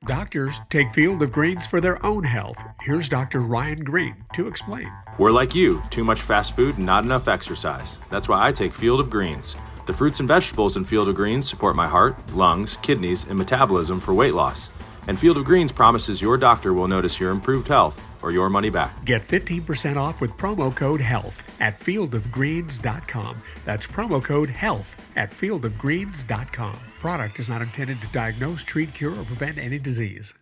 Doctors take Field of Greens for their own health. Here's Dr. Ryan Green to explain. We're like you, too much fast food and not enough exercise. That's why I take Field of Greens. The fruits and vegetables in Field of Greens support my heart, lungs, kidneys, and metabolism for weight loss. And Field of Greens promises your doctor will notice your improved health or your money back. Get 15% off with promo code HEALTH at fieldofgreens.com. That's promo code HEALTH at fieldofgreens.com. Product is not intended to diagnose, treat, cure, or prevent any disease.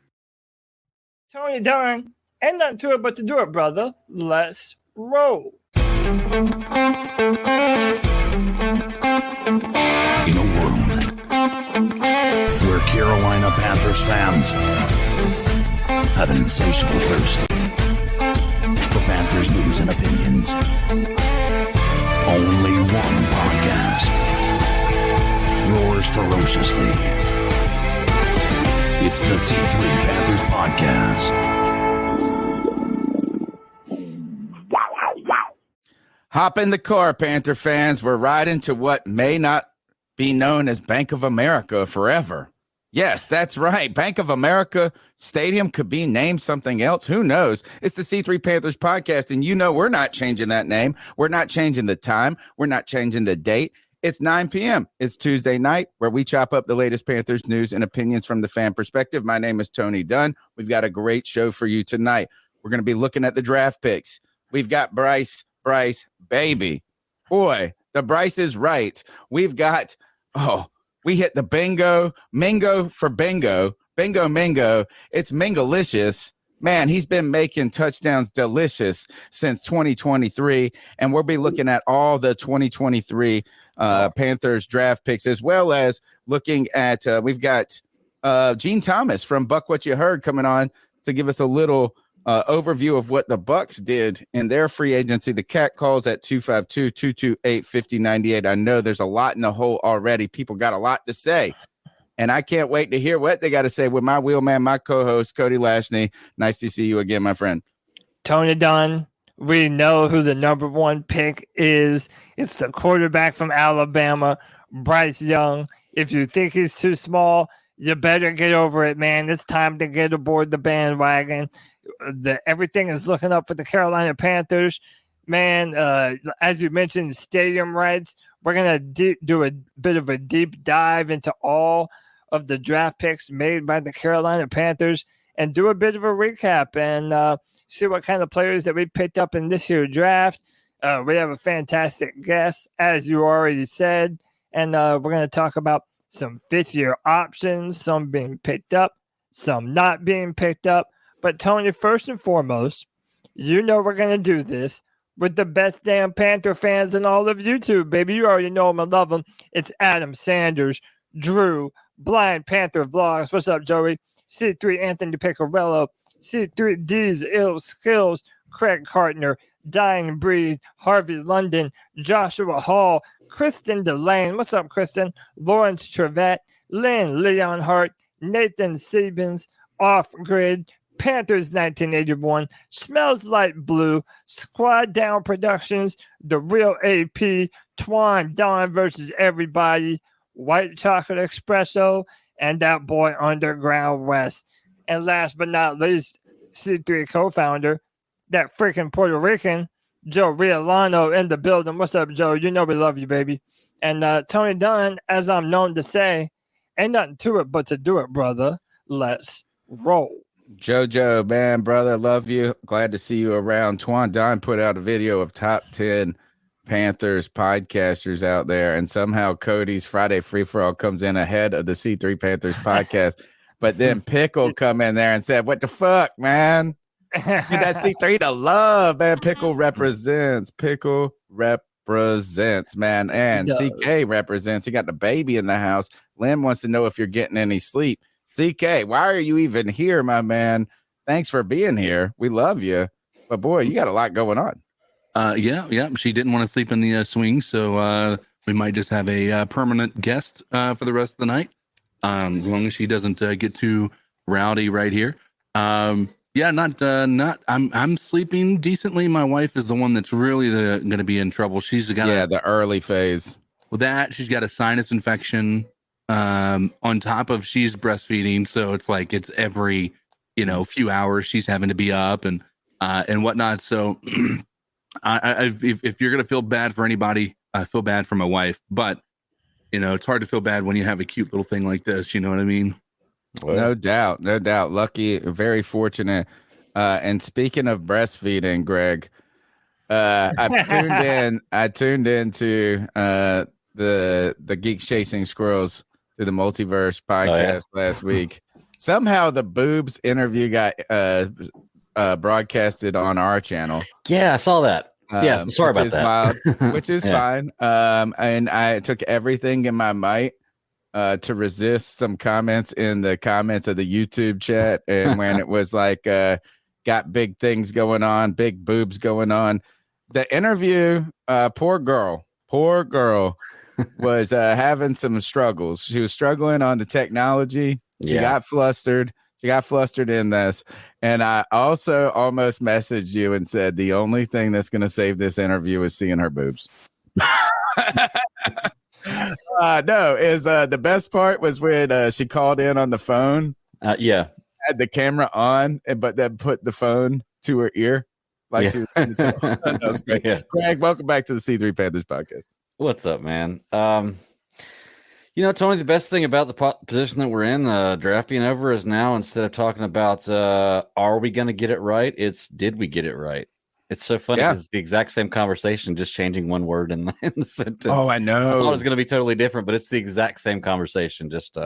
Tony Dunn, ain't nothing to it but to do it, brother. Let's roll. In a world where Carolina Panthers fans have an insatiable thirst for Panthers news and opinions, only one podcast roars ferociously. It's the C3 Panthers Podcast. Hop in the car, Panther fans. We're riding to what may not be known as Bank of America forever. Yes, that's right. Bank of America Stadium could be named something else. Who knows? It's the C3 Panthers Podcast, and you know we're not changing that name. We're not changing the time. We're not changing the date. It's 9 p.m. It's Tuesday night, where we chop up the latest Panthers news and opinions from the fan perspective. My name is Tony Dunn. We've got a great show for you tonight. We're going to be looking at the draft picks. We've got Bryce, baby. Boy, the Bryce is right. We've got, we hit the Mingo for bingo, Mingo. It's Mingolicious. Man, he's been making touchdowns delicious since 2023, and we'll be looking at all the 2023 Panthers draft picks, as well as looking at, we've got Gene Thomas from Buck What You Heard coming on to give us a little overview of what the Bucks did in their free agency. The cat calls at 252-228-5098. I know there's a lot in the hole already. People got a lot to say, and I can't wait to hear what they got to say with my wheelman, my co-host, Cody Lashney. Nice to see you again, my friend. Tony Dunn, we know who the number one pick is. It's the quarterback from Alabama, Bryce Young. If you think he's too small, you better get over it, man. It's time to get aboard the bandwagon. Everything is looking up for the Carolina Panthers. Man, as you mentioned, stadium rights. We're going to do a bit of a deep dive into all of the draft picks made by the Carolina Panthers and do a bit of a recap and see what kind of players that we picked up in this year's draft. We have a fantastic guest, as you already said, and we're going to talk about some fifth-year options, some being picked up, some not being picked up. But, Tony, first and foremost, you know we're going to do this with the best damn Panther fans in all of YouTube, baby. You already know them and love them. It's Adam Sanders, Drew, Blind Panther Vlogs. What's up, Joey? C3 Anthony Picarello, C3 D's Ill Skills, Craig Cartner, Dying Breed, Harvey London, Joshua Hall, Kristen Delane. What's up, Kristen? Lawrence Trevette, Lynn Leonhardt, Nathan Sebens, Off Grid, Panthers 1981, Smells Like Blue, Squad Down Productions, The Real AP, Twan Don versus Everybody, White Chocolate Espresso, and that boy Underground West. And last but not least, C3 co-founder, that freaking Puerto Rican, Joe Riolano in the building. What's up, Joe? You know we love you, baby. And Tony Dunn, as I'm known to say, ain't nothing to it but to do it, brother. Let's roll. Jojo, man, brother, love you. Glad to see you around. Twan Don put out a video of top 10 Panthers podcasters out there, and somehow Cody's Friday Free For All comes in ahead of the C3 Panthers podcast. But then Pickle come in there and said, "What the fuck, man? You got C3 to love, man." Pickle represents, man, and CK represents. He got the baby in the house. Lynn wants to know if you're getting any sleep. CK, why are you even here, my man? Thanks for being here. We love you. But, boy, you got a lot going on. Yeah. She didn't want to sleep in the swing, so we might just have a permanent guest for the rest of the night, as long as she doesn't get too rowdy right here. I'm sleeping decently. My wife is the one that's really going to be in trouble. She's got the early phase. With that, she's got a sinus infection. on top of she's breastfeeding. So it's like it's every, few hours she's having to be up and whatnot. So if you're going to feel bad for anybody, I feel bad for my wife, but it's hard to feel bad when you have a cute little thing like this. You know what I mean? Well, No doubt. Lucky, very fortunate. And speaking of breastfeeding, Greg, I tuned into the Geeks Chasing Squirrels through the Multiverse podcast last week. Somehow the boobs interview got broadcasted on our channel. Yeah, I saw that. Yes, sorry about that. Wild, which is fine. And I took everything in my might to resist some comments in the comments of the YouTube chat. And when it was like, got big things going on, big boobs going on. The interview, poor girl was having some struggles. She was struggling on the technology. She got flustered. She got flustered in this. And I also almost messaged you and said, the only thing that's going to save this interview is seeing her boobs. The best part was when she called in on the phone. Had the camera on, but then put the phone to her ear. She was that was great. Yeah. Greg, welcome back to the C3 Panthers podcast. What's up, man? Tony, the best thing about the position that we're in, draft being over, is now instead of talking about are we going to get it right, it's did we get it right? It's so funny because it's the exact same conversation, just changing one word in the sentence. Oh, I know. I thought it was going to be totally different, but it's the exact same conversation, just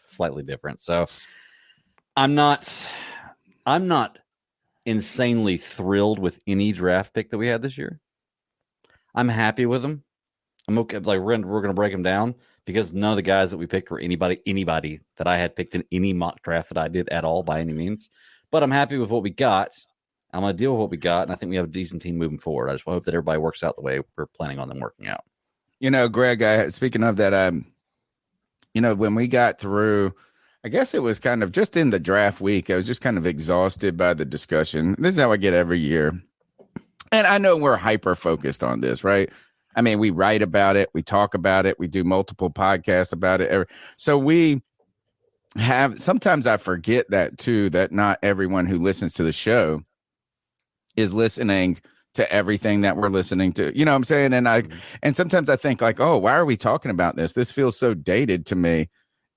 slightly different. So I'm not insanely thrilled with any draft pick that we had this year. I'm happy with them. I'm okay. Like we're gonna break them down because none of the guys that we picked were anybody that I had picked in any mock draft that I did at all by any means. But I'm happy with what we got. I'm gonna deal with what we got, and I think we have a decent team moving forward. I just hope that everybody works out the way we're planning on them working out. Greg, speaking of that, when we got through, I guess it was kind of just in the draft week, I was just kind of exhausted by the discussion. This is how I get every year. And I know we're hyper focused on this, right? I mean, we write about it, we talk about it, we do multiple podcasts about it. So we have, sometimes I forget that too, that not everyone who listens to the show is listening to everything that we're listening to. You know what I'm saying? And sometimes I think like, oh, why are we talking about this? This feels so dated to me.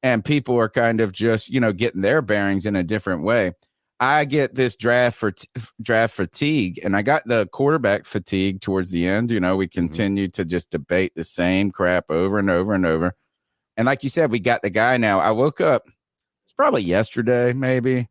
And people are kind of just, getting their bearings in a different way. I get this draft fatigue, and I got the quarterback fatigue towards the end. We continue to just debate the same crap over and over and over. And like you said, we got the guy now. I woke up, it's probably yesterday, maybe,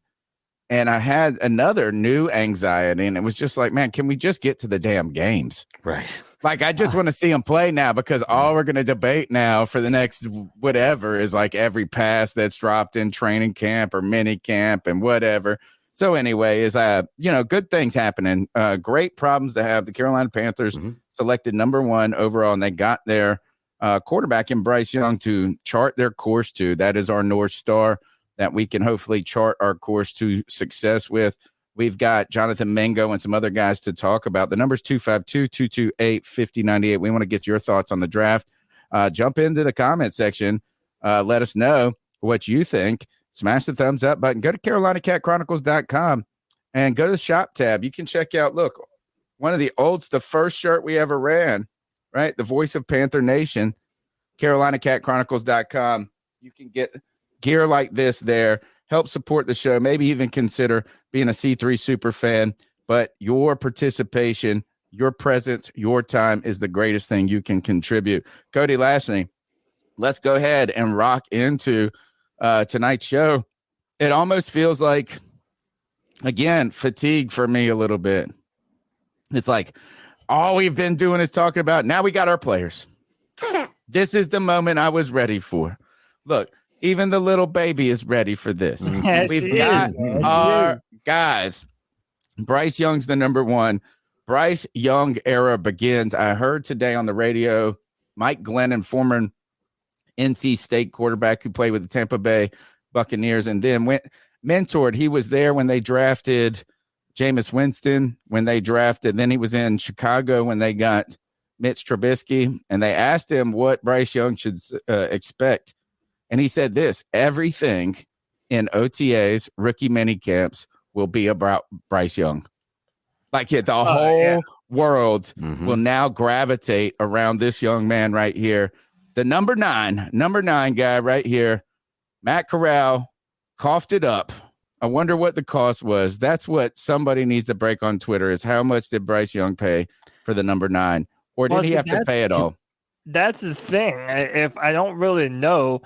and I had another new anxiety, and it was just like, man, can we just get to the damn games? Right. Like, I just want to see them play now, because all we're going to debate now for the next whatever is like every pass that's dropped in training camp or mini camp and whatever. So anyway, good things happening. Great problems to have. The Carolina Panthers selected number 1 overall, and they got their quarterback in Bryce Young to chart their course to. That is our North Star that we can hopefully chart our course to success with. We've got Jonathan Mingo and some other guys to talk about. The number's 252-228-5098. We want to get your thoughts on the draft. Jump into the comment section. Let us know what you think. Smash the thumbs up button. Go to CarolinaCatChronicles.com and go to the shop tab. You can check out, look, one of the first shirt we ever ran, right? The voice of Panther Nation, CarolinaCatChronicles.com. You can get gear like this there. Help support the show. Maybe even consider being a C3 super fan. But your participation, your presence, your time is the greatest thing you can contribute. Cody, lastly, let's go ahead and rock into tonight's show. It almost feels like, again, fatigue for me a little bit. It's like all we've been doing is talking about, now we got our players. This is the moment I was ready for. Look, even the little baby is ready for this. Yes, We've got our guys. Bryce Young's the number 1. Bryce Young era begins. I heard today on the radio, Mike Glennon, former NC State quarterback who played with the Tampa Bay Buccaneers and then went mentored. He was there when they drafted Jameis Winston, then he was in Chicago when they got Mitch Trubisky, and they asked him what Bryce Young should expect. And he said this: everything in OTAs, rookie mini camps will be about Bryce Young. Like the whole world will now gravitate around this young man right here. The number nine guy right here, Matt Corral, coughed it up. I wonder what the cost was. That's what somebody needs to break on Twitter, is how much did Bryce Young pay for the number 9? Or did he have to pay it all? That's the thing. If I don't really know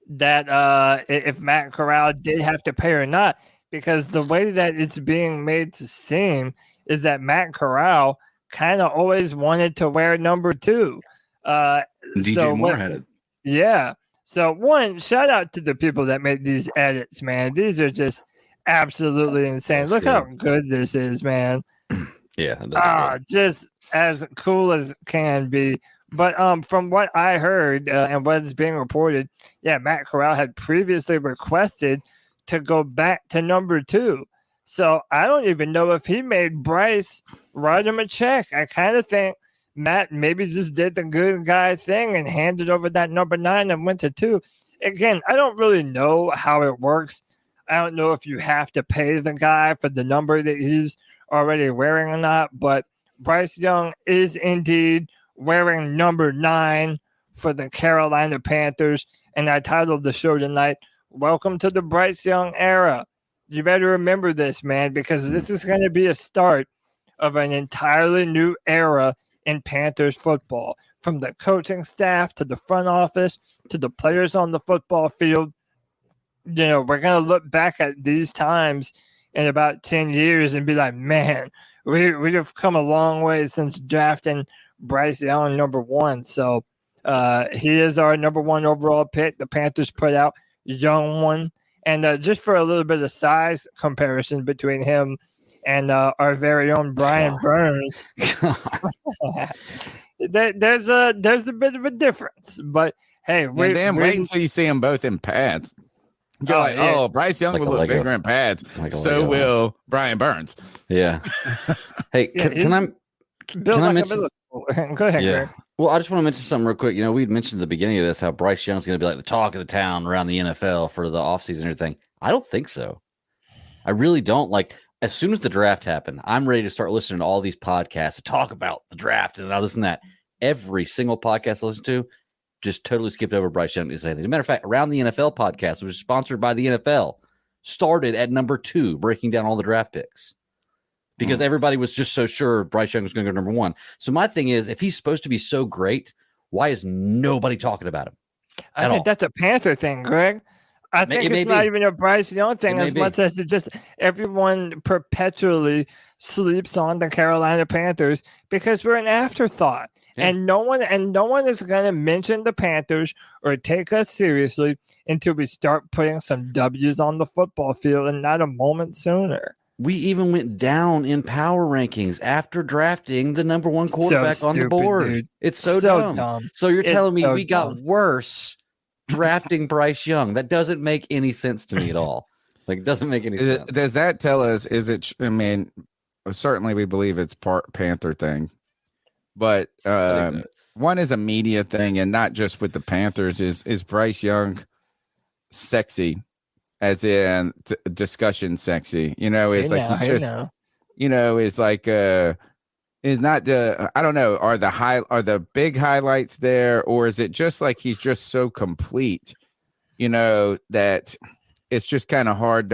that if Matt Corral did have to pay or not, because the way that it's being made to seem is that Matt Corral kind of always wanted to wear number 2. DJ Moore had it. Yeah. So one, shout out to the people that made these edits, man. These are just absolutely insane. Look how good this is, man. Yeah. Just as cool as can be. But from what I heard and what is being reported, Matt Corral had previously requested to go back to number 2. So I don't even know if he made Bryce write him a check. I kind of think Matt maybe just did the good guy thing and handed over that number 9 and went to 2. Again, I don't really know how it works. I don't know if you have to pay the guy for the number that he's already wearing or not, but Bryce Young is indeed wearing number 9 for the Carolina Panthers. And I titled the show tonight, Welcome to the Bryce Young Era. You better remember this, man, because this is going to be a start of an entirely new era in Panthers football. From the coaching staff to the front office to the players on the football field. You know, we're going to look back at these times in about 10 years and be like, man, we have come a long way since drafting Bryce Young number 1. So he is our number 1 overall pick. The Panthers put out young one. And just for a little bit of size comparison between him and our very own Brian Burns, there's a bit of a difference. But hey, wait until you see them both in pads. Bryce Young will look bigger in pads. So will Brian Burns. Yeah. Hey, can I mention? Go ahead, Greg. Well, I just want to mention something real quick. You know, we'd mentioned at the beginning of this how Bryce Young's going to be like the talk of the town around the NFL for the offseason and everything. I don't think so. I really don't. Like, as soon as the draft happened, I'm ready to start listening to all these podcasts to talk about the draft and all this and that. Every single podcast I listen to just totally skipped over Bryce Young to say anything. As a matter of fact, Around the NFL podcast, which is sponsored by the NFL, started at number 2, breaking down all the draft picks. Because everybody was just so sure Bryce Young was going to go number 1. So my thing is, if he's supposed to be so great, why is nobody talking about him? I think that's a Panther thing, Greg. I think it's not even a Bryce Young thing as much as it's just everyone perpetually sleeps on the Carolina Panthers because we're an afterthought. Yeah. And no one is going to mention the Panthers or take us seriously until we start putting some W's on the football field, and not a moment sooner. We even went down in power rankings after drafting the number 1 quarterback on the board. Dude. It's so dumb. So you're telling me we got worse drafting Bryce Young? That doesn't make any sense to me at all. Like, it doesn't make any sense. Does that tell us, certainly we believe it's part Panther thing, but one is a media thing, and not just with the Panthers. Is Bryce Young sexy? As in discussion sexy, he's just, is like, is not the, I don't know, are the big highlights there, or is it just like he's just so complete, that it's just kind of hard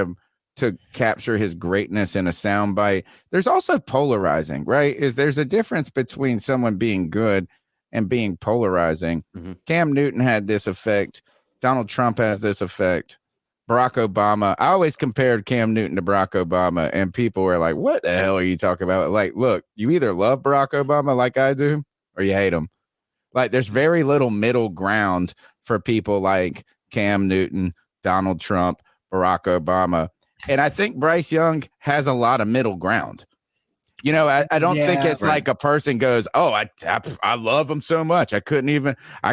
to capture his greatness in a soundbite. There's also polarizing, right? There's a difference between someone being good and being polarizing. Mm-hmm. Cam Newton had this effect. Donald Trump has this effect. Barack Obama. I always compared Cam Newton to Barack Obama, and people were like, what the hell are you talking about? Like, look, you either love Barack Obama like I do, or you hate him. Like, there's very little middle ground for people like Cam Newton, Donald Trump, Barack Obama. And I think Bryce Young has a lot of middle ground. I don't think it's like a person goes, oh, I love him so much. I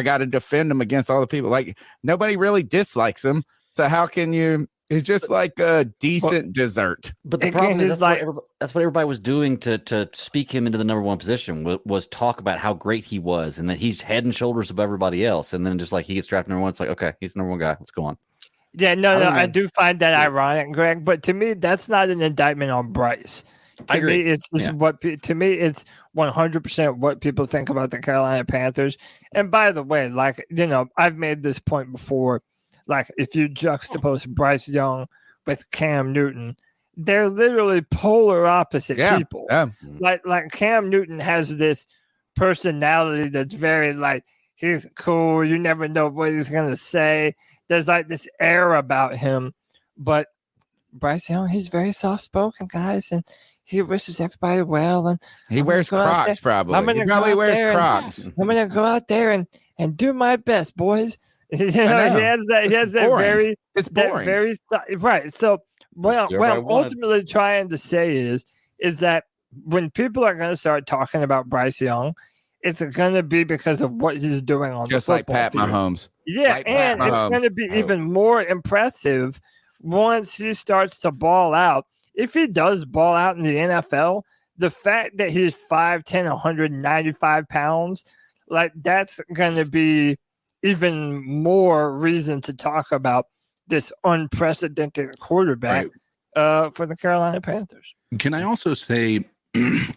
got to defend him against all the people. Like, nobody really dislikes him. So how can you, It's just like a decent dessert. But the Again, problem is he's like- that's what everybody was doing to speak him into the number one position was talk about how great he was and that he's head and shoulders above everybody else. And then just like he gets drafted number one, it's like, okay, he's the number one guy. Let's go on. Yeah, no, don't I know. do find that ironic, Greg. But to me, that's not an indictment on Bryce. I To agree. me, it's just Yeah. to me, it's 100% what people think about the Carolina Panthers. And by the way, like, I've made this point before. Like, if you juxtapose Bryce Young with Cam Newton, they're literally polar opposite people. Yeah. Like Cam Newton has this personality that's very like he's cool. You never know what he's gonna say. There's like this air about him, but Bryce Young, he's very soft spoken, guys, and he wishes everybody well. And He I'm wears gonna go out Crocs, there- probably. I'm gonna He go probably out wears there and- Crocs. I'm gonna go out there and do my best, boys. know. He has that. He It's has that boring. very It's that boring. very right. So what That's I'm everybody wanted. ultimately trying to say is that when people are going to start talking about Bryce Young, it's going to be because of what he's doing on Just the like football Pat field. Mahomes. Yeah, Like Pat and it's Mahomes. going to be even more impressive once he starts to ball out. If he does ball out in the NFL, the fact that he's 5'10", 195 pounds, like that's going to be even more reason to talk about this unprecedented quarterback for the Carolina Panthers. Can I also say,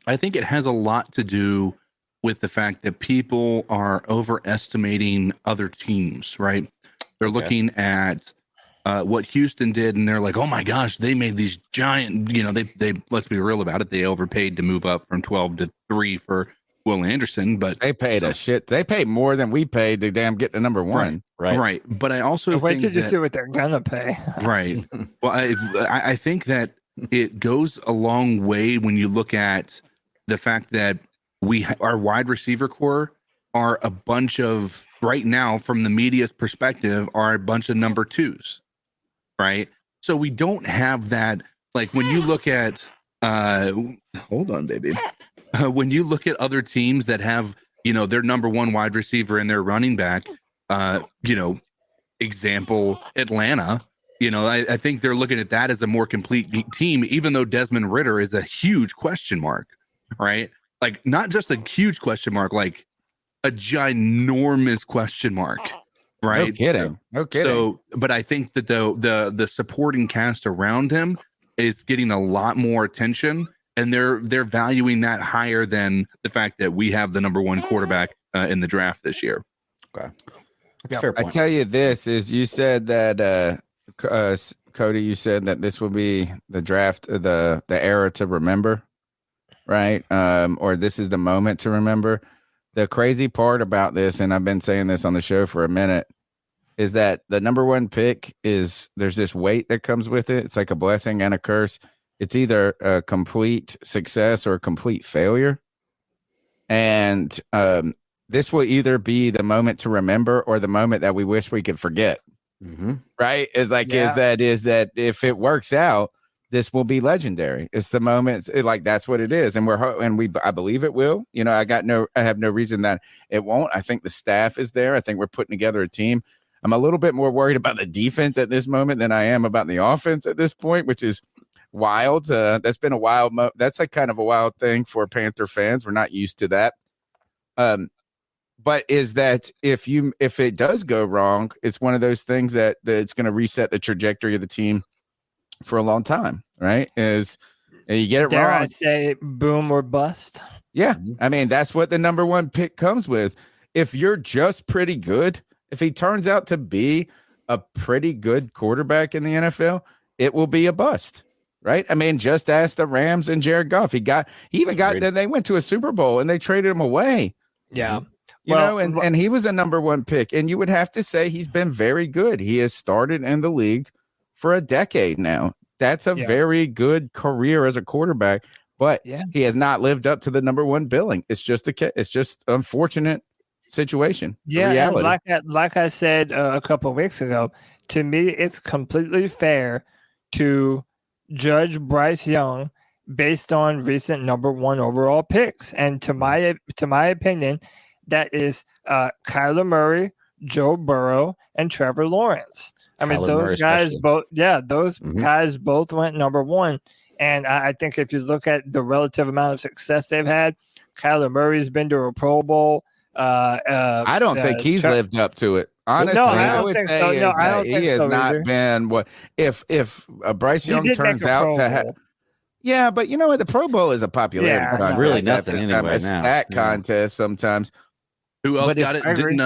I think it has a lot to do with the fact that people are overestimating other teams, right? They're looking at what Houston did, and they're like, "Oh my gosh, they made these giant." They let's be real about it. They overpaid to move up from 12 to 3 for Will Anderson, but They paid a shit. They paid more than we paid to damn get to number one. right. But I also Wait think till you that, see what they're gonna pay. right. Well, I think that it goes a long way when you look at the fact that our wide receiver core are a bunch of, right now from the media's perspective, are a bunch of number twos, right? So we don't have that. Like when you look at, hold on, baby. When you look at other teams that have, their number one wide receiver and their running back, example, Atlanta, I think they're looking at that as a more complete team, even though Desmond Ridder is a huge question mark, right? Like not just a huge question mark, like a ginormous question mark, right? No kidding. No kidding. So, but I think that the supporting cast around him is getting a lot more attention, and they're valuing that higher than the fact that we have the number one quarterback in the draft this year. Okay. That's a fair I point. tell you this is you said that Cody, you said that this will be the draft, the era to remember, right? Or this is the moment to remember. The crazy part about this, and I've been saying this on the show for a minute, is that the number one pick there's this weight that comes with it. It's like a blessing and a curse. It's either a complete success or a complete failure. And this will either be the moment to remember or the moment that we wish we could forget. Mm-hmm. Right? Is that if it works out, this will be legendary. It's the moment. Like that's what it is, and I believe it will. I have no reason that it won't. I think the staff is there. I think we're putting together a team. I'm a little bit more worried about the defense at this moment than I am about the offense at this point, which is wild. That's been a wild. That's a kind of a wild thing for Panther fans. We're not used to that. But is that if it does go wrong, it's one of those things that it's going to reset the trajectory of the team for a long time, right? Is you get it Dare wrong. I say boom or bust? Yeah. I mean, that's what the number one pick comes with. If you're just pretty good, if he turns out to be a pretty good quarterback in the NFL, it will be a bust, right? I mean, just ask the Rams and Jared Goff. He even got that they went to a Super Bowl and they traded him away. Yeah. And he was a number one pick. And you would have to say he's been very good. He has started in the league for a decade now. That's a very good career as a quarterback, but he has not lived up to the number one billing. It's just unfortunate situation. Yeah, reality. and like I said a couple of weeks ago, to me, it's completely fair to judge Bryce Young based on recent number one overall picks. And to my opinion, that is Kyler Murray, Joe Burrow, and Trevor Lawrence. I mean, Kyler those Murray guys especially. those Mhm. guys both went number one. And I think if you look at the relative amount of success they've had, Kyler Murray's been to a Pro Bowl. I don't think he's lived up to it. Honestly, No, I I don't would think say so. No, is I that don't he think has so not either. been what if Bryce He Young did make turns a out Pro to have. Bowl. Yeah, but you know what? The Pro Bowl is a popularity Yeah, That's contest. really at nothing the time, anyway a now. stat Yeah. contest sometimes. Who else But if got it? I agree-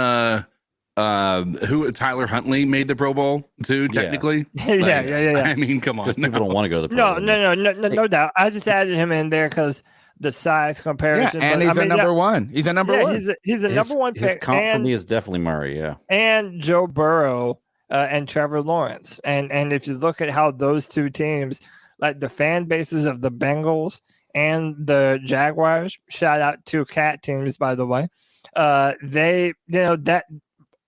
Who Tyler Huntley made the Pro Bowl too? Yeah. Technically, yeah. I mean, come on. Because people don't want to go to the Pro No, Bowl. no doubt. I just added him in there because the size Yeah, comparison. and but, he's I mean, a number one. He's a number one. He's a number one His pick. comp for and, me is definitely Murray. Yeah. and Joe Burrow and Trevor Lawrence. And if you look at how those two teams, like the fan bases of the Bengals and the Jaguars, shout out to cat teams, by the way, they, that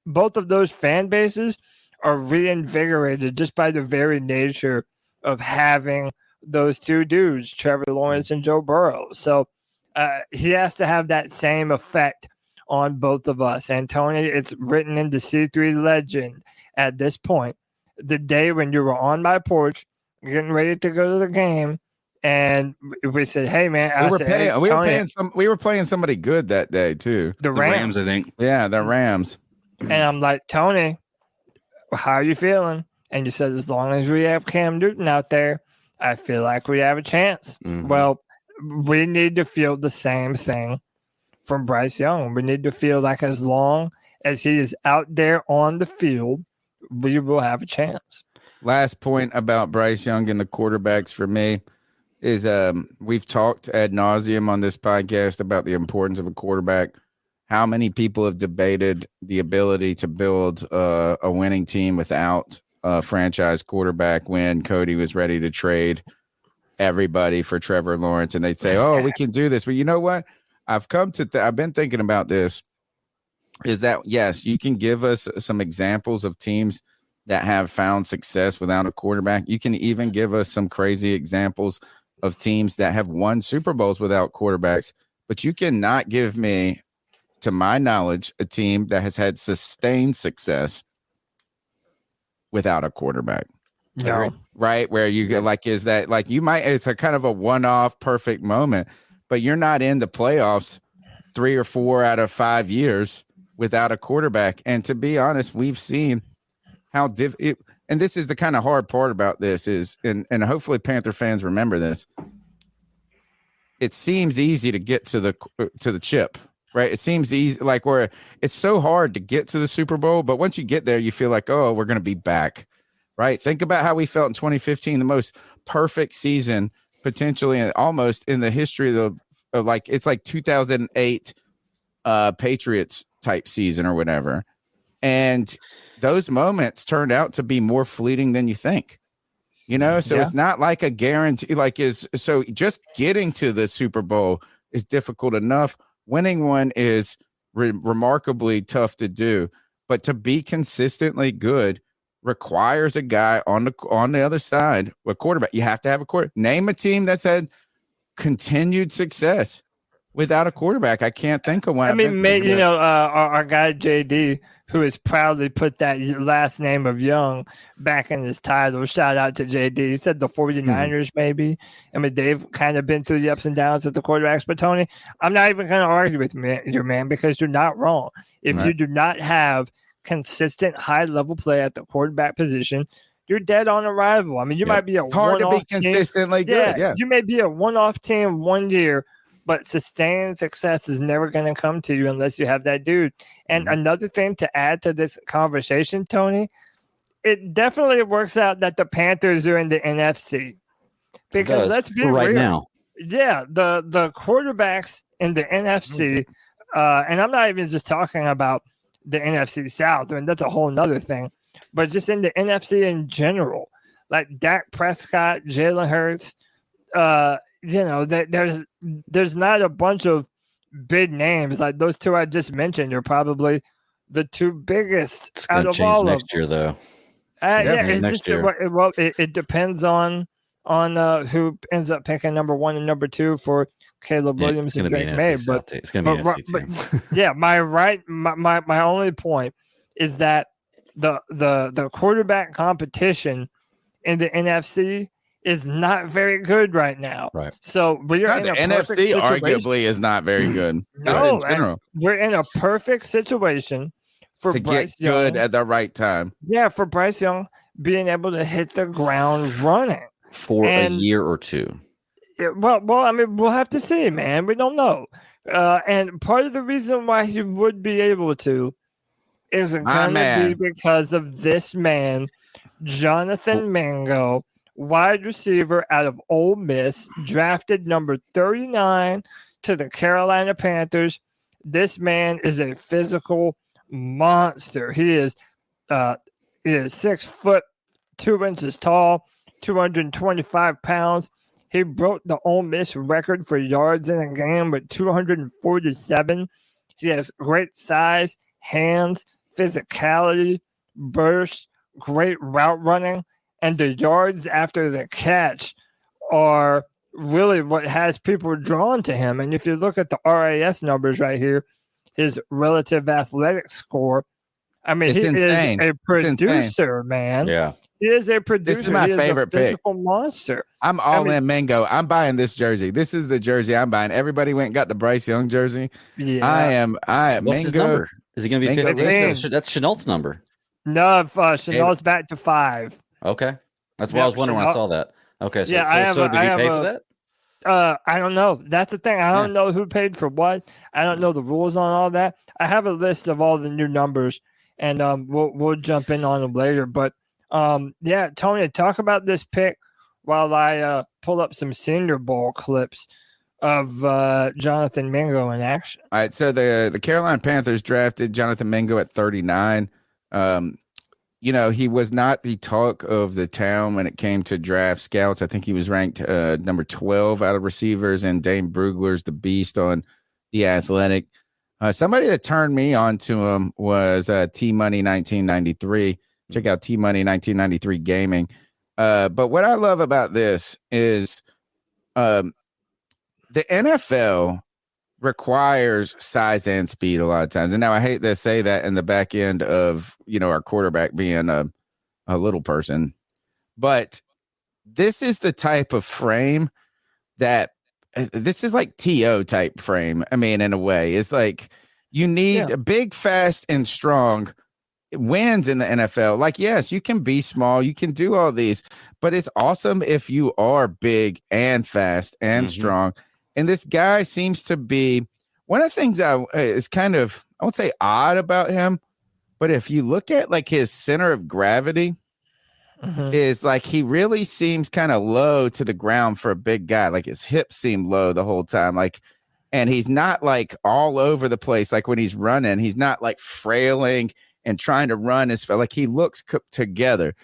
both of those fan bases are reinvigorated just by the very nature of having those two dudes, Trevor Lawrence and Joe Burrow. So he has to have that same effect on both of us. And Tony, it's written into C3 legend at this point. The day when you were on my porch, getting ready to go to the game, and we said, "Hey, man," we were playing somebody good that day too. The The Rams, I think. Yeah, the Rams. And I'm like, Tony, how are you feeling? And you said, as long as we have Cam Newton out there, I feel like we have a chance. Mhm. Well, we need to feel the same thing from Bryce Young. We need to feel like as long as he is out there on the field, we will have a chance. Last point about Bryce Young and the quarterbacks for me is we've talked ad nauseum on this podcast about the importance of a quarterback. How many people have debated the ability to build a winning team without a franchise quarterback when Cody was ready to trade everybody for Trevor Lawrence, and they'd say, "Oh, we can do this." But you know what? I've been thinking about this. Is that yes, you can give us some examples of teams that have found success without a quarterback. You can even give us some crazy examples of teams that have won Super Bowls without quarterbacks. But you cannot give me, to my knowledge, a team that has had sustained success without a quarterback. No. Right? Where you get like, is that like you might, it's a kind of a one-off perfect moment, but you're not in the playoffs 3 or 4 out of 5 years without a quarterback. And to be honest, we've seen how and this is the kind of hard part about this is, and hopefully Panther fans remember this. It seems easy to get to the chip, right? It seems easy, like where it's so hard to get to the Super Bowl, but once you get there, you feel like, oh, we're going to be back, right? Think about how we felt in 2015, the most perfect season potentially, and almost in the history of like, it's like 2008 Patriots type season or whatever. And those moments turned out to be more fleeting than you think, so it's not like a guarantee, so just getting to the Super Bowl is difficult enough. Winning one is remarkably tough to do, but to be consistently good requires a guy on the other side, a quarterback. You have to have a quarterback. Name a team that's had continued success without a quarterback. I can't think of one. I mean, our guy JD, who has proudly put that last name of Young back in his title. Shout out to JD. He said the 49ers, maybe. I mean, they've kind of been through the ups and downs with the quarterbacks. But, Tony, I'm not even going to argue with you, man, because you're not wrong. If you do not have consistent high-level play at the quarterback position, you're dead on arrival. I mean, you might be a hard to one-off be consistently team. good. Yeah, you may be a one-off team one year, but sustained success is never going to come to you unless you have that dude. And another thing to add to this conversation, Tony, it definitely works out that the Panthers are in the NFC. Because let's be right real. now. Yeah, the quarterbacks in the NFC, and I'm not even just talking about the NFC South. I mean, that's a whole nother thing. But just in the NFC in general, like Dak Prescott, Jalen Hurts, there's not a bunch of big names like those two I just mentioned. Are probably the two biggest It's out going to of change all next of year, though. it's next just year. It depends on who ends up picking number 1 and number 2 for Caleb Williams and Drake May. But it's going to be an NFC team. yeah, my only point is that the quarterback competition in the NFC is not very good right now. Right. So we're God, in the a perfect NFC situation. arguably is not very good. Just No, in general, we're in a perfect situation for to Bryce get good Young. at the right time. Yeah, for Bryce Young being able to hit the ground running For And- a year or two. Well, I mean, we'll have to see, man. We don't know. And part of the reason why he would be able to is going to be because of this man, Jonathan Mingo, wide receiver out of Ole Miss, drafted number 39 to the Carolina Panthers. This man is a physical monster. He is 6 foot 2 inches tall, 225 pounds. He broke the Ole Miss record for yards in a game with 247. He has great size, hands, physicality, burst, great route running, and the yards after the catch are really what has people drawn to him. And if you look at the RAS numbers right here, his relative athletic score, I mean, It's he insane. is a producer, man. Yeah. He is a producer. This is my favorite a physical monster. I'm all in Mingo. I'm buying this jersey. This is the jersey I'm buying. Everybody went and got the Bryce Young jersey. Yeah. I am What's his Mingo. number? Is he going to be Mingo 50? That's Chenault's number. No, Chanel's back to 5. Okay. That's what I was wondering when I saw that. Okay. So, Yeah, so did he pay for that? I don't know. That's the thing. I don't know who paid for what. I don't know the rules on all that. I have a list of all the new numbers, and we'll jump in on them later. But yeah, Tony, talk about this pick while I pull up some Senior Bowl clips of Jonathan Mingo in action. All right, so the Carolina Panthers drafted Jonathan Mingo at 39. He was not the talk of the town when it came to draft scouts. I think he was ranked number 12 out of receivers, and Dane Brugler's the beast on The Athletic. Somebody that turned me on to him was T-Money 1993. Check out T-Money 1993 Gaming. But what I love about this is the NFL requires size and speed a lot of times. And now I hate to say that in the back end of, our quarterback being a little person. But this is the type of frame that this is like TO type frame. I mean, in a way, it's like you need a big, fast, and strong wins in the NFL. Like, yes, you can be small, you can do all these, but it's awesome if you are big and fast and strong. And this guy seems to be one of the things is kind of, I won't say odd about him, but if you look at like his center of gravity, is like he really seems kind of low to the ground for a big guy. Like his hips seem low the whole time. Like, and he's not like all over the place. Like when he's running, he's not like frailing and trying to run as like he looks put together.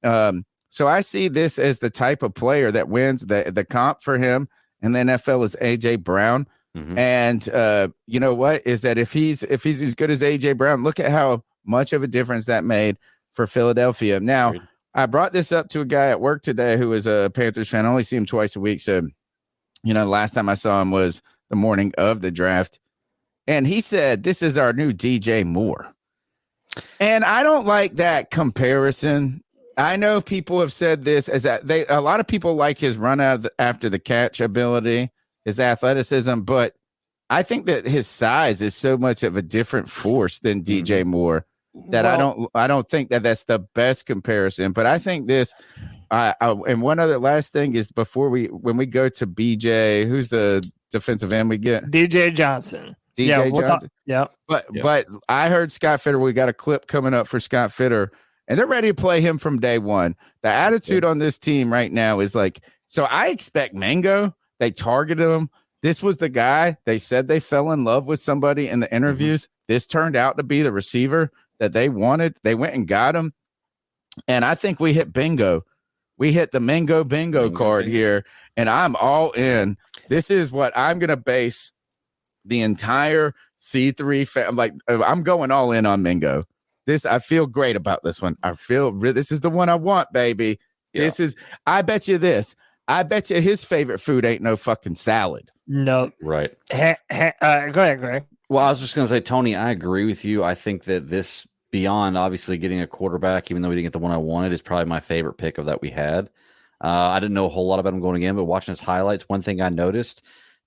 So I see this as the type of player that wins the comp for him in the NFL is AJ Brown. And you know what is that if he's as good as AJ Brown, look at how much of a difference that made for Philadelphia. Now, I brought this up to a guy at work today who is a Panthers fan. I only see him twice a week. So, the last time I saw him was the morning of the draft. And he said, this is our new DJ Moore. And I don't like that comparison. I know people have said this as that a lot of people like his run out after the catch ability, his athleticism, but I think that his size is so much of a different force than DJ Moore that I don't think that that's the best comparison. But I think this, and one other last thing is when we go to BJ, who's the defensive end we get? DJ Johnson. Johnson. Yeah. But I heard Scott Fitter. We got a clip coming up for Scott Fitter, and they're ready to play him from day one. The attitude on this team right now is like, so I expect Mingo. They targeted him. This was the guy. They said they fell in love with somebody in the interviews. This turned out to be the receiver that they wanted. They went and got him. And I think we hit bingo. We hit the Mingo bingo card here, and I'm all in. This is what I'm going to base the entire C3 I'm going all in on Mingo. I feel great about this one. This is the one I want, baby. Yeah. I bet you his favorite food ain't no fucking salad. No. Right. Go ahead, Greg. Well, I was just going to say, Tony, I agree with you. I think that this beyond obviously getting a quarterback, even though we didn't get the one I wanted, is probably my favorite pick of that we had. I didn't know a whole lot about him going again, but watching his highlights, one thing I noticed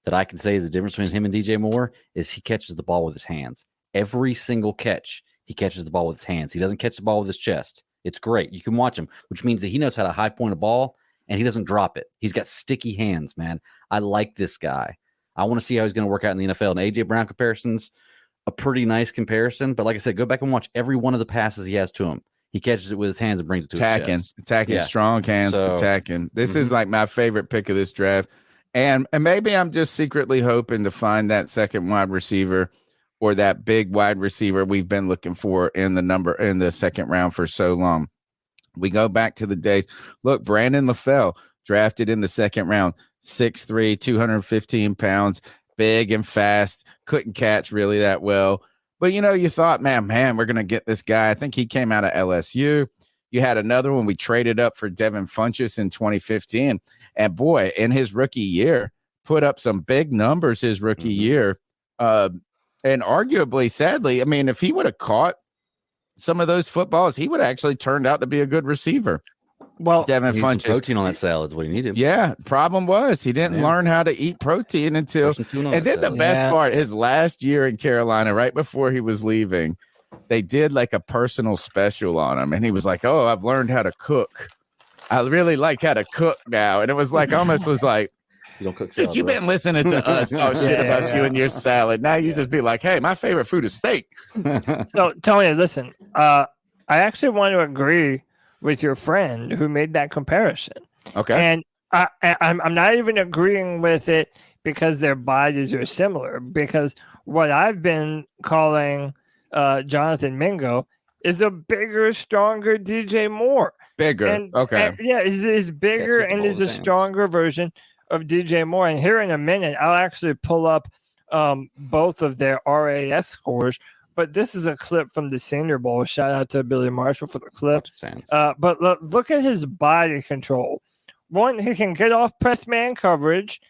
that I can say is the difference between him and DJ Moore is he catches the ball with his hands. Every single catch, he catches the ball with his hands. He doesn't catch the ball with his chest. It's great. You can watch him, which means that he knows how to high point a ball and he doesn't drop it. He's got sticky hands, man. I like this guy. I want to see how he's going to work out in the NFL. And AJ Brown comparisons, a pretty nice comparison. But like I said, go back and watch every one of the passes he has to him. He catches it with his hands and brings it to his chest. Attacking, strong hands, attacking. This is like my favorite pick of this draft. And maybe I'm just secretly hoping to find that second wide receiver or that big wide receiver we've been looking for in the second round for so long. We go back to the days. Look, Brandon LaFell, drafted in the second round, 6'3", 215 pounds, big and fast, couldn't catch really that well. But, you thought, man, we're going to get this guy. I think he came out of LSU. You had another one. We traded up for Devin Funchess in 2015. And, boy, in his rookie year, put up some big numbers his rookie year. And arguably, sadly, I mean, if he would have caught some of those footballs, he would have actually turned out to be a good receiver. Well, Devin Funchess, protein on that salad is what he needed. Yeah, problem was he didn't learn how to eat protein until. And then the best part, his last year in Carolina, right before he was leaving, they did like a personal special on him, and he was like, "Oh, I've learned how to cook. I really like how to cook now." And it was like almost was like, "You don't cook salad, you've been listening to us talk shit about you and your salad. Now you just be like, hey, my favorite food is steak." So, Tony, listen, I actually want to agree with your friend who made that comparison. Okay. And I'm not even agreeing with it because their bodies are similar, because what I've been calling Jonathan Mingo is a bigger, stronger DJ Moore. Bigger. He's bigger and is a stronger version of DJ Moore. And here in a minute, I'll actually pull up both of their RAS scores. But this is a clip from the Senior Bowl. Shout out to Billy Marshall for the clip. But look at his body control. One, he can get off press man coverage,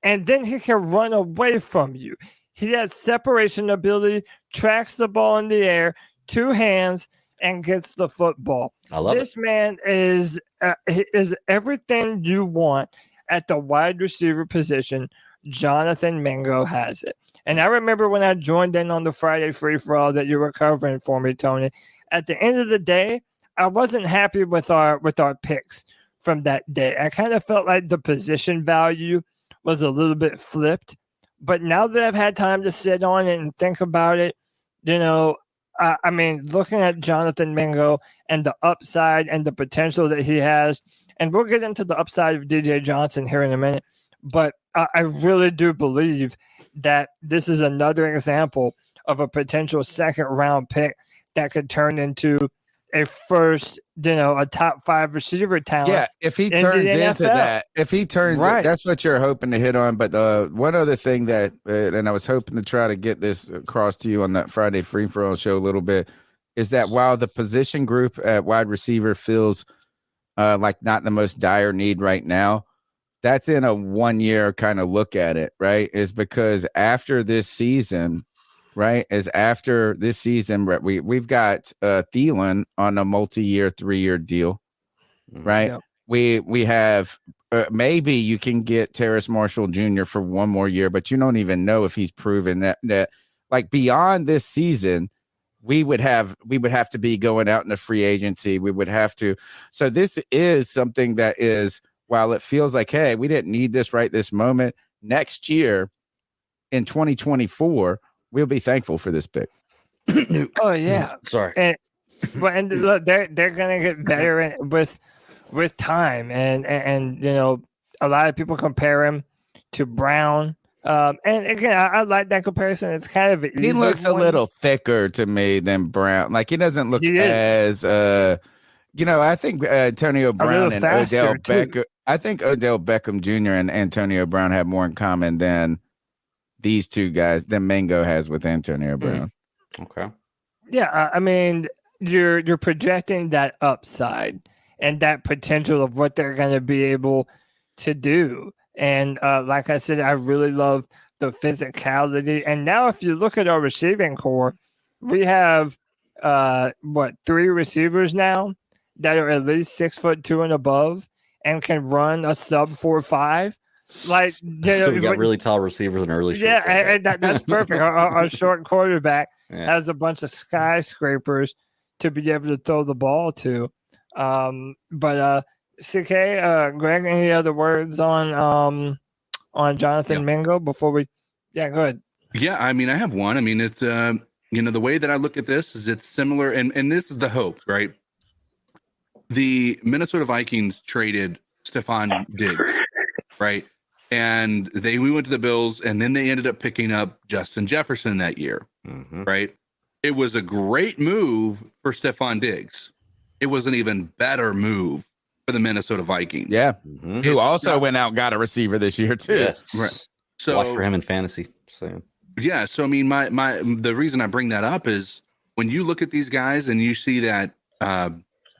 and then he can run away from you. He has separation ability, tracks the ball in the air, two hands, and gets the football. I love this man is everything you want at the wide receiver position. Jonathan Mingo has it. And I remember when I joined in on the Friday free-for-all that you were covering for me, Tony. At the end of the day, I wasn't happy with our picks from that day. I kind of felt like the position value was a little bit flipped. But now that I've had time to sit on it and think about it, I mean, looking at Jonathan Mingo and the upside and the potential that he has, and we'll get into the upside of DJ Johnson here in a minute, but I really do believe that this is another example of a potential second round pick that could turn into a first, a top 5 receiver talent. Yeah, if he turns into that, that's what you're hoping to hit on. But one other thing that, and I was hoping to try to get this across to you on that Friday free for all show a little bit, is that while the position group at wide receiver feels like not the most dire need right now, that's in a 1 year kind of look at it, right? Is because after this season, right? We've got Thielen on a multi-year 3-year deal, right? Yep. We have maybe you can get Terrace Marshall Jr. for 1 more year, but you don't even know if he's proven that like beyond this season, we would have to be going out into free agency. We would have to. So this is something that is, while it feels like, hey, we didn't need this right this moment, next year in 2024, we'll be thankful for this pick. Oh yeah, sorry. And look, they're gonna get better with time, and a lot of people compare him to Brown. And again, I like that comparison. It's kind of he looks a little thicker to me than Brown. Like he doesn't look as I think Antonio Brown and Odell Beckham. I think Odell Beckham Jr. and Antonio Brown have more in common than these two guys than Mingo has with Antonio Brown. Okay. Yeah, I mean, you're projecting that upside and that potential of what they're going to be able to do. And like I said, I really love the physicality. And now if you look at our receiving core, we have 3 receivers now that are at least 6'2" and above and can run a sub 4.5. Like, So we got really tall receivers and early. Yeah, and that's perfect. Our short quarterback has a bunch of skyscrapers to be able to throw the ball to. But CK, Greg, any other words on Jonathan Mingo before we? Yeah, go ahead. Yeah, I mean, I have one. I mean, it's the way that I look at this is it's similar, and this is the hope, right? The Minnesota Vikings traded Stephon Diggs, right? And we went to the Bills, and then they ended up picking up Justin Jefferson that year, right? It was a great move for Stephon Diggs. It was an even better move for the Minnesota Vikings. Yeah, who also went out and got a receiver this year too. Yes. Right. So watch for him in fantasy. So. Yeah, so I mean, the reason I bring that up is when you look at these guys and you see that, that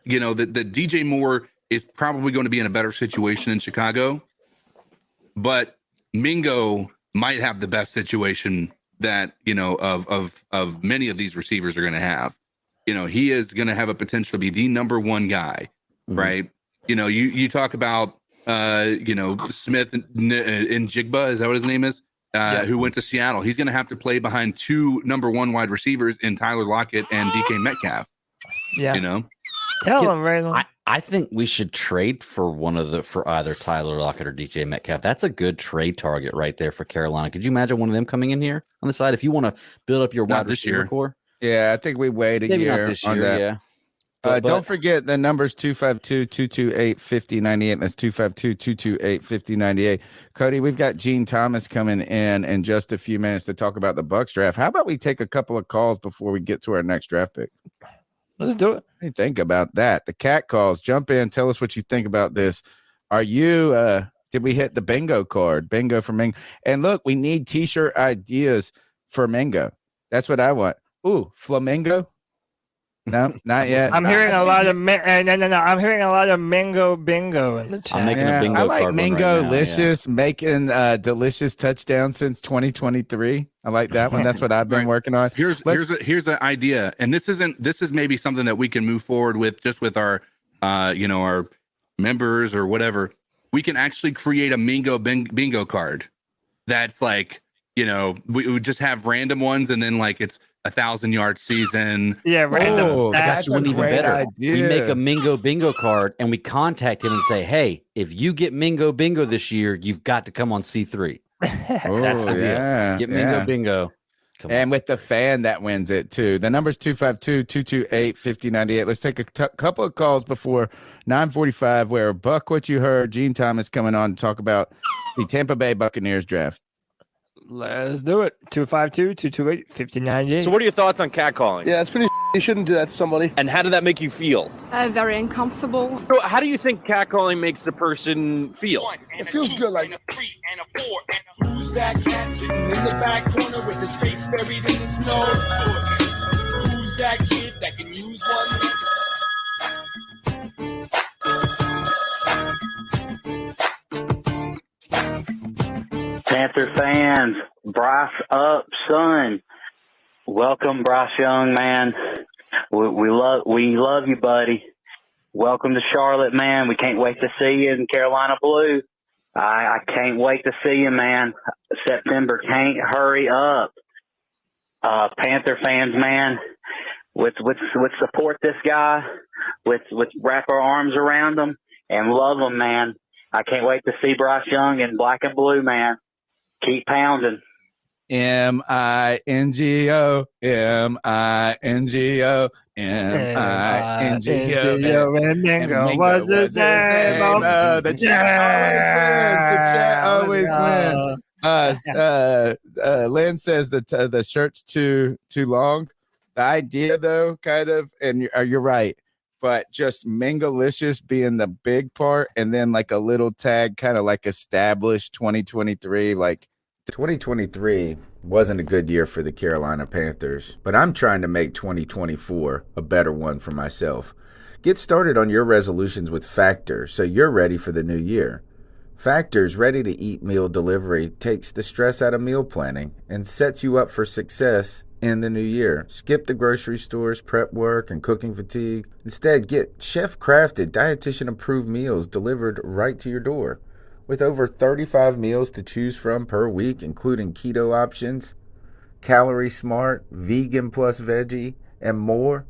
DJ Moore is probably going to be in a better situation in Chicago, but Mingo might have the best situation that of many of these receivers are going to have. He is going to have a potential to be the number one guy, right? You talk about Smith and Jigba, is that what his name is? Who went to Seattle. He's going to have to play behind 2 number 1 wide receivers in Tyler Lockett and DK Metcalf. Yeah. Tell him, Raylan. I think we should trade for either Tyler Lockett or DJ Metcalf. That's a good trade target right there for Carolina. Could you imagine one of them coming in here on the side if you want to build up your wide receiver core? Yeah, I think we wait a year not this year, on that. Yeah. Don't forget the number's 252-228-5098. That's 252-228-5098. Cody, we've got Gene Thomas coming in just a few minutes to talk about the Bucs draft. How about we take a couple of calls before we get to our next draft pick? Let's do it. What do you think about that? The cat calls. Jump in. Tell us what you think about this. Are you did we hit the bingo card? Bingo for Mingo. And look, we need t-shirt ideas for Mingo. That's what I want. Ooh, flamingo. No, not yet. I'm hearing a lot of I'm hearing a lot of Mingo bingo in the chat. I'm making a bingo. I like card Mingo-licious, making delicious touchdowns since 2023. I like that one. That's what I've been working on. Here's the idea, and this is maybe something that we can move forward with just with our our members or whatever. We can actually create a Mingo bingo card that's like we would just have random ones, and then like it's 1,000-yard season. Yeah, random. Oh, that's one a even great better. idea. We make a Mingo bingo card and we contact him and say, "Hey, if you get Mingo bingo this year, you've got to come on C3." That's the deal. Get Mingo bingo. And with the fan that wins it too. The number's 252-228-5098. Let's take a couple of calls before 9:45. Where Buck, what you heard? Gene Thomas coming on to talk about the Tampa Bay Buccaneers draft. Let's do it. 252-228-5098. So what are your thoughts on catcalling? Yeah, it's pretty. You shouldn't do that to somebody. And how did that make you feel? Very uncomfortable. So how do you think catcalling makes the person feel? It feels good, like. Who's that cat sitting in the back corner with his face buried in the snow? Who's that kid that can use one? Panther fans, Bryce up, son. Welcome, Bryce Young, man. We love you, buddy. Welcome to Charlotte, man. We can't wait to see you in Carolina Blue. I can't wait to see you, man. September can't hurry up. Panther fans, man, let's support this guy. Let's wrap our arms around him and love him, man. I can't wait to see Bryce Young in black and blue, man. Keep pounding. M-I-N-G-O, M-I-N-G-O, M-I-N-G-O. And Mingo was his name. The chat always wins. Lynn says that the shirt's too long. The idea, though, kind of, and you're right, but just Mingolicious being the big part, and then like a little tag, kind of like established 2023. Like 2023 wasn't a good year for the Carolina Panthers, but I'm trying to make 2024 a better one for myself. Get started on your resolutions with Factor so you're ready for the new year. Factor's ready-to-eat meal delivery takes the stress out of meal planning and sets you up for success in the new year. Skip the grocery stores, prep work, and cooking fatigue. Instead, get chef-crafted, dietitian-approved meals delivered right to your door. With over 35 meals to choose from per week, including keto options, Calorie Smart, Vegan plus Veggie, and more,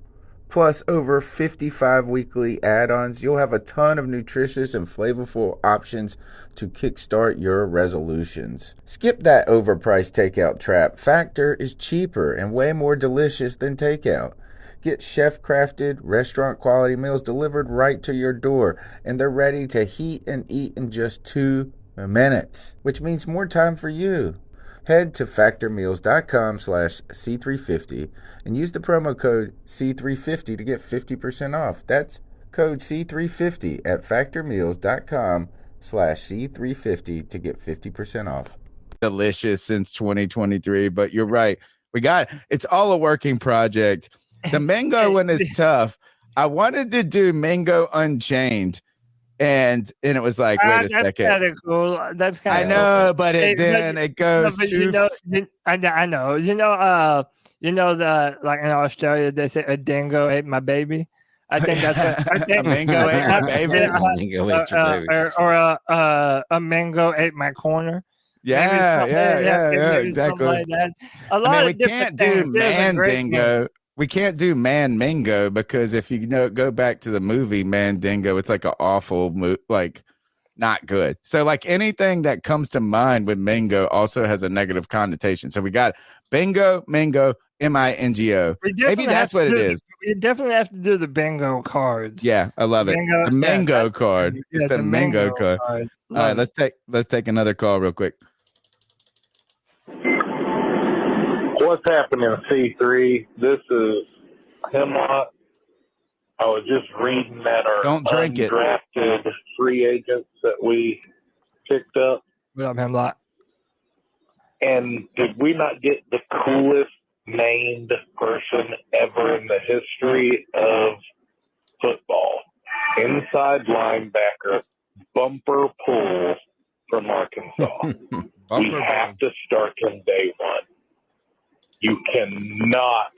plus over 55 weekly add-ons, you'll have a ton of nutritious and flavorful options to kickstart your resolutions. Skip that overpriced takeout trap. Factor is cheaper and way more delicious than takeout. Get chef-crafted, restaurant-quality meals delivered right to your door, and they're ready to heat and eat in just 2 minutes, which means more time for you. Head to factormeals.com/C350 and use the promo code C350 to get 50% off. That's code C350 at factormeals.com/C350 to get 50% off. Delicious since 2023, but you're right. It's all a working project. The mango one is tough. I wanted to do Mango Unchained. And it was like, wait a second. That's kind of cool. That's kind of I know, cool. but it goes too. I know. You know the like in Australia they say a dingo ate my baby. I think that's what I think. A mango ate my baby. Or a mango ate my corner. Yeah, exactly. Like that. We can't do Mandingo. We can't do Mandingo because if you go back to the movie Mandingo, it's like an awful not good. So like anything that comes to mind with Mingo also has a negative connotation. So we got bingo, Mingo, MINGO. Maybe that's what it is. You definitely have to do the bingo cards. Yeah, I love it. The mango card. It's the mango card. All right, let's take another call real quick. What's happening, C3? This is Hemlock. I was just reading that our undrafted free agents that we picked up. What up, Hemlock? And did we not get the coolest named person ever in the history of football? Inside linebacker, Bumper Pool from Arkansas. We have to start him day one. You cannot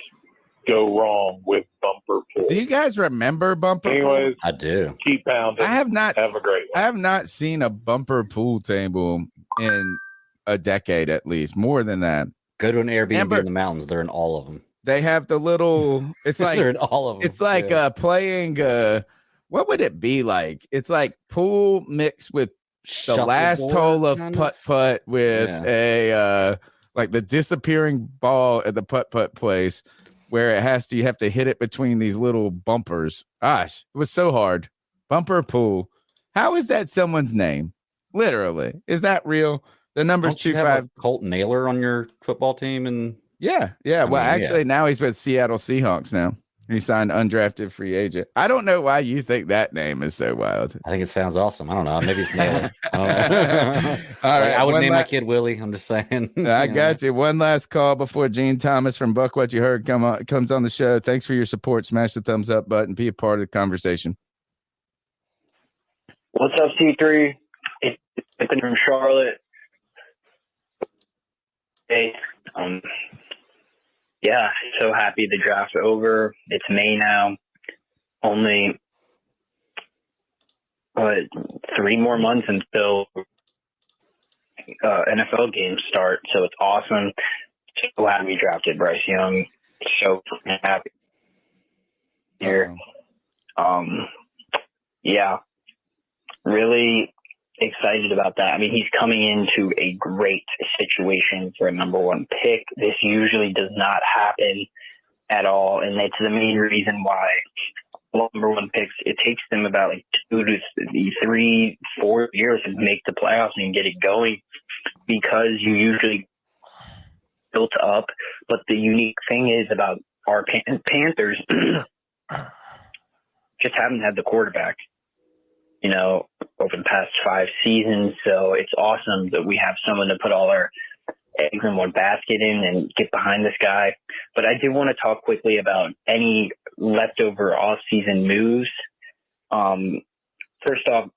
go wrong with Bumper Pool. Do you guys remember Bumper Pool? I do. Keep pounding. I have not. Have a great one. I have not seen a Bumper Pool table in a decade at least. More than that. Go to an Airbnb in the mountains. They're in all of them. They have the little. It's like they're in all of them. It's like playing. What would it be like? It's like pool mixed with the last hole of putt with a. Like the disappearing ball at the putt place where you have to hit it between these little bumpers. Gosh, it was so hard. Bumper Pool. How is that someone's name? Literally. Is that real? The number's 25. Colt Naylor on your football team. And yeah. Now he's with Seattle Seahawks now. He signed undrafted free agent. I don't know why you think that name is so wild. I think it sounds awesome. I don't know. Maybe it's Naylor. I don't know. All right, I would name my kid Willie. I'm just saying. I got you. One last call before Gene Thomas from Buck What You Heard comes on the show. Thanks for your support. Smash the thumbs up button. Be a part of the conversation. What's up, C3? It's from Charlotte. Hey, yeah, so happy the draft's over. It's May now. Only 3 more months until NFL games start. So it's awesome. So glad we drafted Bryce Young. So happy here. Yeah, really excited about that. I mean, he's coming into a great situation for a number 1 pick. This usually does not happen at all, and that's the main reason why number 1 picks, it takes them about 2 to 3, 4 years to make the playoffs and get it going, because you usually built up. But the unique thing is about our Panthers just haven't had the quarterback, over the past 5 seasons. So it's awesome that we have someone to put all our eggs in one basket in and get behind this guy. But I do want to talk quickly about any leftover off-season moves. First off,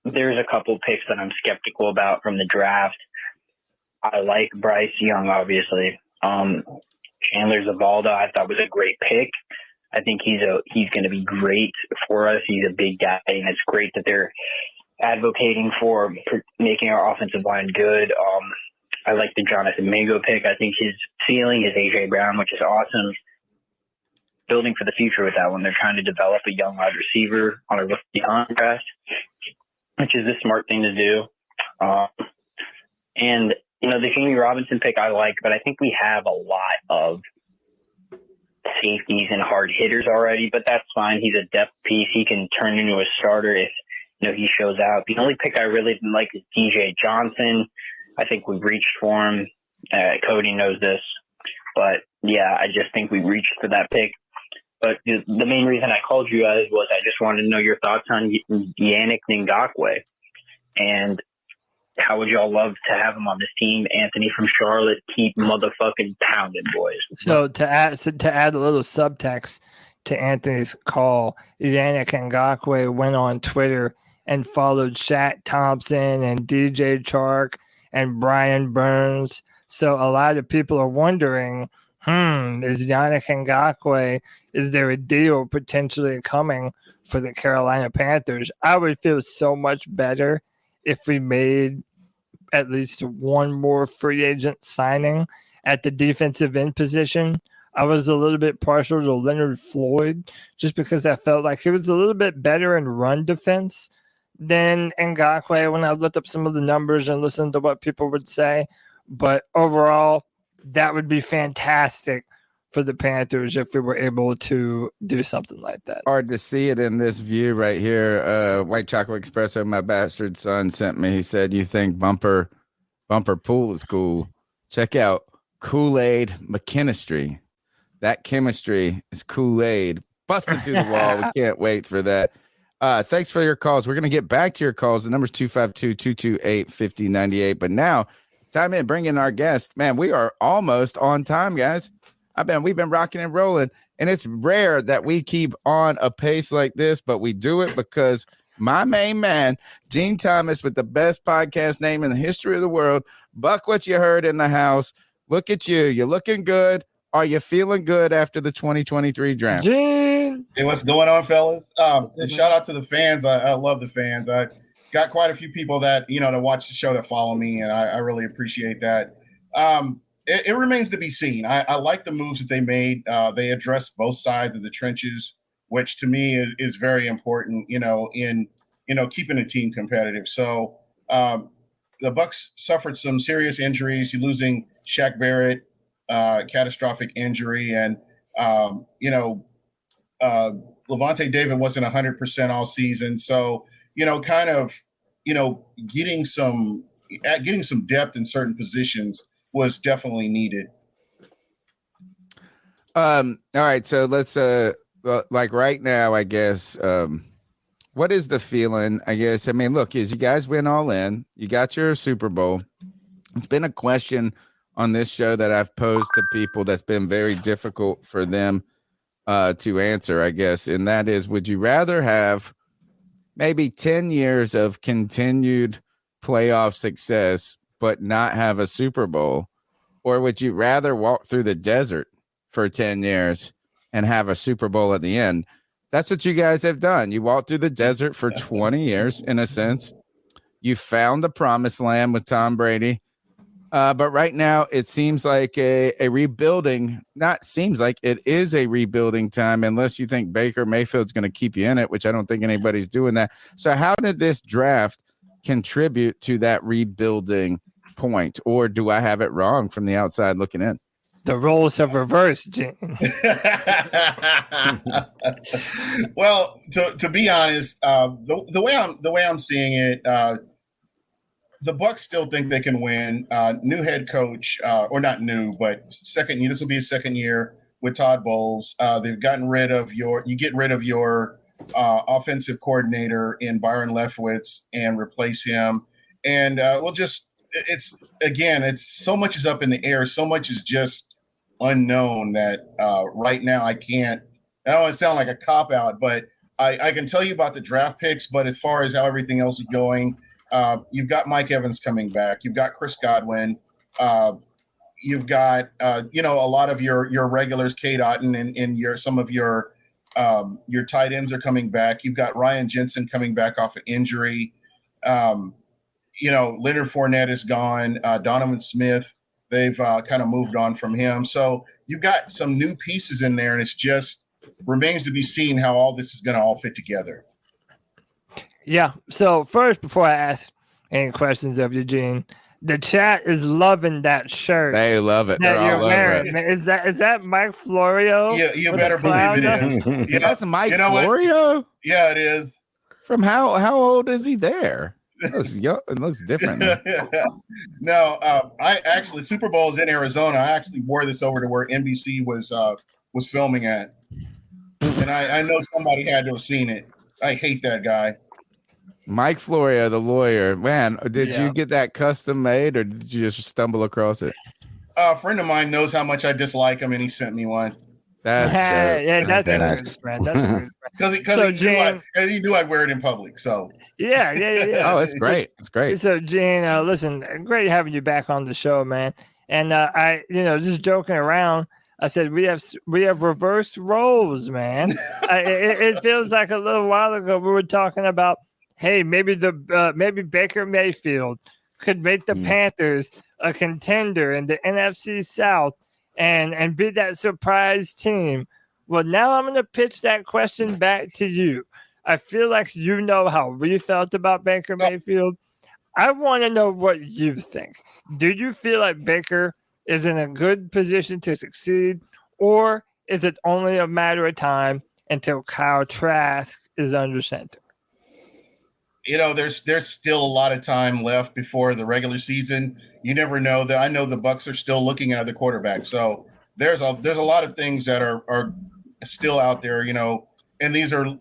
there's a couple picks that I'm skeptical about from the draft. I like Bryce Young, obviously. Chandler Zavalda, I thought was a great pick. I think he's going to be great for us. He's a big guy, and it's great that they're advocating for making our offensive line good. I like the Jonathan Mingo pick. I think his ceiling is A.J. Brown, which is awesome. Building for the future with that one. They're trying to develop a young wide receiver on a rookie contract, which is a smart thing to do. And, the Jamie Robinson pick I like, but I think we have a lot of safeties and hard hitters already, but that's fine. He's a depth piece. He can turn into a starter if, he shows out. The only pick I really didn't like is DJ Johnson. I think we reached for him. Cody knows this. But, yeah, I just think we reached for that pick. But the main reason I called you guys was I just wanted to know your thoughts on Yannick Ngakoue. And how would y'all love to have him on this team? Anthony from Charlotte, keep motherfucking pounding, boys. So to add a little subtext to Anthony's call, Yannick Ngakoue went on Twitter and followed Shaq Thompson and DJ Chark and Brian Burns. So a lot of people are wondering, is Yannick Ngakoue, is there a deal potentially coming for the Carolina Panthers? I would feel so much better if we made at least one more free agent signing at the defensive end position. I was a little bit partial to Leonard Floyd just because I felt like he was a little bit better in run defense than Ngakoue when I looked up some of the numbers and listened to what people would say. But overall, that would be fantastic for the Panthers if we were able to do something like that. Hard to see it in this view right here. White Chocolate Espresso, my bastard son, sent me. He said, you think bumper pool is cool? Check out Kool-Aid McKinistry. That chemistry is Kool-Aid. Busting through the wall. We can't wait for that. Thanks for your calls. We're going to get back to your calls. The number's 252-228-5098. But now it's time to bring in our guest. Man, we are almost on time, guys. We've been rocking and rolling, and it's rare that we keep on a pace like this, but we do it because my main man, Gene Thomas, with the best podcast name in the history of the world, Buck what you heard in the house. Look at you. You're looking good. Are you feeling good after the 2023 draft? Gene. Hey, what's going on, fellas? And shout out to the fans. I love the fans. I got quite a few people that, that watch the show that follow me, and I really appreciate that. It remains to be seen. I like the moves that they made. They addressed both sides of the trenches, which to me is very important, in keeping a team competitive. So the Bucks suffered some serious injuries. You're losing Shaq Barrett, catastrophic injury, and Levante David wasn't 100% all season. So getting some depth in certain positions was definitely needed. All right, so let's like right now, I guess. What is the feeling? I guess. I mean, look, as you guys went all in, you got your Super Bowl. It's been a question on this show that I've posed to people that's been very difficult for them to answer, I guess, and that is: would you rather have maybe 10 years of continued playoff success but not have a Super Bowl, or would you rather walk through the desert for 10 years and have a Super Bowl at the end? That's what you guys have done. You walked through the desert for 20 years, in a sense. You found the promised land with Tom Brady. But right now, it seems like a rebuilding, not seems like it is a rebuilding time, unless you think Baker Mayfield's going to keep you in it, which I don't think anybody's doing that. So how did this draft contribute to that rebuilding point, or do I have it wrong from the outside looking in? The roles have reversed, Gene. Well, to be honest, the way I'm seeing it, the Bucks still think they can win. New head coach, or not new, but second year. This will be his second year with Todd Bowles. They've gotten rid of your offensive coordinator in Byron Leftwich and replace him. And it's so much is up in the air. So much is just unknown that right now I don't want to sound like a cop out, but I can tell you about the draft picks. But as far as how everything else is going, you've got Mike Evans coming back. You've got Chris Godwin. You've got a lot of your regulars, Kate Otten, and some of your tight ends are coming back. You've got Ryan Jensen coming back off of injury. Leonard Fournette is gone. Donovan Smith, they've kind of moved on from him. So you've got some new pieces in there, and it's just remains to be seen how all this is going to all fit together. Yeah. So first, before I ask any questions of Eugene, the chat is loving that shirt. They love it. They're all over it. Is that Mike Florio? Yeah, you better believe it is. Yeah, that's Mike Florio. Yeah, it is. From how old is he there? It looks young. It looks different. No, I actually Super Bowl is in Arizona. I actually wore this over to where NBC was filming at, and I know somebody had to have seen it. I hate that guy. Mike Florio, the lawyer. Man, did you get that custom made, or did you just stumble across it? A friend of mine knows how much I dislike him, and he sent me one. That's that's a good friend. That's a good friend. Because he knew I'd wear it in public. So yeah. Oh, it's great. It's great. So Gene, listen, great having you back on the show, man. And I, just joking around, I said we have reversed roles, man. It feels like a little while ago we were talking about, hey, maybe maybe Baker Mayfield could make the Panthers a contender in the NFC South and be that surprise team. Well, now I'm going to pitch that question back to you. I feel like you know how we felt about Baker Mayfield. I want to know what you think. Do you feel like Baker is in a good position to succeed, or is it only a matter of time until Kyle Trask is under center? There's still a lot of time left before the regular season. You never know. That I know the Bucs are still looking at the quarterback. So there's a lot of things that are still out there, and these are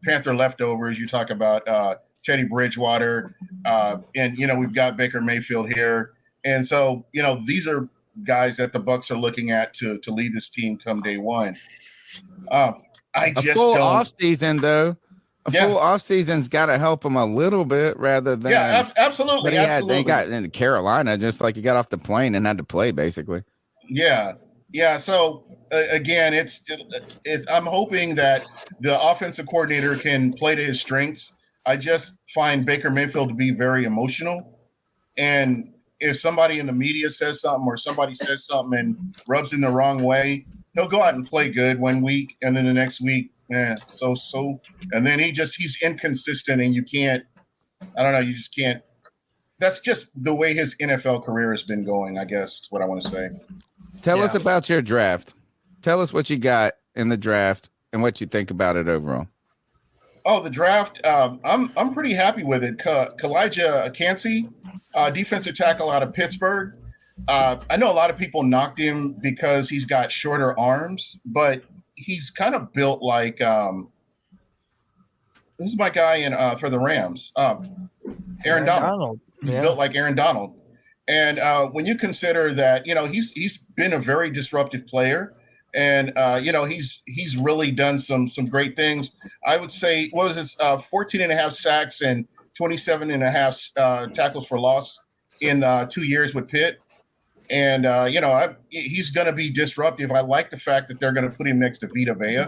Panther leftovers. You talk about Teddy Bridgewater, and we've got Baker Mayfield here, and so these are guys that the Bucs are looking at to lead this team come day one. I just full don't. Off season though. Full off season's got to help him a little bit rather than absolutely. But they got into Carolina just like he got off the plane and had to play basically. Yeah. So again, it's I'm hoping that the offensive coordinator can play to his strengths. I just find Baker Mayfield to be very emotional, and if somebody in the media says something or somebody says something and rubs in the wrong way, he'll go out and play good one week, and then the next week, so, and then he's inconsistent, and you can't. I don't know. You just can't. That's just the way his NFL career has been going, I guess is what I want to say. Tell us about your draft. Tell us what you got in the draft and what you think about it overall. Oh, the draft. I'm pretty happy with it. Kalijah Kancey, defensive tackle out of Pittsburgh. I know a lot of people knocked him because he's got shorter arms, but he's kind of built like this is my guy for the Rams, Aaron Donald. He's built like Aaron Donald. And when you consider that, he's been a very disruptive player, and he's really done some great things. I would say, what was this? 14 and a half sacks and 27 and a half tackles for loss in 2 years with Pitt. And he's going to be disruptive. I like the fact that they're going to put him next to Vita Vea,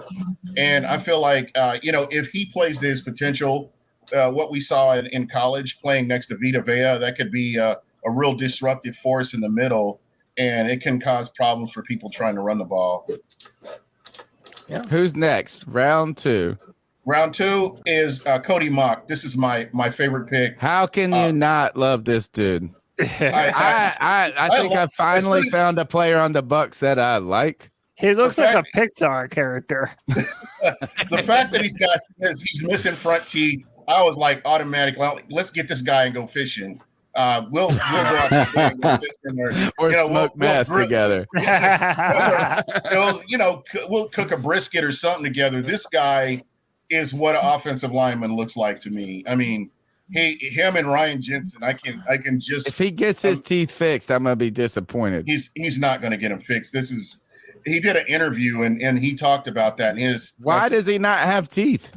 and I feel like if he plays to his potential, what we saw in college playing next to Vita Vea, that could be a real disruptive force in the middle, and it can cause problems for people trying to run the ball. Yeah. Who's next? Round two. Round two is Cody Mock. This is my favorite pick. How can you not love this dude? I think I finally found a player on the Bucs that I like. He looks like a Pixar character. The fact that he's missing front teeth, I was like automatic. Let's get this guy and go fishing. We'll go out and go fishing or smoke meth together. We'll cook a brisket or something together. This guy is what an offensive lineman looks like to me. I mean, him and Ryan Jensen, I can just. If he gets his teeth fixed, I'm gonna be disappointed. He's not gonna get them fixed. He did an interview and he talked about that. Why does he not have teeth?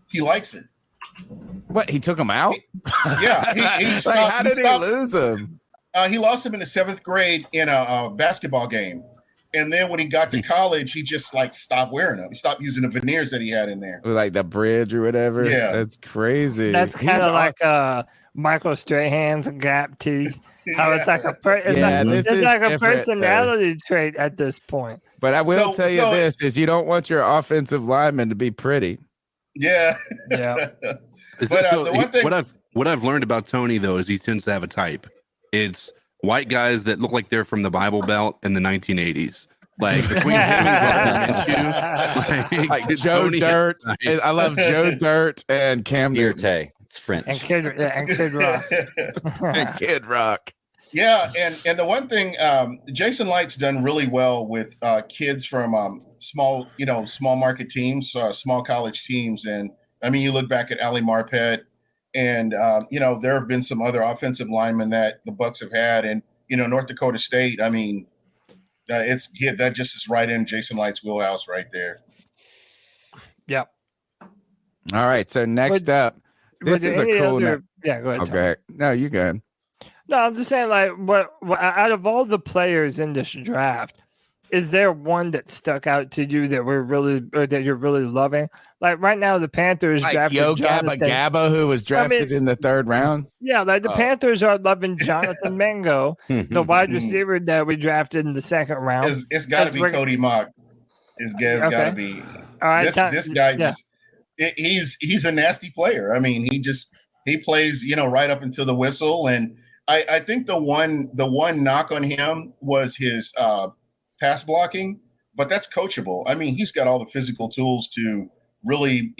He likes it. What, he took them out? Yeah. How did he lose them? He lost him in the 7th grade in a basketball game. And then when he got to college, he just like stopped wearing them. He stopped using the veneers that he had in there. Like the bridge or whatever. Yeah. That's crazy. That's kind of like Michael Strahan's gap teeth. How it's like a different, personality trait at this point. But I will tell you this: is you don't want your offensive lineman to be pretty. Yeah. Yeah. What I've learned about Tony though is he tends to have a type. It's white guys that look like they're from the Bible Belt in the 1980s. Like between him and Gardner Minshew, like Joe Dirt. I love Joe Dirt and Cam Newton. It's French. And Kid Rock. And Kid Rock. Yeah, and the one thing, Jason Light's done really well with kids from small market teams, small college teams, and I mean, you look back at Ali Marpet, and there have been some other offensive linemen that the Bucs have had, and North Dakota State. I mean, that just is right in Jason Light's wheelhouse right there. Yep. All right, so next up, this is a cool. Go ahead. Okay, no, you go ahead. No, I'm just saying, like, what out of all the players in this draft, is there one that stuck out to you that that you're really loving? Like right now, the Panthers drafted Gabba, who was drafted in the 3rd round. Yeah, like the Panthers are loving Jonathan Mango, the wide receiver that we drafted in the 2nd round. It's got to be Cody Mock. It's got to be. All right, this guy. He's a nasty player. I mean, he plays right up until the whistle, and I think the one knock on him was his pass blocking, but that's coachable. I mean, he's got all the physical tools to really,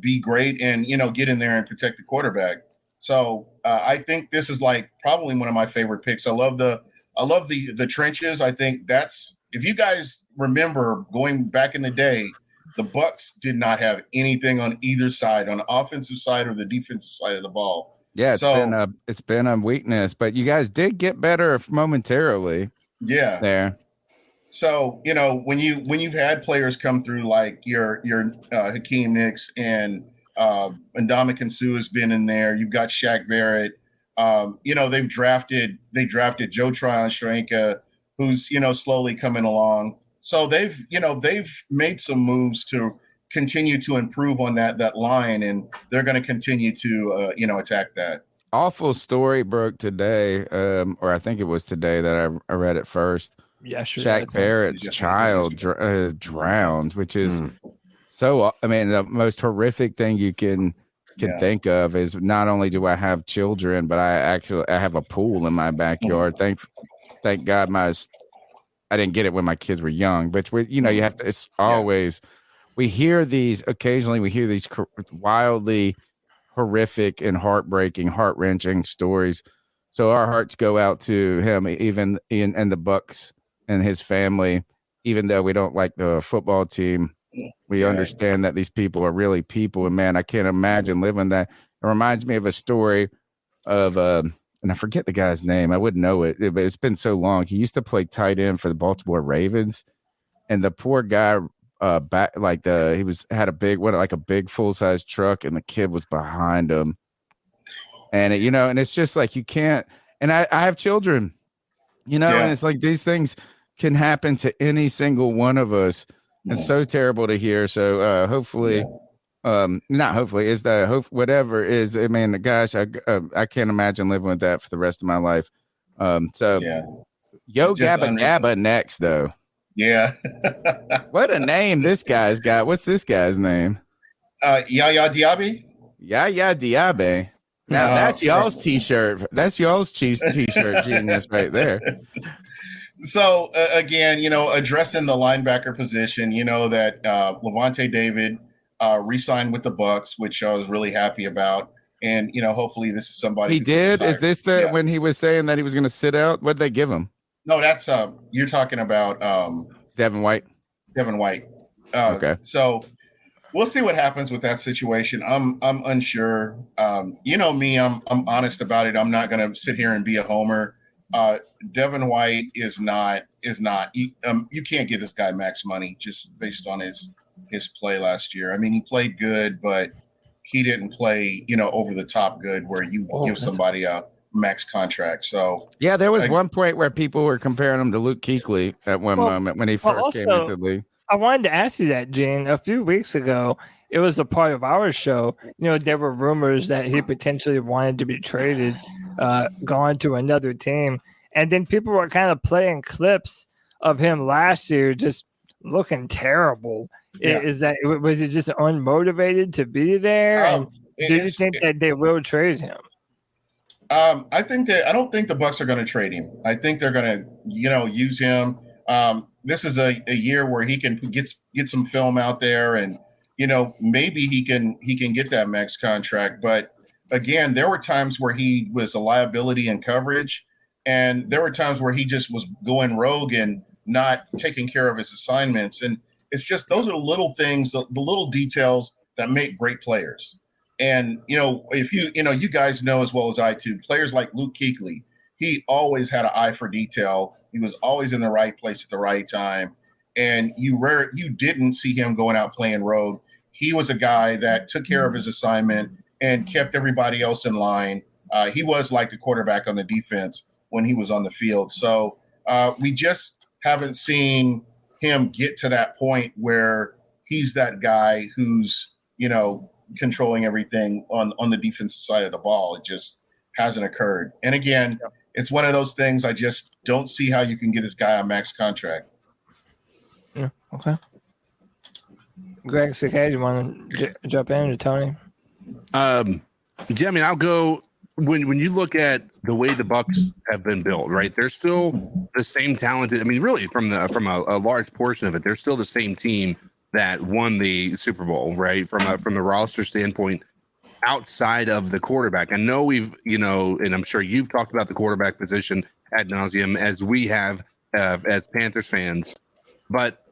be great and, get in there and protect the quarterback. So I think this is like probably one of my favorite picks. I love the trenches. I think that's, if you guys remember going back in the day, the Bucs did not have anything on either side, on the offensive side or the defensive side of the ball. Yeah, it's been a weakness, but you guys did get better momentarily. Yeah. There. So, when you've had players come through like your Hakeem Nicks and Ndamukong Suh has been in there. You've got Shaq Barrett. They drafted Joe Tryon-Shoyinka, who's slowly coming along. So they've made some moves to continue to improve on that line, and they're going to continue to attack that. Awful story broke today, or I think it was today that I read it first. Yeah, sure. Shaq Barrett's child drowned, which is so. I mean, the most horrific thing you can think of is not only do I have children, but I have a pool in my backyard. Thank God I didn't get it when my kids were young, but you have to. It's always occasionally we hear these wildly horrific and heartbreaking, heart-wrenching stories. So our hearts go out to him, even and the Bucs and his family. Even though we don't like the football team, we understand that these people are really people. And man, I can't imagine living that. It reminds me of a story of and I forget the guy's name. I wouldn't know it, but it's been so long. He used to play tight end for the Baltimore Ravens, and the poor guy had a big full-size truck, and the kid was behind him. And and it's just like you can't. And I have children, and it's like these things can happen to any single one of us. It's so terrible to hear. So hopefully. Not hopefully, is that whatever is. I mean, gosh, I can't imagine living with that for the rest of my life. Yo Gabba Gabba next though. Yeah. What a name this guy's got. What's this guy's name? Yaya Diaby. Yaya Diaby. Now that's y'all's t-shirt. That's y'all's t-shirt genius right there. So again, addressing the linebacker position, that Levante David re-signed with the Bucs, which I was really happy about. And, hopefully this is somebody. He did? Is this when he was saying that he was going to sit out? What did they give him? No, that's you're talking about Devin White. Devin White. Okay. So we'll see what happens with that situation. I'm unsure. Me, I'm honest about it. I'm not going to sit here and be a homer. Devin White is not. You can't give this guy max money just based on his play last year. I mean, he played good, but he didn't play, over the top good where you give somebody a max contract. So yeah, there was one point where people were comparing him to Luke Kuechly at one moment when he first came into the league. I wanted to ask you that, Gene. A few weeks ago, it was a part of our show. There were rumors that he potentially wanted to be traded, gone to another team. And then people were kind of playing clips of him last year just looking terrible. Yeah. Was he just unmotivated to be there? And do you think that they will trade him? I don't think the Bucs are going to trade him. I think they're going to, use him. This is a year where he can get some film out there, and maybe he can get that max contract. But again, there were times where he was a liability in coverage, and there were times where he just was going rogue and not taking care of his assignments. And it's just those are the little things, the little details that make great players. And if you guys know as well as I do, players like Luke Kuechly, he always had an eye for detail. He was always in the right place at the right time. And you didn't see him going out playing rogue. He was a guy that took care of his assignment and kept everybody else in line. He was like the quarterback on the defense when he was on the field. So we just haven't seen him get to that point where he's that guy who's, controlling everything on the defensive side of the ball. It just hasn't occurred. And again, it's one of those things. I just don't see how you can get this guy a max contract. Yeah. Okay. Greg, you want to jump in, or Tony? Yeah, I mean, I'll go. When you look at the way the Bucs have been built, right? They're still the same talented. I mean, really, from a large portion of it, they're still the same team that won the Super Bowl, right? From the roster standpoint, outside of the quarterback. I know we've, and I'm sure you've talked about the quarterback position ad nauseum, as we have as Panthers fans. But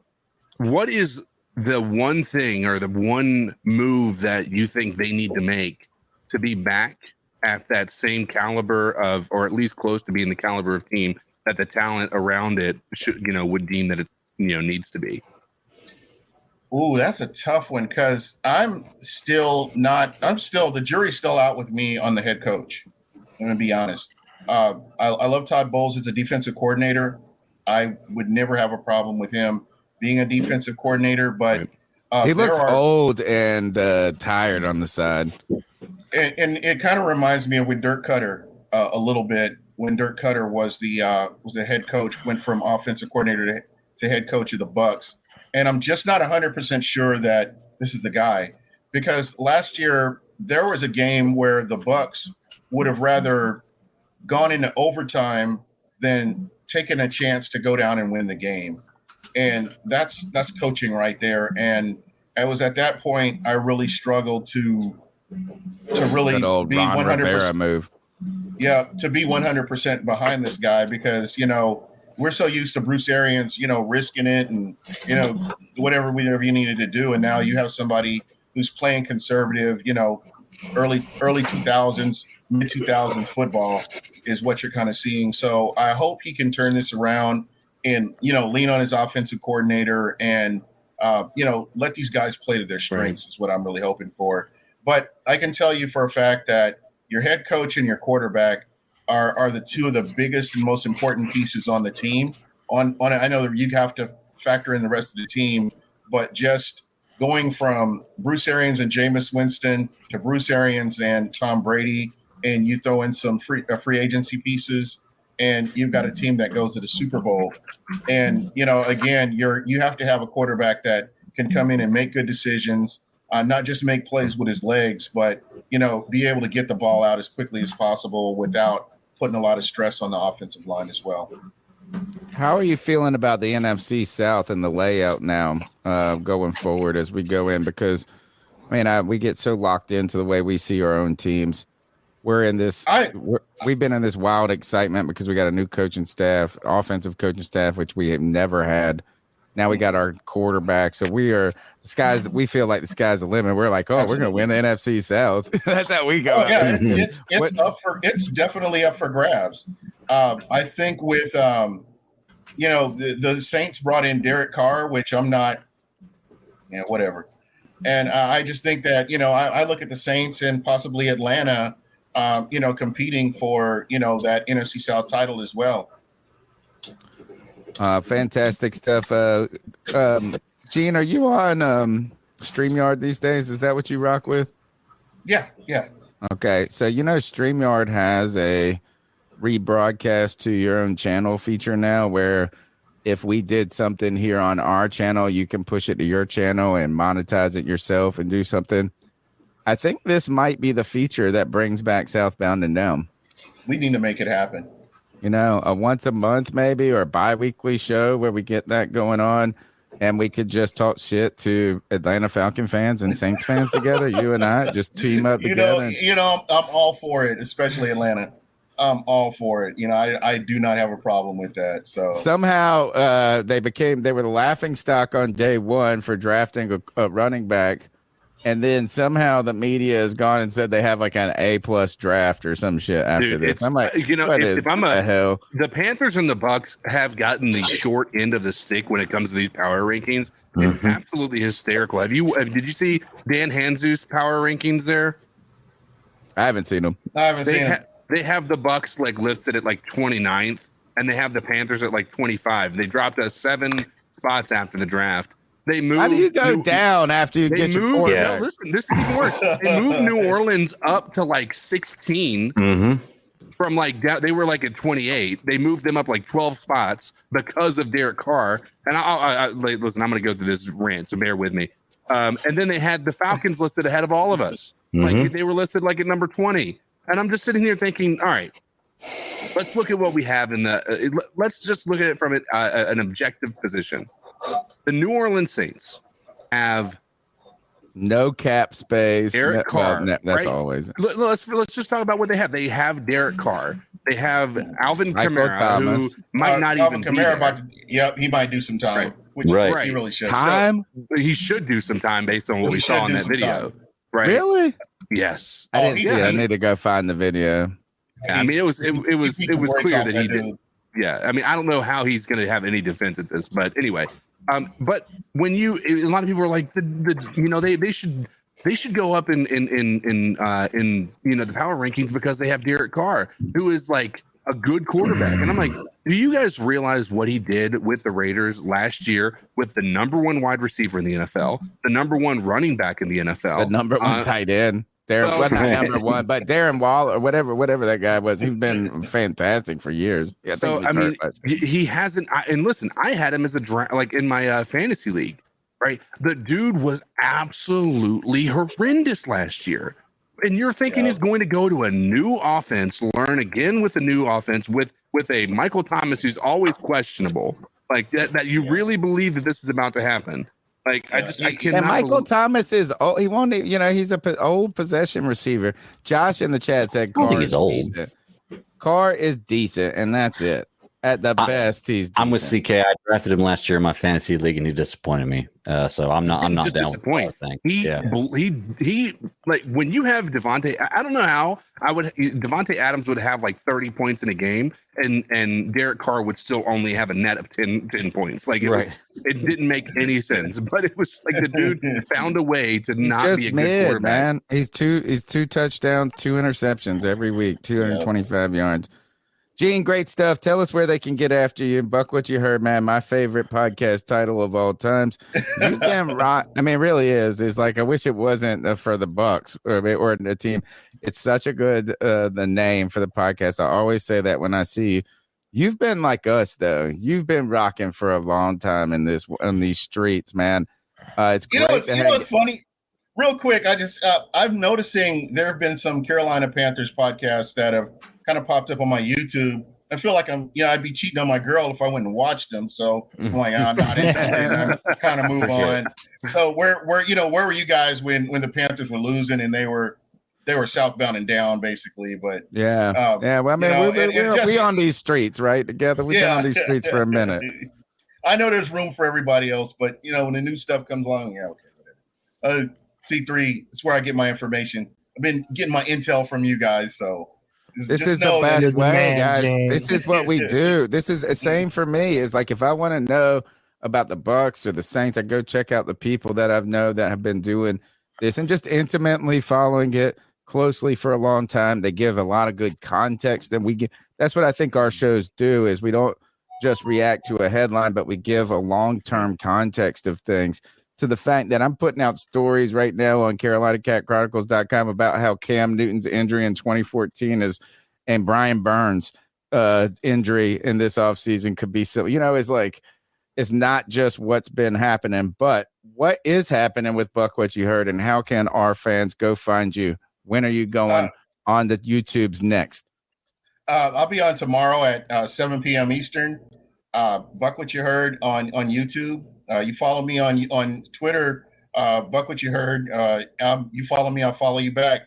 what is the one thing or the one move that you think they need to make to be back at that same caliber of, or at least close to being the caliber of team that the talent around it should, would deem that it's, needs to be? Ooh, that's a tough one, because the jury's still out with me on the head coach. I'm going to be honest. I love Todd Bowles as a defensive coordinator. I would never have a problem with him being a defensive coordinator, but he looks old and tired on the side. And it kind of reminds me of when Dirk Cutter a little bit, when Dirk Cutter was the head coach, went from offensive coordinator to head coach of the Bucs. And I'm just not 100% sure that this is the guy, because last year there was a game where the Bucs would have rather gone into overtime than taken a chance to go down and win the game. And that's coaching right there. And it was at that point I really struggled to really Good old be Ron 100% Rivera move. Yeah, to be 100% behind this guy, because we're so used to Bruce Arians, risking it and whatever you needed to do, and now you have somebody who's playing conservative, early 2000s, mid 2000s football is what you're kind of seeing. So I hope he can turn this around and lean on his offensive coordinator and let these guys play to their strengths. Is what I'm really hoping for. But I can tell you for a fact that your head coach and your quarterback are the two of the biggest and most important pieces on the team. I know that you have to factor in the rest of the team, but just going from Bruce Arians and Jameis Winston to Bruce Arians and Tom Brady, and you throw in some free agency pieces, and you've got a team that goes to the Super Bowl. And again, you have to have a quarterback that can come in and make good decisions, not just make plays with his legs, but be able to get the ball out as quickly as possible without putting a lot of stress on the offensive line as well. How are you feeling about the NFC South and the layout now going forward as we go in? Because, we get so locked into the way we see our own teams. We're in this. We've been in this wild excitement because we got a new coaching staff, offensive coaching staff, which we have never had. Now we got our quarterback, so we feel like the sky's the limit. We're like, we're going to win the NFC South. That's how we go. Oh, yeah, it's definitely up for grabs. I think with the Saints brought in Derek Carr, which I'm not, whatever. And I just think that I look at the Saints and possibly Atlanta competing for, that NFC South title as well. Fantastic stuff. Gene, are you on StreamYard these days? Is that what you rock with? Yeah. Okay, so StreamYard has a rebroadcast to your own channel feature now, where if we did something here on our channel, you can push it to your channel and monetize it yourself and do something. I think this might be the feature that brings back Southbound and Down. We need to make it happen. A once a month maybe, or a bi-weekly show where we get that going on, and we could just talk shit to Atlanta Falcon fans and Saints fans together. You and I just team up together. I'm all for it, especially Atlanta. I'm all for it. I do not have a problem with that. So somehow they were the laughing stock on day one for drafting a running back. And then somehow the media has gone and said they have like an A+ draft or some shit after this. I'm like, the Panthers and the Bucks have gotten the short end of the stick when it comes to these power rankings. It's absolutely hysterical. Did you see Dan Hanzus' power rankings there? I haven't seen them. I haven't seen them. They have the Bucks like listed at like 29th, and they have the Panthers at like 25. They dropped us 7 spots after the draft. They moved. How do you go down after you get your quarterback? No, listen, this is even worse. They moved New Orleans up to like 16 from like down. They were like at 28. They moved them up like 12 spots because of Derek Carr. And listen, I'm going to go through this rant, so bear with me. And then they had the Falcons listed ahead of all of us. Like they were listed like at number 20. And I'm just sitting here thinking, all right, let's look at what we have in the. Let's just look at it from an objective position. The New Orleans Saints have no cap space. Derek Carr. That's right? always. Let's just talk about what they have. They have Derek Carr. They have Alvin Kamara, who might not even Kamara be there. He might do some time. Right. Which he really should. He should do some time based on what we saw in that video. Time. Right? Really? Yes. I didn't see it. I need to go find the video. Yeah, I mean, it was clear that he did. Yeah, I mean, I don't know how he's going to have any defense at this, but anyway. But when a lot of people are like, they should go up in the power rankings because they have Derek Carr, who is like a good quarterback. And I'm like, do you guys realize what he did with the Raiders last year with the number 1 wide receiver in the NFL, the number 1 running back in the NFL, the number 1 tight end? Not number 1, but Darren Waller, or whatever that guy was, he's been fantastic for years. Yeah, he hasn't. And listen, I had him as a draft, like in my fantasy league. Right, the dude was absolutely horrendous last year. And you're thinking he's going to go to a new offense, learn again with a new offense with a Michael Thomas who's always questionable. Like that you really believe that this is about to happen. Like I cannot. And Michael Thomas is old. He won't. He's a old possession receiver. Josh in the chat said Carr is old. Carr is decent, and that's it. At the best, he's decent. I'm with CK. I drafted him last year in my fantasy league, and he disappointed me. So I'm not down with the thing. He like when you have Devontae. I don't know how Devontae Adams would have like 30 points in a game, and Derek Carr would still only have a net of 10 points. Like it didn't make any sense. But it was like the dude found a way to not be a good quarterback. Man. He's two touchdowns, 2 interceptions every week, 225 yards. Gene, great stuff. Tell us where they can get after you. Buck, what you heard, man. My favorite podcast title of all times. You've been right. I mean, it really is. It's like, I wish it wasn't for the Bucks or the team. It's such a good the name for the podcast. I always say that when I see you. You've been like us, though. You've been rocking for a long time in these streets, man. It's great. What's funny? Real quick, I'm noticing there have been some Carolina Panthers podcasts that have kind of popped up on my YouTube. I feel like I'd be cheating on my girl if I went and watched them. So I'm like, I'm not interested. I kind of move on. So where were you guys when the Panthers were losing and they were southbound and down basically? But well, I mean, we on these streets, right? Together, we've been on these streets for a minute. I know there's room for everybody else, but when the new stuff comes along, whatever. C3 is where I get my information. I've been getting my intel from you guys, so. This is the best way, guys. This is what we do. This is the same for me. Is like if I want to know about the Bucks or the Saints, I go check out the people that I know that have been doing this and just intimately following it. closely for a long time. They give a lot of good context, and that's what I think our shows do, is we don't just react to a headline, but we give a long-term context of things, to the fact that I'm putting out stories right now on CarolinaCatChronicles.com about how Cam Newton's injury in 2014 and Brian Burns' injury in this offseason could be so, it's not just what's been happening, but what is happening with Buck What You Heard, and how can our fans go find you? When are you going on the YouTubes next? I'll be on tomorrow at 7 p.m. Eastern. Buck What You Heard on YouTube. You follow me on Twitter, Buck What You Heard. You follow me, I'll follow you back.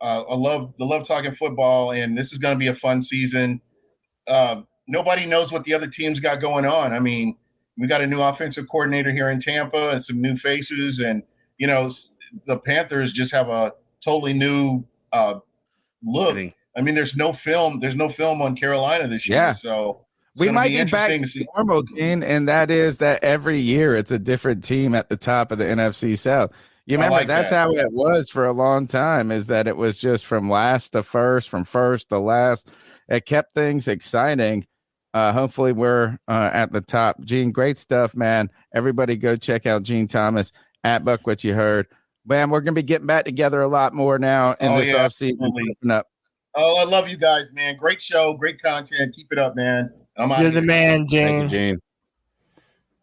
I love talking football, and this is going to be a fun season. Nobody knows what the other teams got going on. I mean, we got a new offensive coordinator here in Tampa and some new faces, and the Panthers just have a totally new look. I mean, there's no film on Carolina this year, so we might be back to normal, Gene, and that is that every year it's a different team at the top of the NFC South. You remember that's how it was for a long time, is that it was just from last to first, from first to last. It kept things exciting. Hopefully we're at the top. Gene, great stuff, man. Everybody go check out Gene Thomas at Buck What You Heard. Man, we're going to be getting back together a lot more now in this offseason. Oh, I love you guys, man. Great show, great content. Keep it up, man. You're the man, Gene. Thank you, Gene.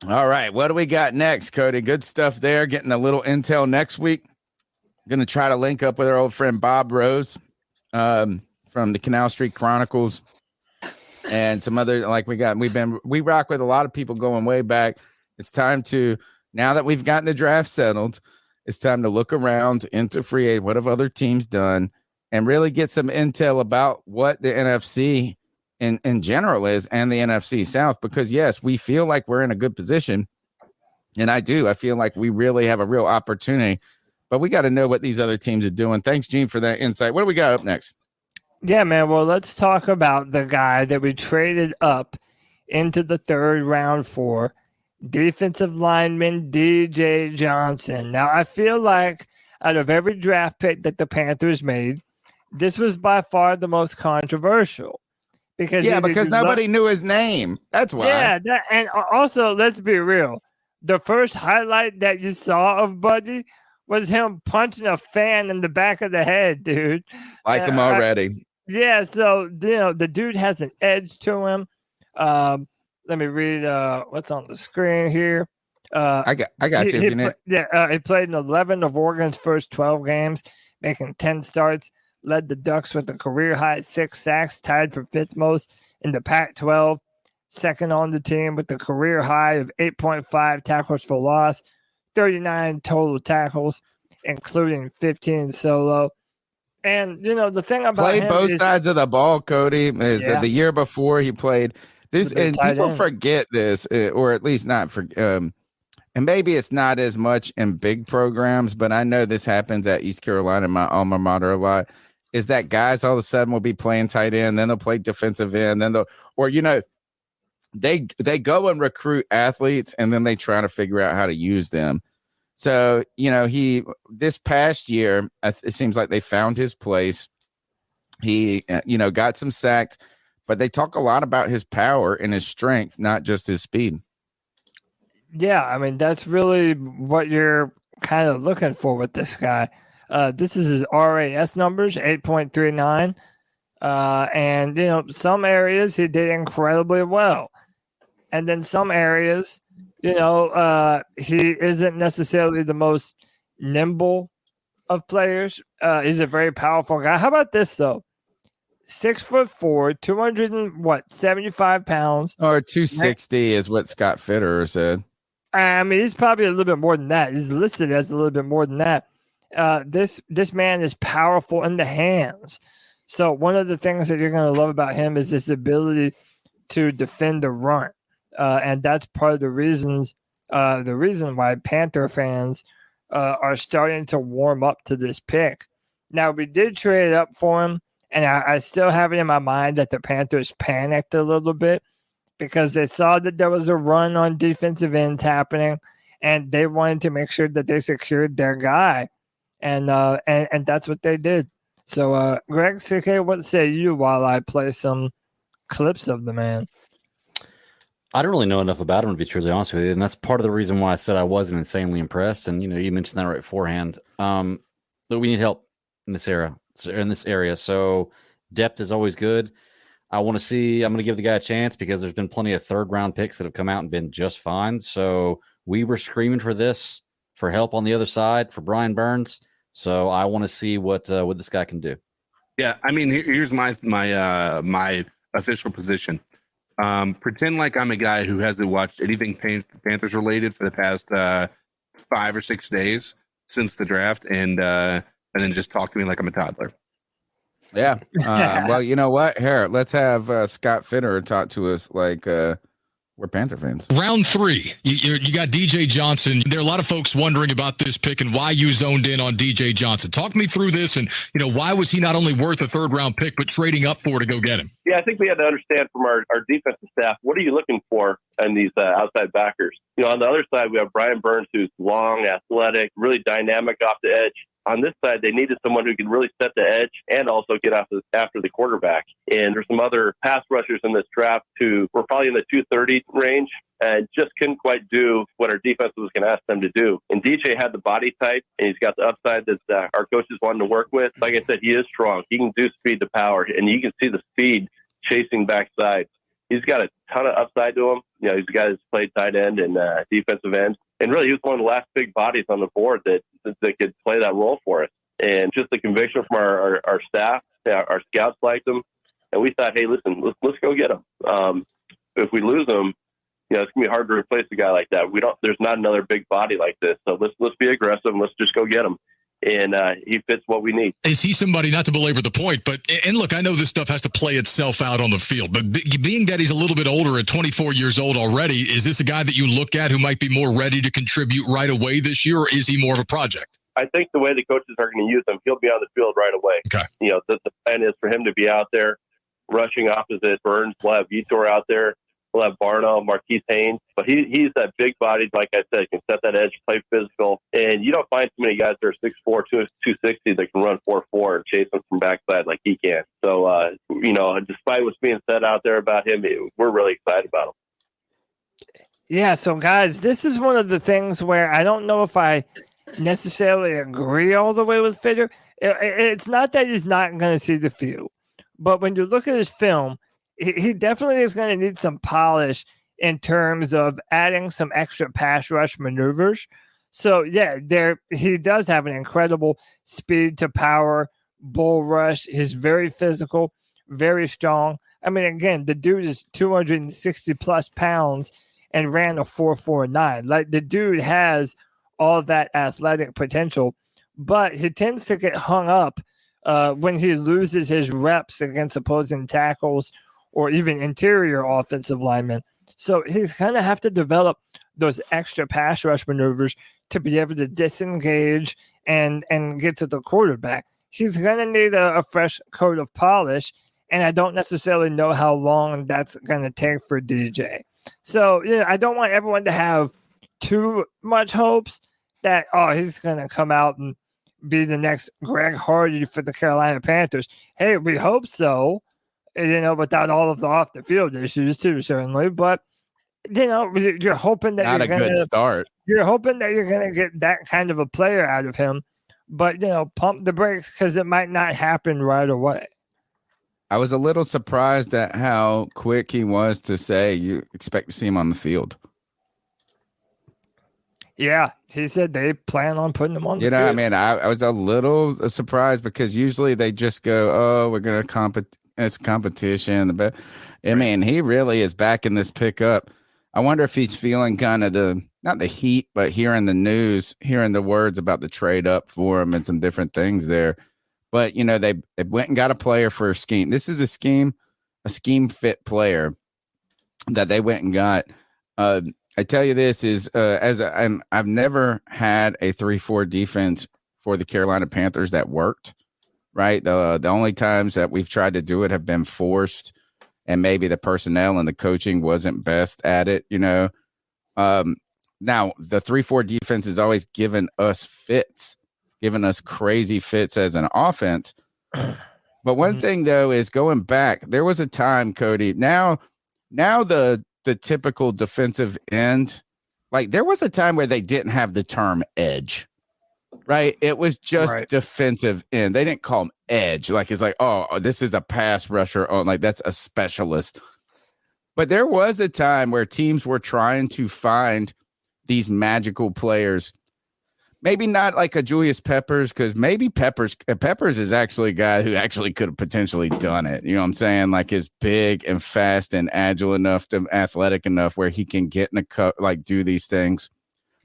All right, what do we got next, Cody? Good stuff there. Getting a little intel next week. Going to try to link up with our old friend Bob Rose from the Canal Street Chronicles and some other, we rock with a lot of people going way back. It's time to, now that we've gotten the draft settled, it's time to look around into free aid. What have other teams done? And really get some intel about what the NFC in general is, and the NFC South, because yes, we feel like we're in a good position. And I feel like we really have a real opportunity, but we got to know what these other teams are doing. Thanks, Gene, for that insight. What do we got up next? Yeah, man. Well, let's talk about the guy that we traded up into the third round for, defensive lineman DJ Johnson. Now, I feel like out of every draft pick that the Panthers made, this was by far the most controversial. Because nobody knew his name. That's why. Yeah, and also, let's be real. The first highlight that you saw of Budgie was him punching a fan in the back of the head, dude. Like him already. So, the dude has an edge to him. Let me read what's on the screen here. I got you. He played in 11 of Oregon's first 12 games, making 10 starts. Led the Ducks with a career-high 6 sacks, tied for 5th most in the Pac-12. Second on the team with a career-high of 8.5 tackles for loss, 39 total tackles, including 15 solo. And, the thing about played him both sides of the ball, Cody. The year before he played this, and people forget this, or at least not for. And maybe it's not as much in big programs, but I know this happens at East Carolina, my alma mater, a lot. Is that guys all of a sudden will be playing tight end, then they'll play defensive end, then they go and recruit athletes, and then they try to figure out how to use them. So, this past year, it seems like they found his place. He, got some sacks, but they talk a lot about his power and his strength, not just his speed. Yeah, I mean, that's really what you're kind of looking for with this guy. This is his RAS numbers, 8.39. And, some areas he did incredibly well. And then some areas, he isn't necessarily the most nimble of players. He's a very powerful guy. How about this, though? 6'4", 275 pounds. Or 260 is what Scott Fitterer said. I mean, he's probably a little bit more than that. He's listed as a little bit more than that. This man is powerful in the hands. So one of the things that you're going to love about him is his ability to defend the run. And that's part of the reason why Panther fans are starting to warm up to this pick. Now, we did trade up for him, and I still have it in my mind that the Panthers panicked a little bit because they saw that there was a run on defensive ends happening, and they wanted to make sure that they secured their guy. And that's what they did. So, Greg, CK, what say you while I play some clips of the man? I don't really know enough about him, to be truly honest with you, and that's part of the reason why I said I wasn't insanely impressed. And you mentioned that right beforehand. But we need help in this area. So depth is always good. I'm going to give the guy a chance because there's been plenty of third-round picks that have come out and been just fine. So we were screaming for help on the other side for Brian Burns. So I want to see what this guy can do. Yeah, I mean, here's my official position. Pretend like I'm a guy who hasn't watched anything Panthers related for the past 5 or 6 days since the draft, and then just talk to me like I'm a toddler. Yeah. Well, you know what? Here, let's have Scott Finner talk to us like we're Panther fans. Round 3, you got DJ Johnson. There are a lot of folks wondering about this pick and why you zoned in on DJ Johnson. Talk me through this, and why was he not only worth a third-round pick, but trading up for to go get him? Yeah, I think we had to understand from our defensive staff, what are you looking for in these outside backers? On the other side, we have Brian Burns, who's long, athletic, really dynamic off the edge. On this side, they needed someone who can really set the edge and also get after the quarterback. And there's some other pass rushers in this draft who were probably in the 230 range and just couldn't quite do what our defense was going to ask them to do. And DJ had the body type, and he's got the upside that our coaches wanted to work with. Like I said, he is strong. He can do speed to power, and you can see the speed chasing backside. He's got a ton of upside to him. He's a guy that's played tight end and defensive end. And really, he was one of the last big bodies on the board that could play that role for us. And just the conviction from our staff, our scouts liked him. And we thought, hey, listen, let's go get him. If we lose him, it's going to be hard to replace a guy like that. There's not another big body like this. So let's be aggressive and let's just go get him. And he fits what we need. Is he somebody, not to belabor the point, and look, I know this stuff has to play itself out on the field, but being that he's a little bit older at 24 years old already, is this a guy that you look at who might be more ready to contribute right away this year, or is he more of a project? I think the way the coaches are going to use him, he'll be on the field right away. Okay. The plan is for him to be out there rushing opposite Burns. We'll have Vitor out there. We'll have Barno, Marquise Haynes. But he's that big bodied, like I said, can set that edge, play physical. And you don't find too many guys that are 6'4", 260 that can run 4.4 and chase him from backside like he can. So, despite what's being said out there about him, we're really excited about him. Yeah, so guys, this is one of the things where I don't know if I necessarily agree all the way with Fitter. It's not that he's not going to see the field, but when you look at his film, he definitely is going to need some polish in terms of adding some extra pass rush maneuvers. So, yeah, he does have an incredible speed to power bull rush. He's very physical, very strong. I mean, again, the dude is 260 plus pounds and ran a 4.49. Like, the dude has all that athletic potential, but he tends to get hung up when he loses his reps against opposing tackles or even interior offensive linemen. So he's going to have to develop those extra pass rush maneuvers to be able to disengage and get to the quarterback. He's going to need a fresh coat of polish, and I don't necessarily know how long that's going to take for DJ. So, I don't want everyone to have too much hopes that, he's going to come out and be the next Greg Hardy for the Carolina Panthers. Hey, we hope so. Without all of the off the field issues too, certainly. But you're hoping that not a good start. You're hoping that you're going to get that kind of a player out of him. But pump the brakes because it might not happen right away. I was a little surprised at how quick he was to say you expect to see him on the field. Yeah, he said they plan on putting him on the field. I mean, I was a little surprised because usually they just go, we're going to it's competition. But I mean, he really is backing this pickup. I wonder if he's feeling kind of not the heat, but hearing the news, hearing the words about the trade up for him and some different things there. But, they went and got a player for a scheme. This is a scheme fit player that they went and got. I tell you this is I've never had a 3-4 defense for the Carolina Panthers that worked. Right. The only times that we've tried to do it have been forced, and maybe the personnel and the coaching wasn't best at it. Now the 3-4 defense has always given us fits, given us crazy fits as an offense. But one thing though is going back. There was a time, Cody. Now the typical defensive end, like there was a time where they didn't have the term edge. Right. It was just defensive end. They didn't call him edge. Like it's like, oh, this is a pass rusher. Oh, like that's a specialist. But there was a time where teams were trying to find these magical players. Maybe not like a Julius Peppers, because maybe Peppers is actually a guy who actually could have potentially done it. You know what I'm saying? Like is big and fast and agile enough, athletic enough where he can get in a cut, like do these things.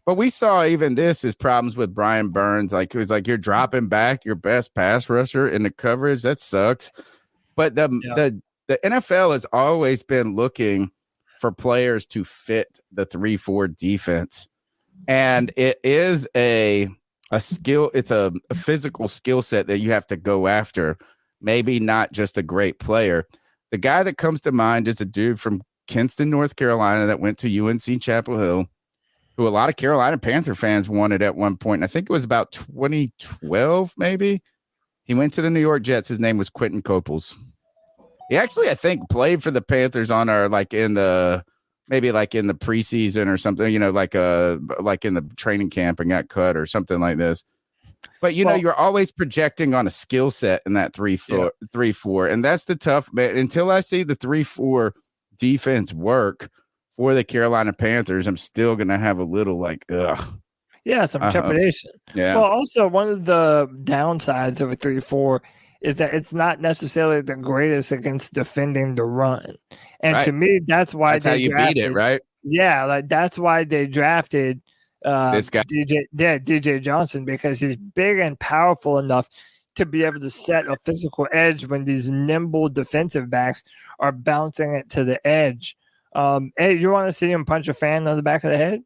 But we saw even this is problems with Brian Burns. Like it was like you're dropping back your best pass rusher in the coverage. That sucks. But the NFL has always been looking for players to fit the 3-4 defense. And it is a skill. It's a physical skill set that you have to go after. Maybe not just a great player. The guy that comes to mind is a dude from Kinston, North Carolina that went to UNC Chapel Hill, who a lot of Carolina Panther fans wanted at one point. And I think it was about 2012, maybe. He went to the New York Jets. His name was Quentin Coples. He actually, I think, played for the Panthers on our in the preseason or something, you know, like in the training camp and got cut or something like this. But you know, you're always projecting on a skill set in that 3-4, and that's the tough man. Until I see the 3-4 defense work for the Carolina Panthers, I'm still gonna have a little some trepidation. Well, also one of the downsides of a 3-4 is that it's not necessarily the greatest against defending the run. And to me, that's why how you beat it, right? Yeah, like that's why they drafted this guy, DJ Johnson, because he's big and powerful enough to be able to set a physical edge when these nimble defensive backs are bouncing it to the edge. Hey, you want to see him punch a fan on the back of the head?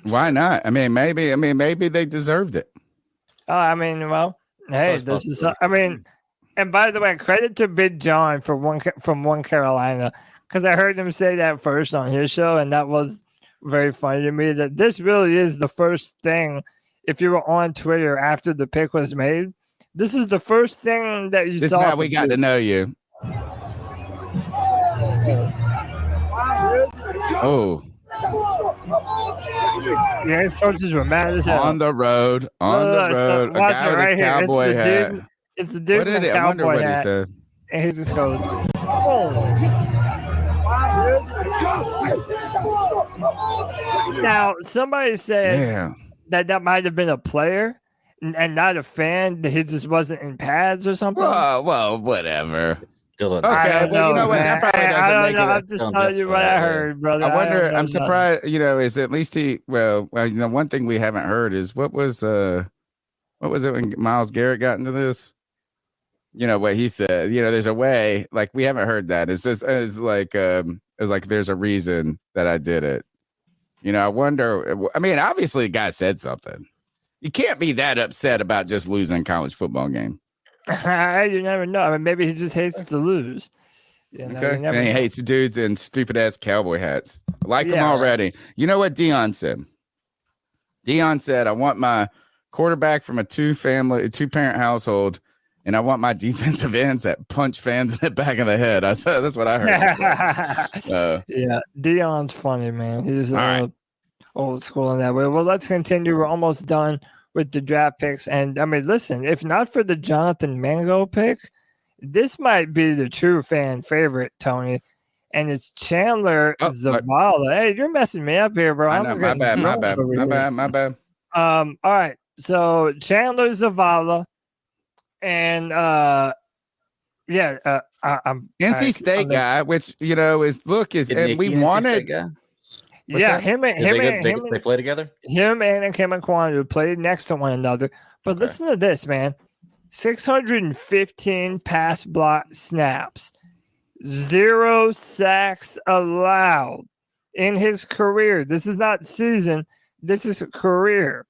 Why not? I mean, maybe they deserved it. Hey, this is. And by the way, credit to Big John from One Carolina, because I heard him say that first on his show, and that was very funny to me. That this really is the first thing. If you were on Twitter after the pick was made, this is the first thing that you saw. This is how we got to know you. Oh. Yeah, his coaches were mad as hell. On the road. A guy with a cowboy hat. It's the dude in the cowboy hat. He said. And he just goes, Now, somebody said that might have been a player and not a fan, that he just wasn't in pads or something. Well, whatever. Still okay, well, you know what? That probably doesn't make it. I'm just telling you what I heard, brother. I wonder. I'm surprised. You know, is at least he? Well, you know, one thing we haven't heard is what was it when Myles Garrett got into this? You know what he said. You know, there's a way. Like we haven't heard that. It's like there's a reason that I did it. You know, I wonder. I mean, obviously, the guy said something. You can't be that upset about just losing a college football game. You never know. I mean, maybe he just hates to lose. Okay. And he hates dudes in stupid ass cowboy hats. I like him already. You know what Deion said? Deion said, I want my quarterback from a two-parent household, and I want my defensive ends that punch fans in the back of the head. I said that's what I heard. Yeah, Deion's funny, man. He's old school in that way. Well, let's continue. We're almost done with the draft picks. And I mean, listen, if not for the Jonathan Mango pick, this might be the true fan favorite, Tony. And it's Chandler Zavala. Hey, you're messing me up here, bro. My bad. All right. So Chandler Zavala and I'm NC State guy, which you know is and we wanted. They play together. Him and Kim and Kwanu played next to one another. But listen to this, man: 615 pass block snaps, 0 sacks allowed in his career. This is not season. This is a career,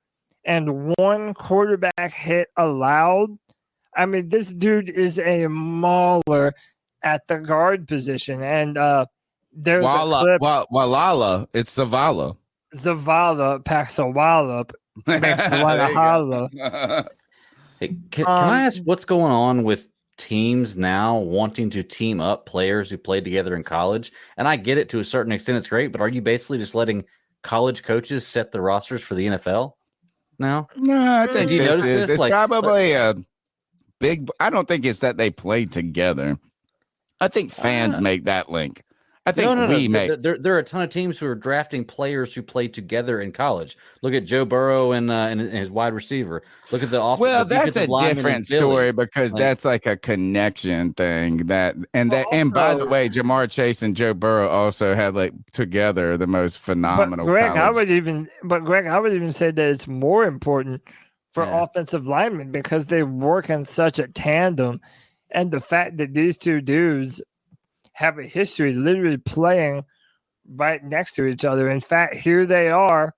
and 1 quarterback hit allowed. I mean, this dude is a mauler at the guard position, and there's a clip. Walala, it's Zavala. Zavala packs a wallop, makes you want to holler. Hey, can I ask what's going on with teams now wanting to team up players who played together in college? And I get it to a certain extent, it's great, but are you basically just letting college coaches set the rosters for the NFL now? No, I think Did you notice this? it's Like, probably a big. I don't think it's that they played together. I think fans make that link. I think no. we make. There are a ton of teams who are drafting players who played together in college. Look at Joe Burrow and his wide receiver. Look at the offense. Well, that's a different story because Like, that's like a connection thing. And by the way, Jamar Chase and Joe Burrow also had like together the most phenomenal. But Greg, I college. would even say that it's more important for offensive linemen because they work in such a tandem, and the fact that these two dudes have a history literally playing right next to each other. In fact, here they are.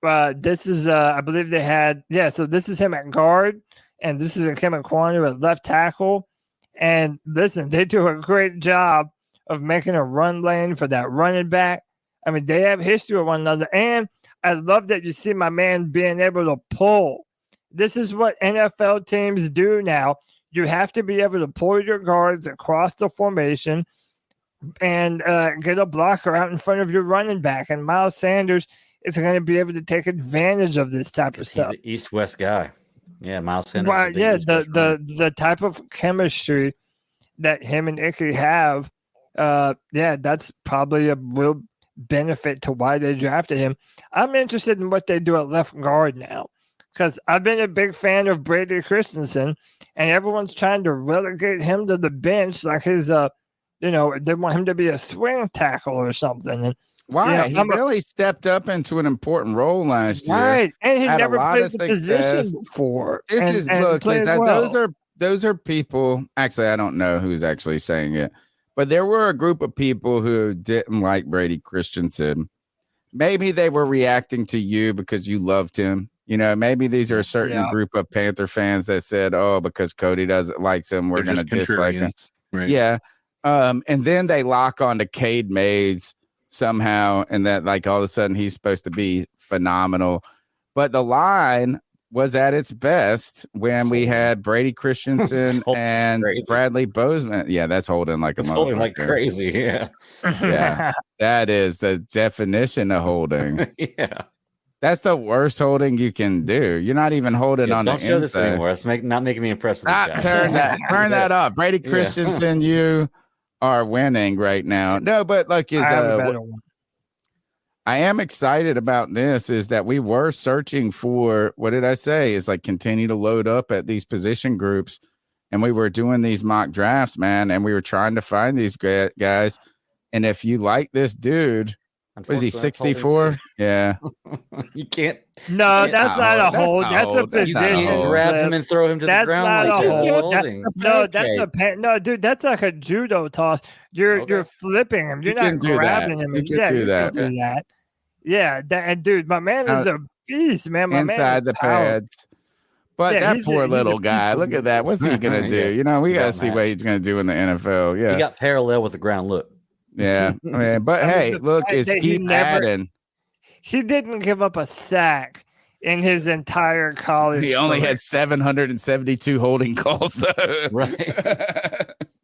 This is, I believe they had, so this is him at guard, and this is him at corner at left tackle. And listen, they do a great job of making a run lane for that running back. I mean, they have history with one another. And I love that you see my man being able to pull. This is what NFL teams do now. You have to be able to pull your guards across the formation and get a blocker out in front of your running back. And Miles Sanders is going to be able to take advantage of this type of stuff. He's an East-West guy. Yeah, Miles Sanders. Right, the type of chemistry that him and Icky have, that's probably a real benefit to why they drafted him. I'm interested in what they do at left guard now because I've been a big fan of Brady Christensen, and everyone's trying to relegate him to the bench like his, they want him to be a swing tackle or something. And why? He really stepped up into an important role last year. Right. And he never played the success. position before. Those are people. Actually, I don't know who's actually saying it, but there were a group of people who didn't like Brady Christensen. Maybe they were reacting to you because you loved him. Maybe these are a certain group of Panther fans that said, "Oh, because Cody doesn't like him, we're going to dislike him." Right. Yeah. And then they lock on to Cade Mays somehow, and that like all of a sudden he's supposed to be phenomenal. But the line was at its best when we had Brady Christensen and Bradley Bozeman. Yeah, that's holding like it's holding like crazy. Yeah. Yeah. That is the definition of holding. Yeah. That's the worst holding you can do. You're not even holding on don't the show inside. this anymore. It's not making me impressed with this guy. Turn that off. Brady Christensen, you are winning right now. No, but like I am excited about this is that we were searching for, what did I say? Is like continue to load up at these position groups. And we were doing these mock drafts, man. And we were trying to find these guys. And if you like this dude, was he 64? Yeah. You can't. No, that's not a hold. That's a position. You grab him and throw him to the ground. That's not a hold. No, dude, that's like a judo toss. You're flipping him. You're not grabbing him. You can do that. Yeah, and dude, my man is a beast, man. My inside the pads. But that poor little guy, look at that. What's he gonna do? We gotta see what he's gonna do in the NFL. Yeah, he got parallel with the ground look. Yeah, man. But hey, look, is keep adding. He didn't give up a sack in his entire college. He only had 772 holding calls, though. Right?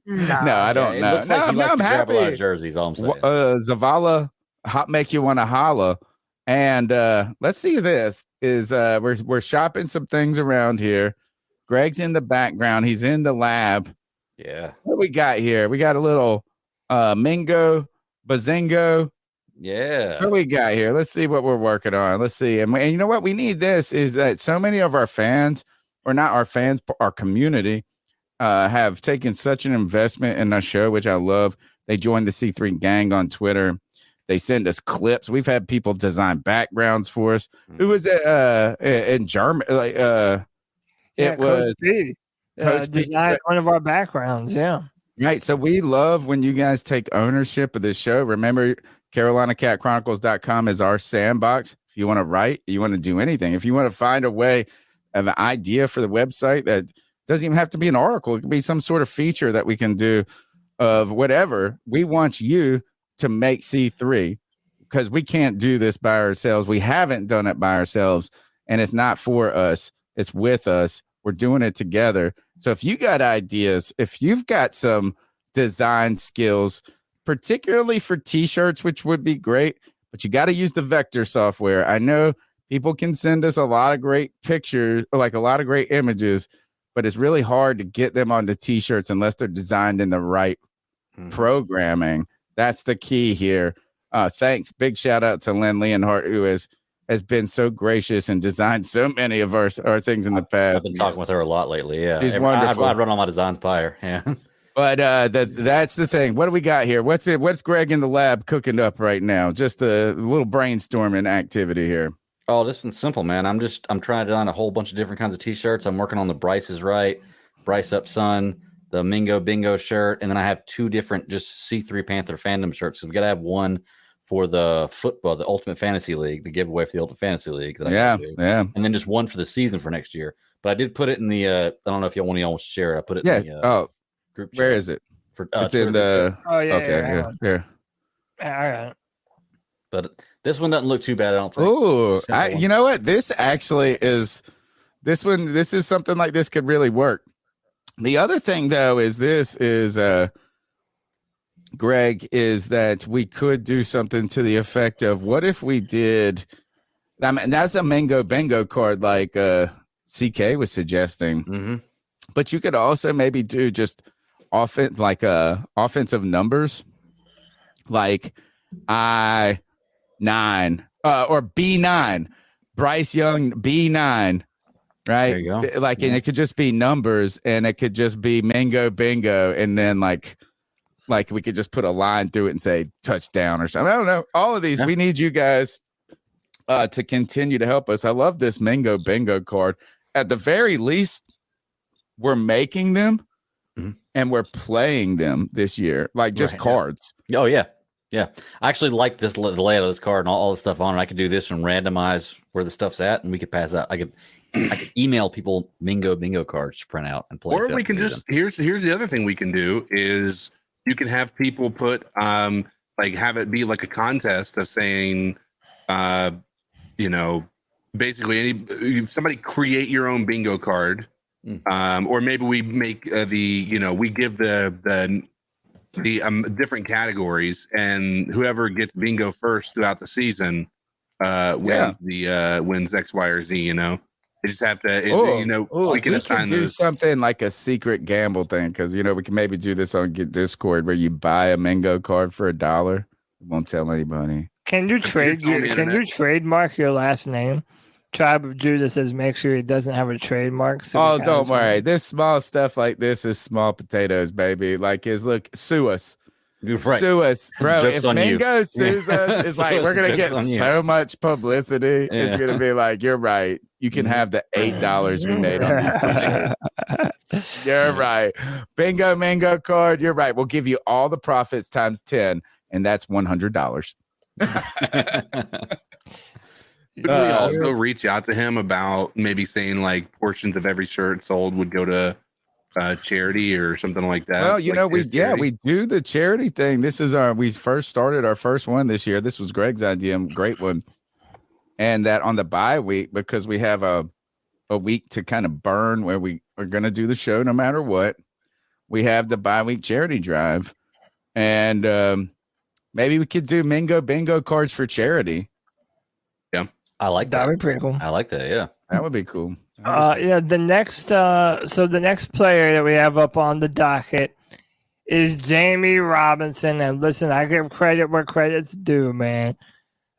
No, I don't know. It looks like he likes I'm to grab happy. a lot of jerseys. All I'm saying. Zavala, make you want to holla. And let's see. This is we're shopping some things around here. Greg's in the background. He's in the lab. Yeah. What we got here? We got a little Mingo Bazingo. Yeah. What we got here? Let's see what we're working on. Let's see. And you know what? We need this is that so many of our fans, or not our fans, our community, have taken such an investment in our show, which I love. They joined the C3 gang on Twitter. They send us clips. We've had people design backgrounds for us. Who was it in Germany? Like it was Coach B designed one of our backgrounds. Yeah. Right. So we love when you guys take ownership of this show. Remember, CarolinaCatChronicles.com is our sandbox. If you want to write, you want to do anything. If you want to find a way of an idea for the website that doesn't even have to be an article, it could be some sort of feature that we can do of whatever. We want you to make C3 because we can't do this by ourselves. We haven't done it by ourselves, and it's not for us. It's with us. We're doing it together. So if you got ideas, if you've got some design skills, particularly for t-shirts, which would be great, but you got to use the vector software. I know people can send us a lot of great pictures, like a lot of great images, but it's really hard to get them onto t-shirts unless they're designed in the right programming. That's the key here. Thanks. Big shout out to Lynn Leonhardt, who has been so gracious and designed so many of our things in the past. I've been talking with her a lot lately. Yeah, she's wonderful. I run all my designs by her. Yeah. But that's the thing. What do we got here? What's Greg in the lab cooking up right now? Just a little brainstorming activity here. Oh, this one's simple, man. I'm trying to on a whole bunch of different kinds of t-shirts. I'm working on the Bryce is Right, Bryce Up Son, the Mingo Bingo shirt, and then I have 2 different just C3 Panther fandom shirts. So we gotta have one for the football, the Ultimate Fantasy League, the giveaway for the Ultimate Fantasy League. That I gotta do. And then just one for the season for next year. But I did put it in the I don't know if one of y'all wants to share it. I put it in the group chat. Where is it? For, it's in the Yeah. All right. But this one doesn't look too bad, I don't think. Ooh, you know what? This actually is this is something like this could really work. The other thing though is Greg, is that we could do something to the effect of what if we did, I mean, that's a Mango Bingo card like CK was suggesting, but you could also maybe do just offensive numbers like I9 or B9, Bryce Young B9, right? There you go. Like, and it could just be numbers, and it could just be Mango Bingo, and then like we could just put a line through it and say touchdown or something. I don't know. All of these, we need you guys to continue to help us. I love this Mango Bingo card. At the very least, we're making them and we're playing them this year, like just cards. Oh yeah. Yeah. I actually like the layout of this card and all the stuff on it. I could do this and randomize where the stuff's at, and we could pass out. I could email people Mingo Bingo cards to print out and play. Or we can just here's the other thing we can do is you can have people put like have it be like a contest of saying basically somebody create your own bingo card. Or maybe we make we give the different categories, and whoever gets bingo first throughout the season wins X, Y, or Z. You just have to we can assign do those. Something like a secret gamble thing, because we can maybe do this on Discord where you buy a Mango card for $1. Won't tell anybody. Can you trademark your last name? Tribe of Judah says make sure he doesn't have a trademark. So don't worry. This small stuff like this is small potatoes, baby. Like, sue us. Right. Sue us, bro. Joke's If Mango sues us, it's like we're gonna get so much publicity. Yeah. It's gonna be like, you're right. You can have the $8 we made on these t-shirts. You're right. Bingo Mango card. You're right. We'll give you all the profits times 10, and that's $100. Could we also reach out to him about maybe saying like portions of every shirt sold would go to charity or something like that? Well, we do the charity thing. This is we first started our first one this year. This was Greg's idea, great one. And that on the bye week, because we have a week to kind of burn where we are going to do the show no matter what, we have the bye week charity drive, and maybe we could do Mingo Bingo cards for charity. Yeah, I like that. That would be pretty cool. I like that. Yeah, that would be cool. The next the next player that we have up on the docket is Jamie Robinson. And listen, I give credit where credit's due, man.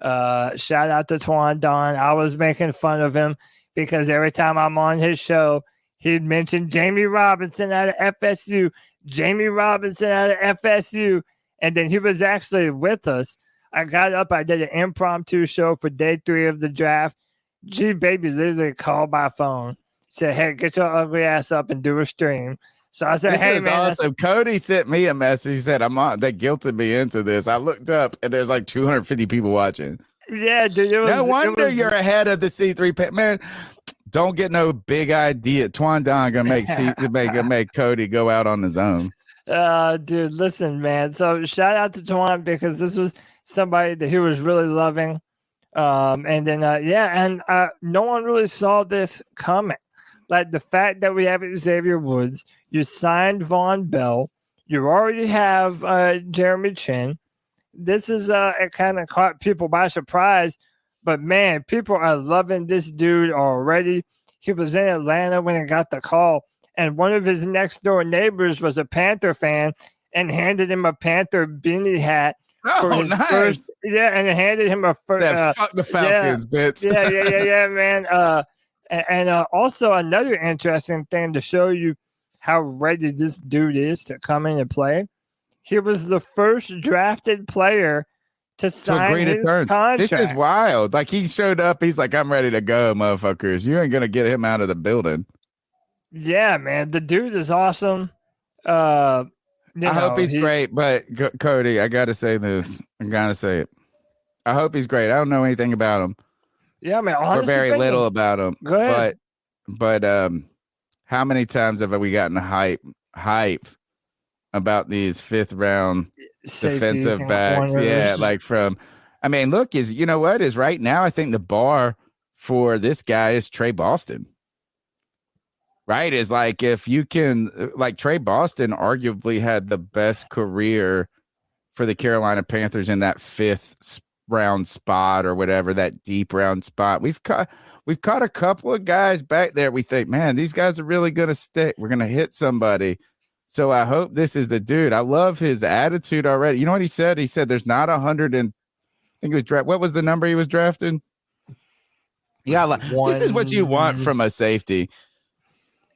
Shout out to Twan Don. I was making fun of him because every time I'm on his show, he'd mention Jamie Robinson out of FSU, Jamie Robinson out of FSU. And then he was actually with us. I got up, I did an impromptu show for day 3 of the draft. G Baby literally called my phone, said, "Hey, get your ugly ass up and do a stream." So I said, "This hey, is man, awesome." Cody sent me a message. He said, "I'm on." They guilted me into this. I looked up, and there's like 250 people watching. Yeah, dude. No wonder you're ahead of the C3 man. Don't get no big idea. Twan Don gonna make Cody go out on his own. Dude, listen, man. So shout out to Twan because this was somebody that he was really loving. And then no one really saw this coming. Like the fact that we have Xavier Woods, you signed Von Bell, you already have Jeremy Chin. This is it kind of caught people by surprise, but man, people are loving this dude already. He was in Atlanta when he got the call, and one of his next door neighbors was a Panther fan and handed him a Panther beanie hat. Oh, nice. First, and handed him a first. Fuck the Falcons, bitch. Yeah, man. And also another interesting thing to show you how ready this dude is to come in and play. He was the first drafted player to sign his contract. This is wild. Like he showed up, he's like, I'm ready to go, motherfuckers. You ain't gonna get him out of the building. Yeah, man. The dude is awesome. I hope he's great, but Cody, I gotta say this. I gotta say it. I hope he's great. I don't know anything about him. Yeah, man. Or very little about him. Go ahead. But how many times have we gotten hype about these 5th round Safeties defensive backs? corners. Yeah, like look, you know what is right now? I think the bar for this guy is Trey Boston. Right, is like if you can, like Trey Boston arguably had the best career for the Carolina Panthers in that 5th round spot or whatever, that deep round spot. We've caught a couple of guys back there. We think, man, these guys are really gonna stick. We're gonna hit somebody. So I hope this is the dude. I love his attitude already. You know what he said? He said there's not 100 and I think he was drafted. What was the number he was drafted? Yeah, this is what you want from a safety.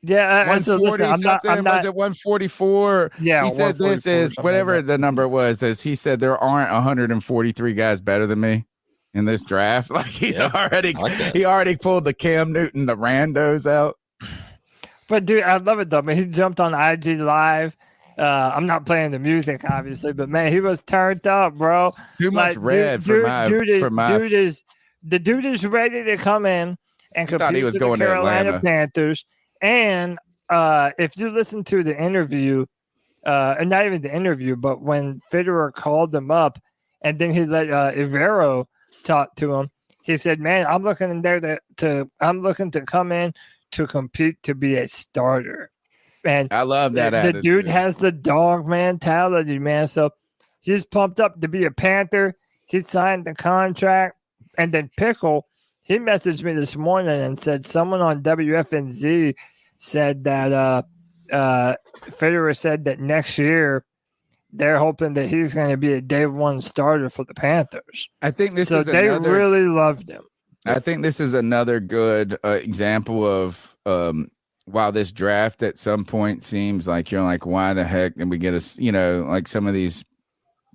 Yeah, 140 I'm not. Was it 144? Yeah, he said this is whatever like the number was. As he said, there aren't 143 guys better than me in this draft. Like he already pulled the Cam Newton, the randos out. But dude, I love it though. Man, he jumped on IG Live. I'm not playing the music, obviously, but man, he was turned up, bro. Too much red for my. The dude is ready to come in and compete with the Carolina Panthers. And if you listen to the interview, and not even the interview, but when Federer called him up and then he let Ivero talk to him, he said, man, I'm looking to come in to compete to be a starter. And I love that the attitude. dude has the dog mentality, man. So he's pumped up to be a Panther. He signed the contract. And then Pickle, he messaged me this morning and said someone on WFNZ said that Federer said that next year they're hoping that he's going to be a day one starter for the Panthers. I think this is they really loved him. I think this is another good example of while this draft at some point seems like you're like, why the heck did we get like some of these,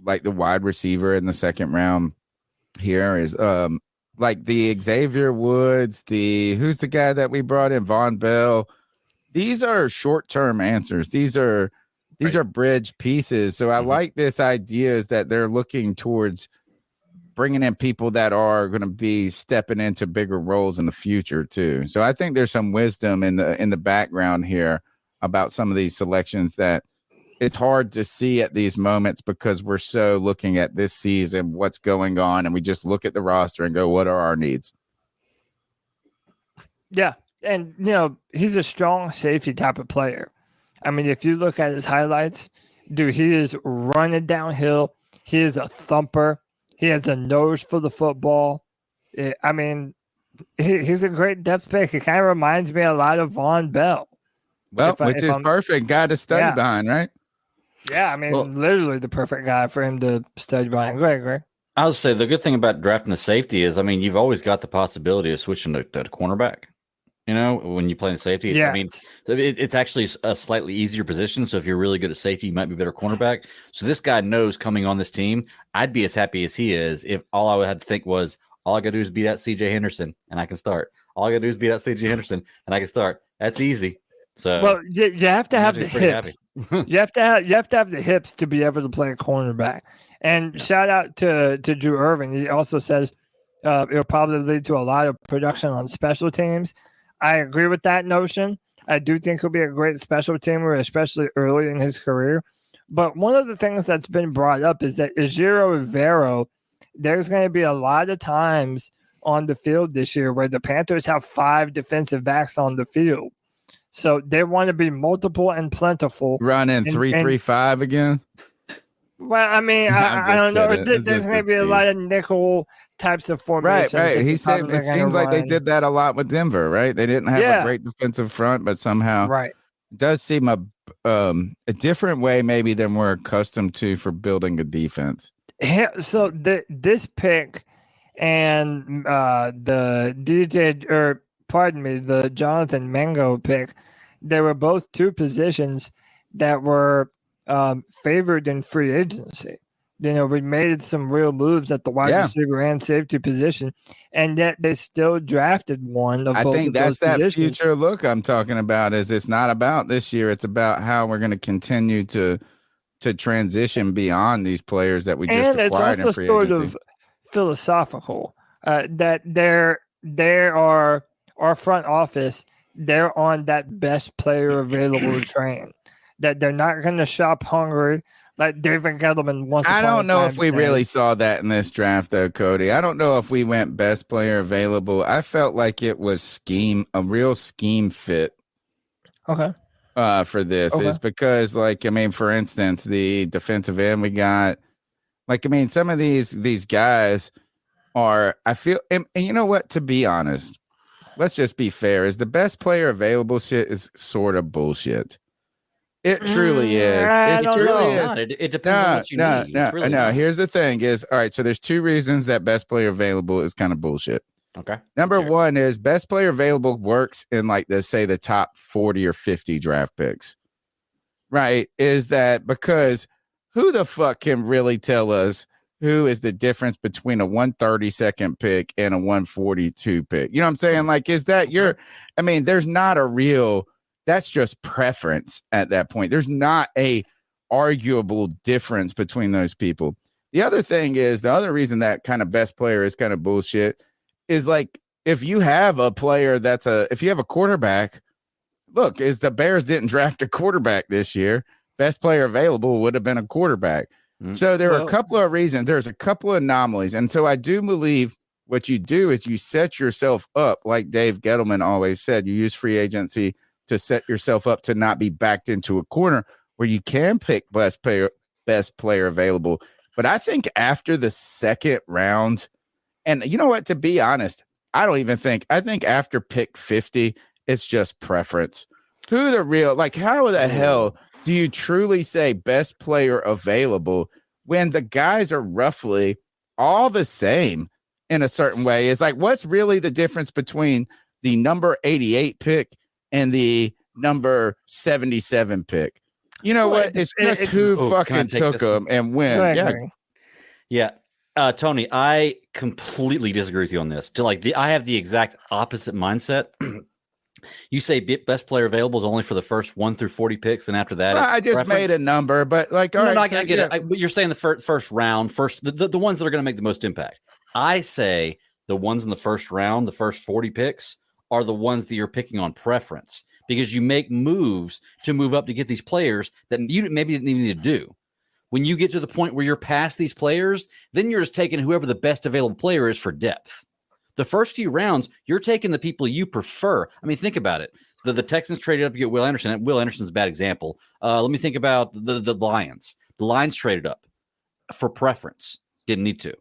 like the wide receiver in the 2nd round here is like the Xavier Woods, who's the guy that we brought in, Von Bell. These are short-term answers. These are bridge pieces. So I like this idea is that they're looking towards bringing in people that are going to be stepping into bigger roles in the future too. So I think there's some wisdom in the background here about some of these selections that it's hard to see at these moments because we're so looking at this season, what's going on, and we just look at the roster and go, what are our needs? Yeah. And, he's a strong safety type of player. I mean, if you look at his highlights, dude, he is running downhill. He is a thumper. He has a nose for the football. He's a great depth pick. He kind of reminds me a lot of Von Bell. Well, which is perfect guy to study behind, right? Yeah, literally the perfect guy for him to study behind. Go ahead, Greg. I would say the good thing about drafting the safety is, you've always got the possibility of switching to cornerback. When you play in safety, it's actually a slightly easier position. So if you're really good at safety, you might be a better cornerback. So this guy knows coming on this team, I'd be as happy as he is if all I had to think was, all I got to do is beat out CJ Henderson and I can start. All I got to do is beat out CJ Henderson and I can start. That's easy. So you have to have the hips. you have to have the hips to be able to play a cornerback. And shout out to Drew Irving. He also says it'll probably lead to a lot of production on special teams. I agree with that notion. I do think he'll be a great special teamer, especially early in his career. But one of the things that's been brought up is that Ejiro Evero, there's going to be a lot of times on the field this year where the Panthers have 5 defensive backs on the field. So they want to be multiple and plentiful. Running 3-3-5 again. Well, I mean, I don't know. There's going to be a lot of nickel types of formations. Right. He said it seems like they did that a lot with Denver, right? They didn't have a great defensive front, but somehow it does seem a different way maybe than we're accustomed to for building a defense. So this pick and the the Jonathan Mango pick, they were both two positions that were favored in free agency. You know, we made some real moves at the wide receiver and safety position, and yet they still drafted one of both. I think that's that future look I'm talking about. Is it's not about this year; it's about how we're going to continue to transition beyond these players that we just acquired. And it's also in free sort agency. Of philosophical that there are our front office. They're on that best player available train. That they're not going to shop hungry like David Gettleman wants. I don't know if we really saw that in this draft, though, Cody. I don't know if we went best player available. I felt like it was a real scheme fit. Okay. For this is because, like, I mean, for instance, the defensive end we got, like, I mean, some of these guys are. I feel, and you know what? To be honest, let's just be fair. Is the best player available shit is sort of bullshit. It truly is. It truly is. It depends on what you need. No. Here's the thing: is all right. So there's two reasons that best player available is kind of bullshit. Okay. Number one is best player available works in like the top 40 or 50 draft picks. Right? Is that because who the fuck can really tell us who is the difference between a 132nd pick and a 142 pick? You know what I'm saying? Like, is that there's not a real. That's just preference at that point. There's not a arguable difference between those people. The other thing is the other reason that kind of best player is kind of bullshit is like if you have a player if you have a quarterback, look, is the Bears didn't draft a quarterback this year. Best player available would have been a quarterback. So there are a couple of reasons. There's a couple of anomalies. And so I do believe what you do is you set yourself up, like Dave Gettleman always said, you use free agency to set yourself up to not be backed into a corner where you can pick best player available. But I think after the second round, and you know what, to be honest, I think after pick 50, it's just preference. How the hell do you truly say best player available when the guys are roughly all the same in a certain way? It's like, what's really the difference between the number 88 pick and the number 77 pick? You know what? It's just who fucking took them and when. Yeah. Tony, I completely disagree with you on this. I have the exact opposite mindset. You say best player available is only for the first 1 through 40 picks, and after that, I just made a number, but like, all right, I get it. But you're saying the first round, the ones that are going to make the most impact. I say the ones in the first round, the first 40 picks, are the ones that you're picking on preference because you make moves to move up to get these players that you maybe didn't even need to do. When you get to the point where you're past these players, then you're just taking whoever the best available player is for depth. The first few rounds, you're taking the people you prefer. I mean, think about it. The Texans traded up to get Will Anderson. Will Anderson's a bad example. Let me think about the Lions. The Lions traded up for preference. Didn't need to.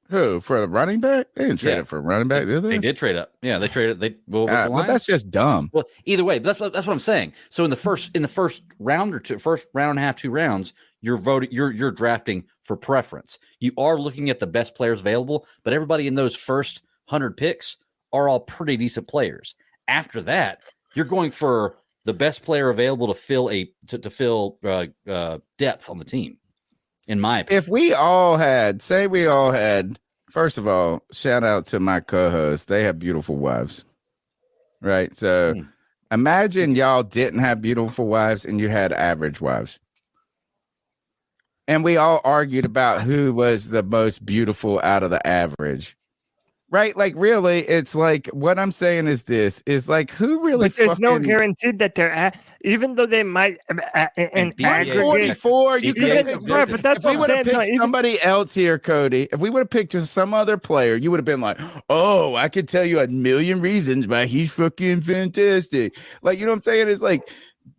Who? For the running back? They didn't trade it for a running back, did they? They did trade up. Yeah, they traded. Well, that's just dumb. Well, either way, that's what I'm saying. So in the first round or two, first round and a half, 2 rounds, you're drafting for preference. You are looking at the best players available, but everybody in those first 100 picks are all pretty decent players. After that, you're going for the best player available to fill depth on the team. In my opinion, if we all had, first of all, shout out to my co-hosts. They have beautiful wives, right? So imagine y'all didn't have beautiful wives and you had average wives. And we all argued about who was the most beautiful out of the average. right? Like, really, it's like what I'm saying is this is like who really? But there's no fucking guarantee that they're at, even though they might in aggregate. 144. You could have picked right, but that's if we what I'm would have saying. picked somebody else here, Cody. If we would have picked just some other player, you would have been like, "Oh, I could tell you a million reasons why he's fucking fantastic." Like, you know what I'm saying? It's like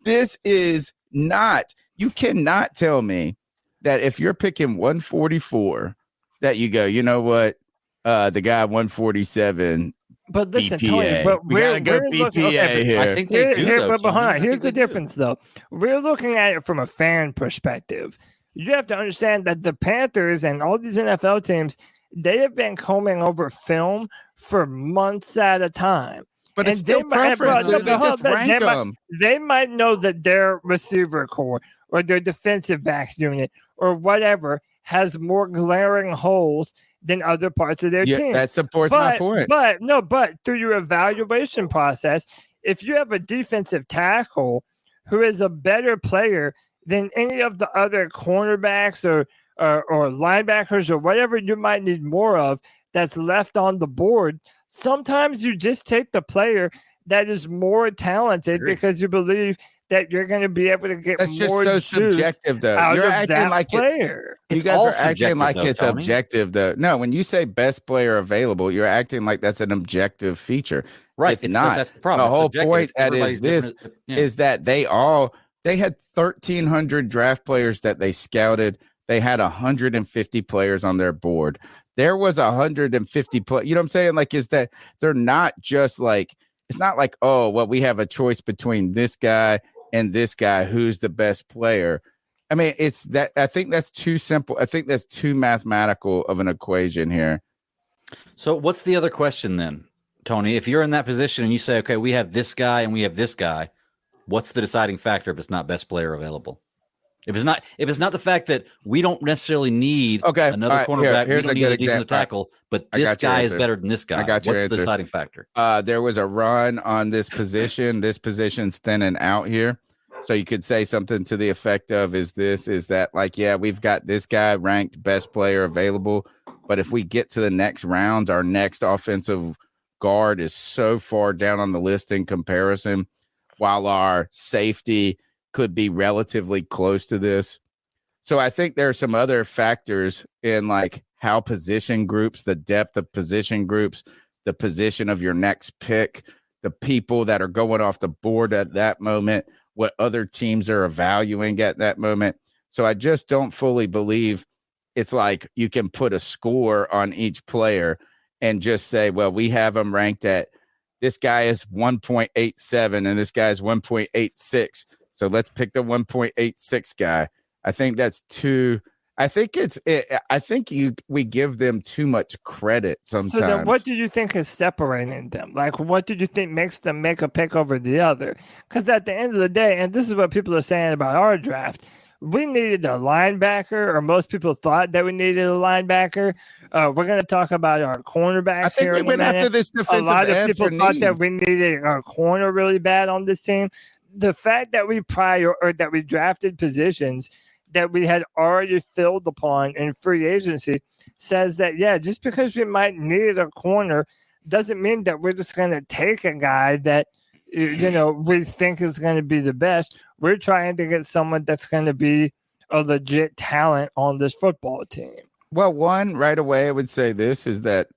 this is not. You cannot tell me that if you're picking 144, that you go, you know what? The guy 147. But listen, BPA. Tony, but We gotta go BPA here. I think they do, though, but hold Tony. on, I here's the think they do. difference, though. We're looking at it from a fan perspective. You have to understand that the Panthers and all these NFL teams, they have been combing over film for months at a time. But it's still preference. They just rank them. They might know that their receiver core or their defensive back unit or whatever has more glaring holes than other parts of their team. That supports my point. But through your evaluation process, if you have a defensive tackle who is a better player than any of the other cornerbacks or linebackers or whatever you might need more of that's left on the board, sometimes you just take the player that is more talented because you believe that you're going to be able to get That's just more so juice subjective, though. out You're of acting that like player. You It's guys all are acting subjective, like though, it's Tony. objective, though. No, when you say best player available, you're acting like that's an objective feature. Right. It's not. That's the problem. The It's whole subjective. point that is Everybody's this different. Yeah. is that they had 1,300 draft players that they scouted. They had 150 players on their board. There was 150 players. You know what I'm saying? Like, is that they're not just like, it's not like, oh, well, we have a choice between this guy and this guy, who's the best player. I mean, it's that. I think that's too simple. I think that's too mathematical of an equation here. So what's the other question then, Tony? If you're in that position and you say, okay, we have this guy and we have this guy, what's the deciding factor if it's not best player available? If it's not the fact that we don't necessarily need another cornerback, here's we don't a need good a defensive example. tackle, but this guy is better than this guy. I got your What's answer. the deciding factor? There was a run on this position. This position's thinning out here. So you could say something to the effect of, is that like, yeah, we've got this guy ranked best player available, but if we get to the next round, our next offensive guard is so far down on the list in comparison, while our safety could be relatively close to this. So I think there are some other factors in like how position groups, the depth of position groups, the position of your next pick, the people that are going off the board at that moment, what other teams are evaluating at that moment. So I just don't fully believe it's like you can put a score on each player and just say, well, we have them ranked at this guy is 1.87 and this guy is 1.86. So let's pick the 1.86 guy. I think that's too. I think we give them too much credit sometimes. So then what do you think is separating them? Like, what do you think makes them make a pick over the other? Because at the end of the day, and this is what people are saying about our draft, we needed a linebacker, or most people thought that we needed a linebacker. We're going to talk about our cornerbacks. I think here we went after this defensive A lot of end people for thought need. that we needed a corner really bad on this team. The fact that we that we drafted positions that we had already filled upon in free agency says that, yeah, just because we might need a corner doesn't mean that we're just going to take a guy that, we think is going to be the best. We're trying to get someone that's going to be a legit talent on this football team. Well, one, right away, I would say this is that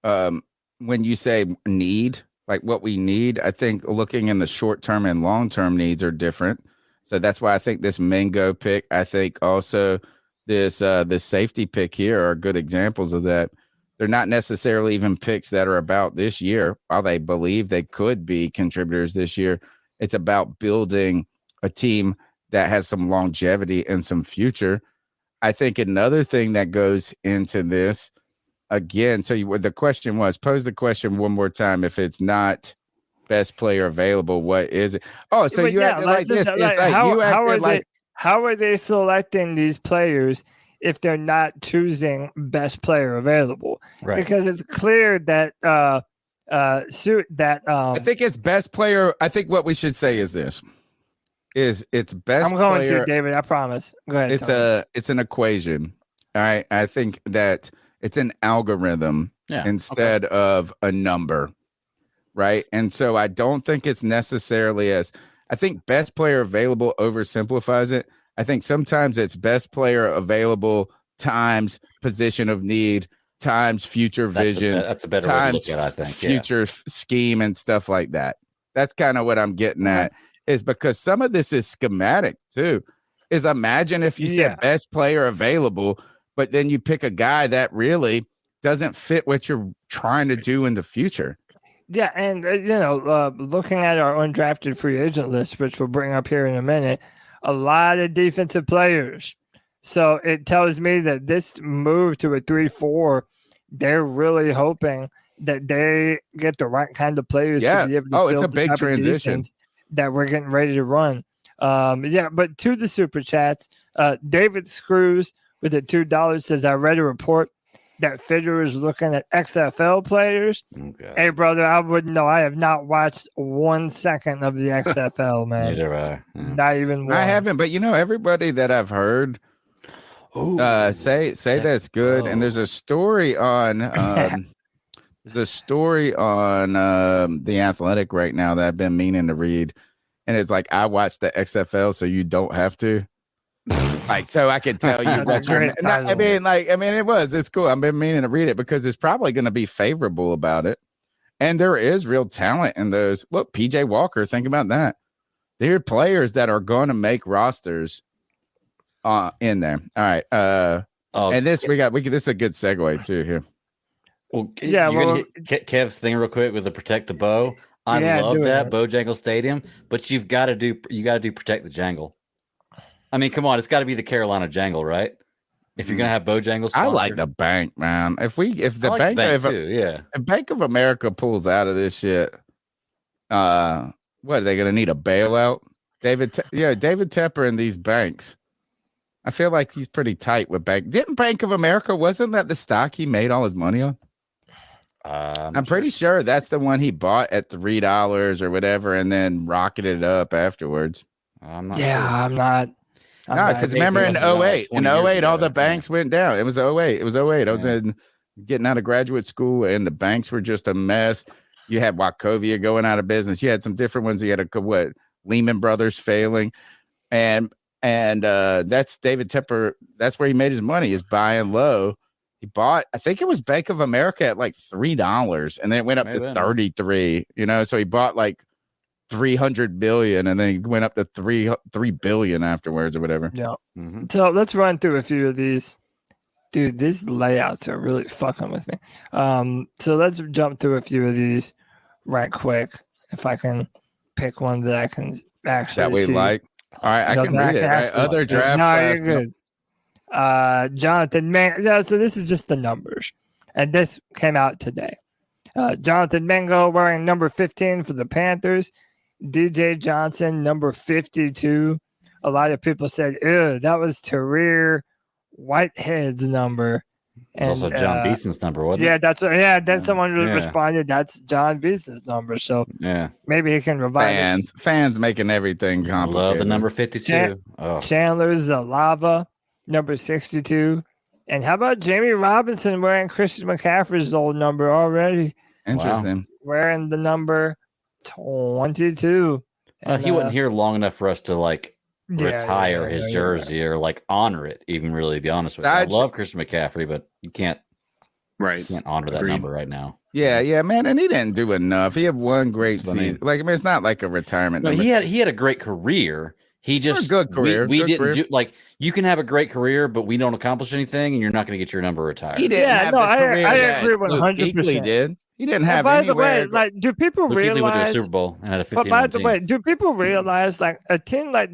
when you say need, like what we need, I think looking in the short-term and long-term needs are different. So that's why I think this Mingo pick, I think also this safety pick here are good examples of that. They're not necessarily even picks that are about this year, while they believe they could be contributors this year. It's about building a team that has some longevity and some future. I think another thing that goes into this, again, so the question was, pose the question one more time. If it's not best player available, what is it? Oh, so you acted like this. It's like how are they selecting these players if they're not choosing best player available? Right. Because it's clear that I think it's best player. I think what we should say is this: it's best. I'm going player, to David. I promise. Go ahead. It's an equation. All right. I think that it's an algorithm. instead of a number, right? And so I don't think it's necessarily I think best player available oversimplifies it. I think sometimes it's best player available times position of need times future vision. That's a better way to look at it, I think. Future scheme and stuff like that. That's kind of what I'm getting at, is because some of this is schematic too. Is imagine if you said best player available, but then you pick a guy that really doesn't fit what you're trying to do in the future. Yeah, and looking at our undrafted free agent list, which we'll bring up here in a minute, a lot of defensive players. So it tells me that this move to a 3-4, they're really hoping that they get the right kind of players to be able to it's a build the big type of transition defense that we're getting ready to run. But to the super chats, David Screws with the $2 says, I read a report that Federer is looking at XFL players. Okay. Hey, brother, I wouldn't know. I have not watched 1 second of the XFL, man. Neither have I. Not even one. I haven't, but everybody that I've heard say that's good. And there's a story on The Athletic right now that I've been meaning to read, and it's like I watched the XFL, so you don't have to. Like, so I can tell you. It's cool. I've been meaning to read it because it's probably going to be favorable about it, and there is real talent in those. Look, PJ Walker, think about that. There are players that are going to make rosters in there. All right. And this this is a good segue too here. Well, gonna hit Kev's thing real quick with the protect the bow. I love that Bojangle Stadium, but you got to do protect the jangle. I mean, come on, it's got to be the Carolina Jangle, right? If you're gonna have Bojangles, I like the bank, man. If Bank of America pulls out of this shit, what are they gonna need, a bailout? David Tepper and these banks. I feel like he's pretty tight with Didn't Bank of America, wasn't that the stock he made all his money on? I'm pretty sure that's the one he bought at $3 or whatever, and then rocketed it up afterwards. I'm not. No, because remember in 08, all the banks went down. It was 08. I was getting out of graduate school, and the banks were just a mess. You had Wachovia going out of business. You had some different ones. You had Lehman Brothers failing, and that's David Tepper. That's where he made his money, is buying low. He bought, I think it was Bank of America at like $3, and then it went up to 33. So he bought like 300 billion, and then he went up to 3 billion afterwards or whatever. Yeah. Mm-hmm. So let's run through a few of these. Dude, these layouts are really fucking with me. So let's jump through a few of these right quick. If I can pick one that I can actually that we see. Like. All right, I can read it. Other draft. No, you're good. Jonathan Mango. So this is just the numbers, and this came out today. Jonathan Mango wearing number 15 for the Panthers. DJ Johnson, number 52. A lot of people said, ew, that was Tahir Whitehead's number. And also John Beeson's number, wasn't it? That's someone who responded. That's John Beeson's number. So maybe he can revive fans making everything complicated. Love the number 52. Chandler Zalava, number 62. And how about Jamie Robinson wearing Christian McCaffrey's old number already? Interesting. Wow. Wearing the number 22. He wasn't here long enough for us to retire his jersey or honor it, even, really, to be honest with you. I love Christian McCaffrey, but you can't honor that number right now. Yeah, man, and he didn't do enough. He had one great season. It's not like a retirement. No, he had a great career. He just good career. We didn't do you can have a great career, but we don't accomplish anything, and you're not going to get your number retired. He didn't have the career I agree 100%. He did. He didn't have. By the way, do people realize? He went to a Super Bowl and had a 15-1 But by the way, do people realize a team like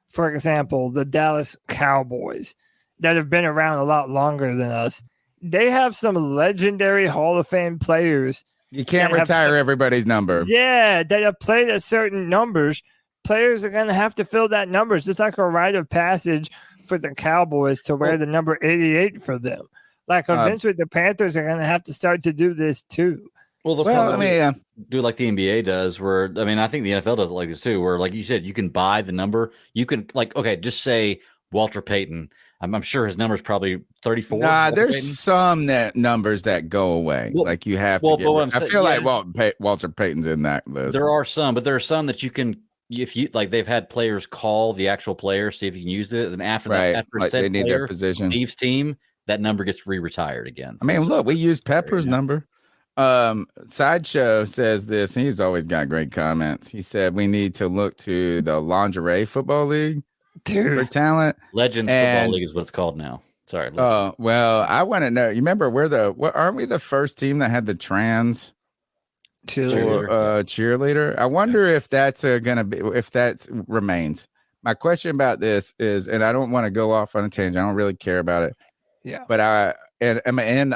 for example, the Dallas Cowboys that have been around a lot longer than us, they have some legendary Hall of Fame players. You can't retire everybody's number. Yeah, that have played at certain numbers. Players are going to have to fill that numbers. It's like a rite of passage for the Cowboys to wear the number 88 for them. Eventually, the Panthers are going to have to start to do this too. Well, do like the NBA does, where I think the NFL does it like this too, where like you said, you can buy the number. You can just say Walter Payton, I'm sure his number's probably 34. Nah, there's some numbers that go away. Well, like you have well, to but what get. I'm I saying- feel yeah. like Walter Payton's in that list. There are some, but there are some that you can, if you like, they've had players call the actual player, see if you can use it, and after that, after like said they need player their position. leaves team, that number gets retired again. I mean, look, we used Pepper's number. Sideshow says this, and he's always got great comments. He said we need to look to the Lingerie Football League for talent. Legends Football League is what it's called now. Sorry. Oh, well, I want to know. You remember aren't we the first team that had the trans cheerleader? I wonder if that's gonna be, if that remains. My question about this is, and I don't want to go off on a tangent. I don't really care about it. Yeah. But I'm in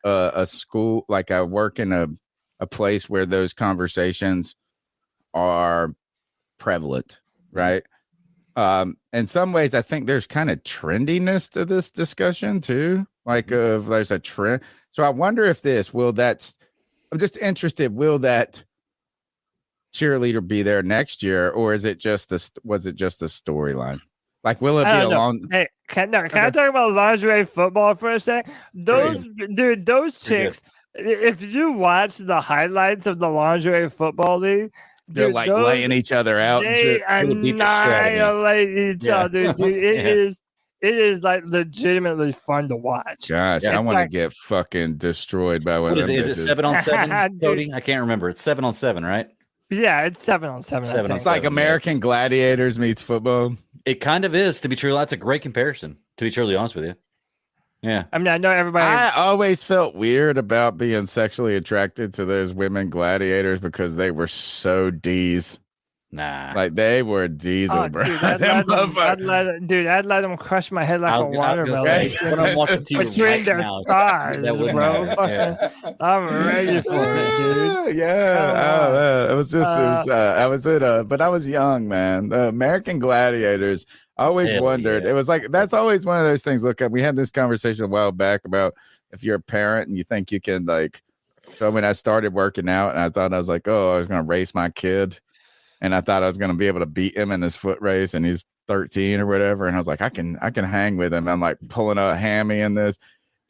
a school, like I work in a place where those conversations are prevalent, right? In some ways, I think there's kind of trendiness to this discussion too. Like, there's a trend. So I wonder if I'm just interested. Will that cheerleader be there next year, or is it just was it just a storyline? Like, will it be a long? Hey, can I talk about lingerie football for a sec? Those chicks. If you watch the highlights of the lingerie football league, they're like laying each other out. They annihilate each other, dude. It is like legitimately fun to watch. Gosh, I want to get fucking destroyed by one of them. Is it 7-on-7, Cody? I can't remember. It's 7-on-7, right? Yeah, it's 7-on-7. It's like American Gladiators meets football. It kind of is, to be true. That's a great comparison, to be truly honest with you. Yeah. I mean, I know everybody. I always felt weird about being sexually attracted to those women gladiators because they were so D's. Nah. Like they were diesel, bro. Dude, I'd let them crush my head like a watermelon between their thighs, bro. I'm ready for it, dude. Yeah. It was just, but I was young, man. The American Gladiators. I always wondered. It was like, that's always one of those things. Look, we had this conversation a while back about if you're a parent and you think you can, like, so when I started working out and I thought I was like, oh, I was going to race my kid. And I thought I was going to be able to beat him in his foot race, and he's 13 or whatever. And I was like, I can hang with him. I'm like pulling a hammy in this.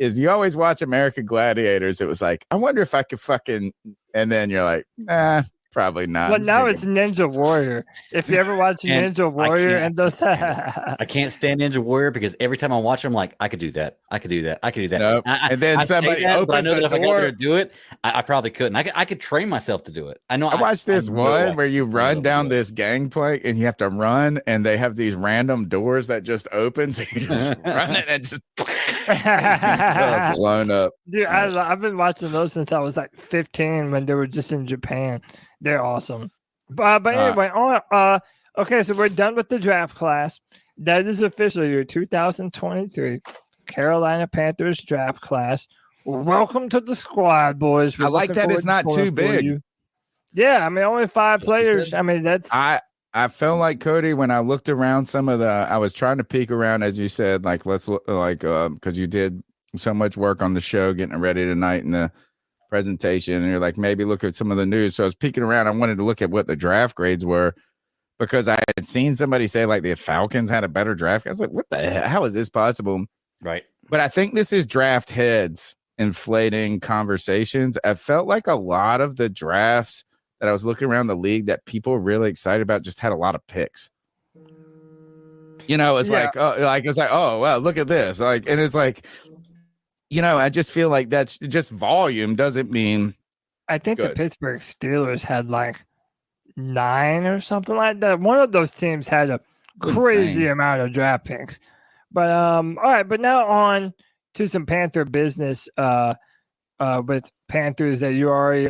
Is you always watch American Gladiators? It was like, I wonder if I could fucking, and then you're like, nah, probably not. Well, now it's Ninja Warrior. If you ever watch Ninja Warrior and those, I can't stand Ninja Warrior because every time I watch them, I'm like, I could do that. I could do that. I could do that. Nope. And then somebody opens but I know that if I got door. there to do it, I probably couldn't. I could train myself to do it. I know. I watched this one where you run down this gangplank and you have to run, and they have these random doors that just open, so you just run it and just blown up. Dude, I've been watching those since I was like 15 when they were just in Japan. They're awesome. But anyway, okay, so we're done with the draft class. That is officially your 2023 Carolina Panthers draft class. Welcome to the squad, boys. I like that it's not too big. Yeah, I mean, only 5 players. I mean, that's. I felt like, Cody, when I looked around I was trying to peek around, as you said, like, let's look, like, because you did so much work on the show, getting it ready tonight and the presentation, and you're like, maybe look at some of the news. So I was peeking around. I wanted to look at what the draft grades were because I had seen somebody say like the Falcons had a better draft. I was like, what the hell? How is this possible? Right. But I think this is draft heads inflating conversations. I felt like a lot of the drafts that I was looking around the league that people were really excited about just had a lot of picks. You know, it's like, oh, well, look at this. Like, and it's like, you know, I just feel like that's just volume doesn't mean. I think the Pittsburgh Steelers had like 9 or something like that. One of those teams had a crazy amount of draft picks. But all right, but now on to some Panther business with Panthers that you already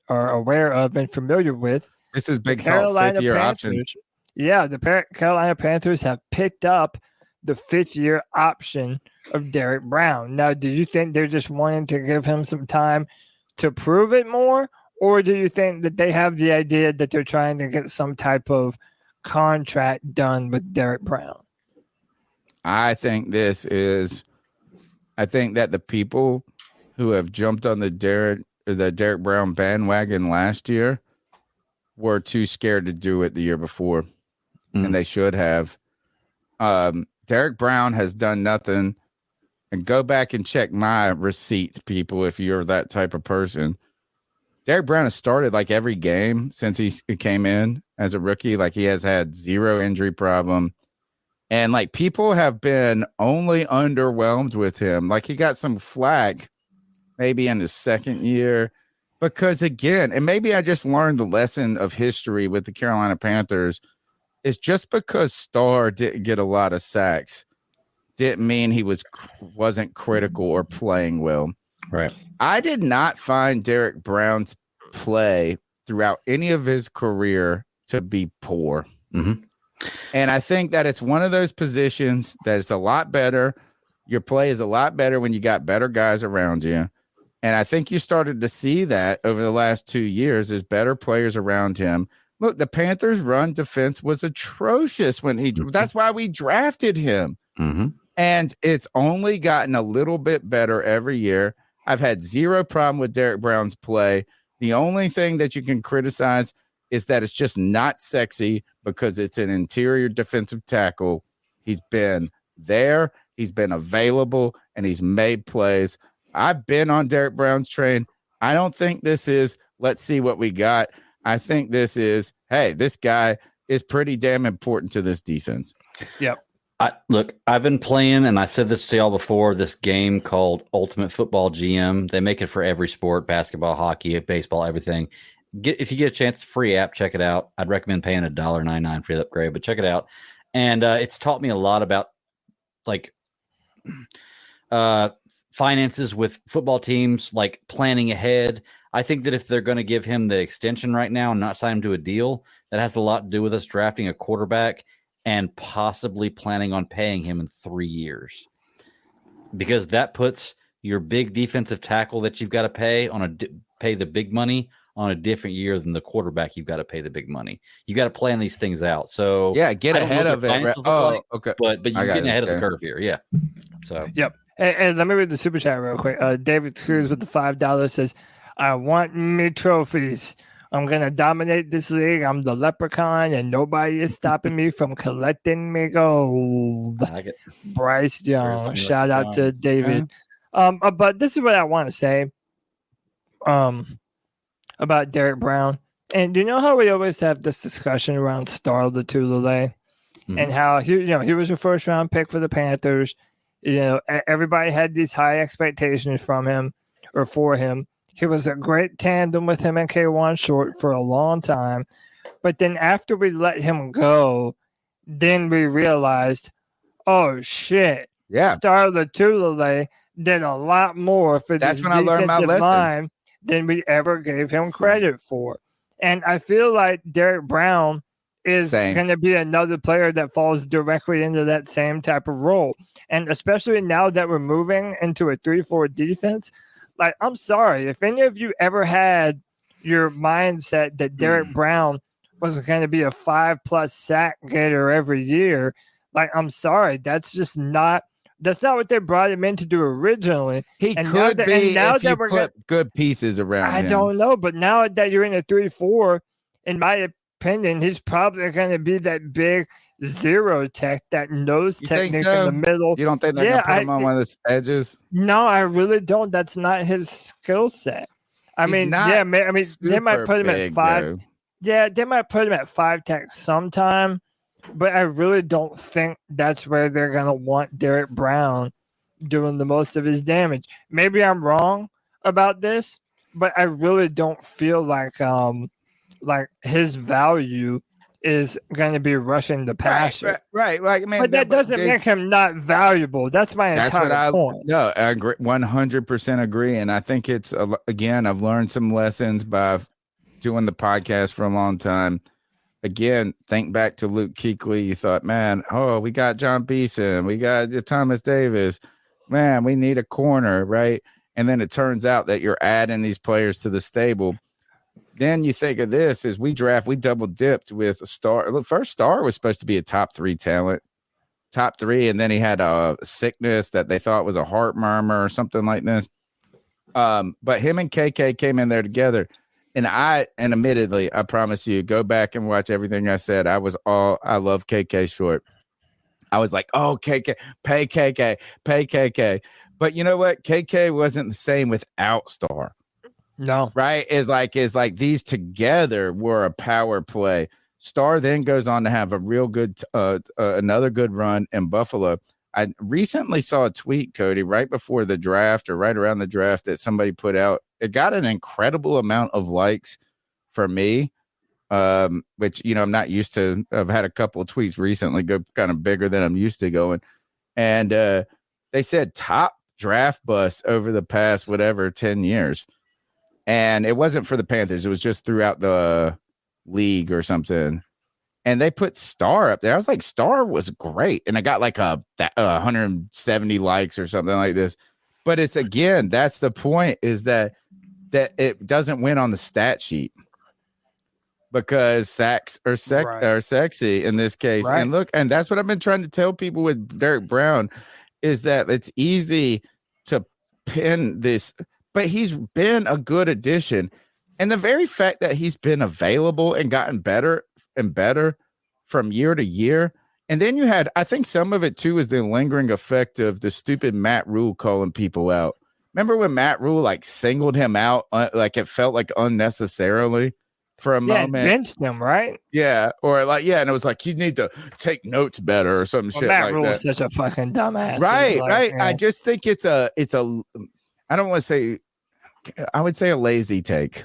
are aware of and familiar with. This is big talk 5th-year option. Yeah, the Carolina Panthers have picked up the 5th-year option of Derek Brown. Now, do you think they're just wanting to give him some time to prove it more? Or do you think that they have the idea that they're trying to get some type of contract done with Derek Brown? I think that the people who have jumped on the Derek Brown bandwagon last year were too scared to do it the year before, and they should have. Derek Brown has done nothing. And go back and check my receipts, people, if you're that type of person. Derek Brown has started like every game since he came in as a rookie. Like he has had zero injury problem. And like people have been only underwhelmed with him. Like he got some flack maybe in his second year because again, and maybe I just learned the lesson of history with the Carolina Panthers is just because Starr didn't get a lot of sacks didn't mean he wasn't critical or playing well. Right. I did not find Derek Brown's play throughout any of his career to be poor. Mm-hmm. And I think that it's one of those positions that is a lot better. Your play is a lot better when you got better guys around you. And I think you started to see that over the last 2 years as better players around him. Look, the Panthers' run defense was atrocious that's why we drafted him. Mm-hmm. And it's only gotten a little bit better every year. I've had zero problem with Derek Brown's play. The only thing that you can criticize is that it's just not sexy because it's an interior defensive tackle. He's been there, he's been available, and he's made plays. I've been on Derek Brown's train. I don't think this is, let's see what we got. I think this is, hey, this guy is pretty damn important to this defense. Yep. Look, I've been playing, and I said this to y'all before, this game called Ultimate Football GM. They make it for every sport, basketball, hockey, baseball, everything. If you get a chance, free app, check it out. I'd recommend paying $1.99 for the upgrade, but check it out. And it's taught me a lot about like finances with football teams, like planning ahead. I think that if they're going to give him the extension right now and not sign him to a deal, that has a lot to do with us drafting a quarterback and possibly planning on paying him in 3 years, because that puts your big defensive tackle that you've got to pay pay the big money on a different year than the quarterback you've got to pay the big money. You got to plan these things out. So yeah, get ahead of it. Okay, but you're getting ahead of the curve here. Yeah. So yep. And let me read the super chat real quick. David Screws with the $5 says, "I want me trophies. I'm going to dominate this league. I'm the leprechaun, and nobody is stopping me from collecting me gold." I like it. Bryce Young. Shout out to David. But this is what I want to say about Derek Brown. And you know how we always have this discussion around Star Lotulelei and how he was a first-round pick for the Panthers. Everybody had these high expectations from him or for him. He was a great tandem with him and K1 Short for a long time. But then after we let him go, then we realized, oh, shit. Yeah. Star Lotulelei did a lot more for this defensive line than we ever gave him credit for. And I feel like Derek Brown is going to be another player that falls directly into that same type of role. And especially now that we're moving into a 3-4 defense, like, I'm sorry, if any of you ever had your mindset that Derek Brown was going to be a 5+ sack getter every year, like, I'm sorry, that's not what they brought him in to do originally. He could be if you put good pieces around him. I don't know, but now that you're in a 3-4, in my opinion, he's probably going to be that big zero tech, that nose technique in the middle. You don't think they're going to put him on one of the edges? No, I really don't. That's not his skill set. They might put him at 5. Though. Yeah, they might put him at 5 tech sometime, but I really don't think that's where they're going to want Derek Brown doing the most of his damage. Maybe I'm wrong about this, but I really don't feel like his value is going to be rushing the passer. Right. Like, man, but that doesn't make him not valuable. That's my entire point. No, I agree, 100% agree. And I think it's, again, I've learned some lessons by doing the podcast for a long time. Again, think back to Luke Kuechly. You thought, man, we got John Beeson. We got Thomas Davis. Man, we need a corner, right? And then it turns out that you're adding these players to the stable. Then you think of this as we double dipped with a Star. Look, first Star was supposed to be a top 3 talent, top 3. And then he had a sickness that they thought was a heart murmur or something like this. But him and KK came in there together. And admittedly, I promise you, go back and watch everything I said. I love KK Short. I was like, oh, KK, pay KK, pay KK. But you know what? KK wasn't the same without Star. No. Right? Is like these together were a power play. Star then goes on to have a real good, another good run in Buffalo. I recently saw a tweet, Cody, right before the draft or right around the draft that somebody put out. It got an incredible amount of likes for me, which, you know, I'm not used to. I've had a couple of tweets recently go kind of bigger than I'm used to going. And they said top draft bust over the past, 10 years. And it wasn't for the Panthers. It was just throughout the league or something. And they put Star up there. I was like, Star was great. And I got like 170 likes or something like this. But it's, again, that's the point, is that it doesn't win on the stat sheet because sacks are sexy in this case. Right. And look, and that's what I've been trying to tell people with Derek Brown, is that it's easy to pin this, but he's been a good addition. And the very fact that he's been available and gotten better and better from year to year. And then you had, I think some of it too is the lingering effect of the stupid Matt Rule calling people out. Remember when Matt Rule like singled him out, like it felt like unnecessarily for a moment. Benched him, right? Yeah, or like, yeah, and it was like, you need to take notes better or some shit Matt like Rule that. is such a fucking dumbass. Right, Like, right. yeah. I just think it's a, I don't want to say, I would say a lazy take.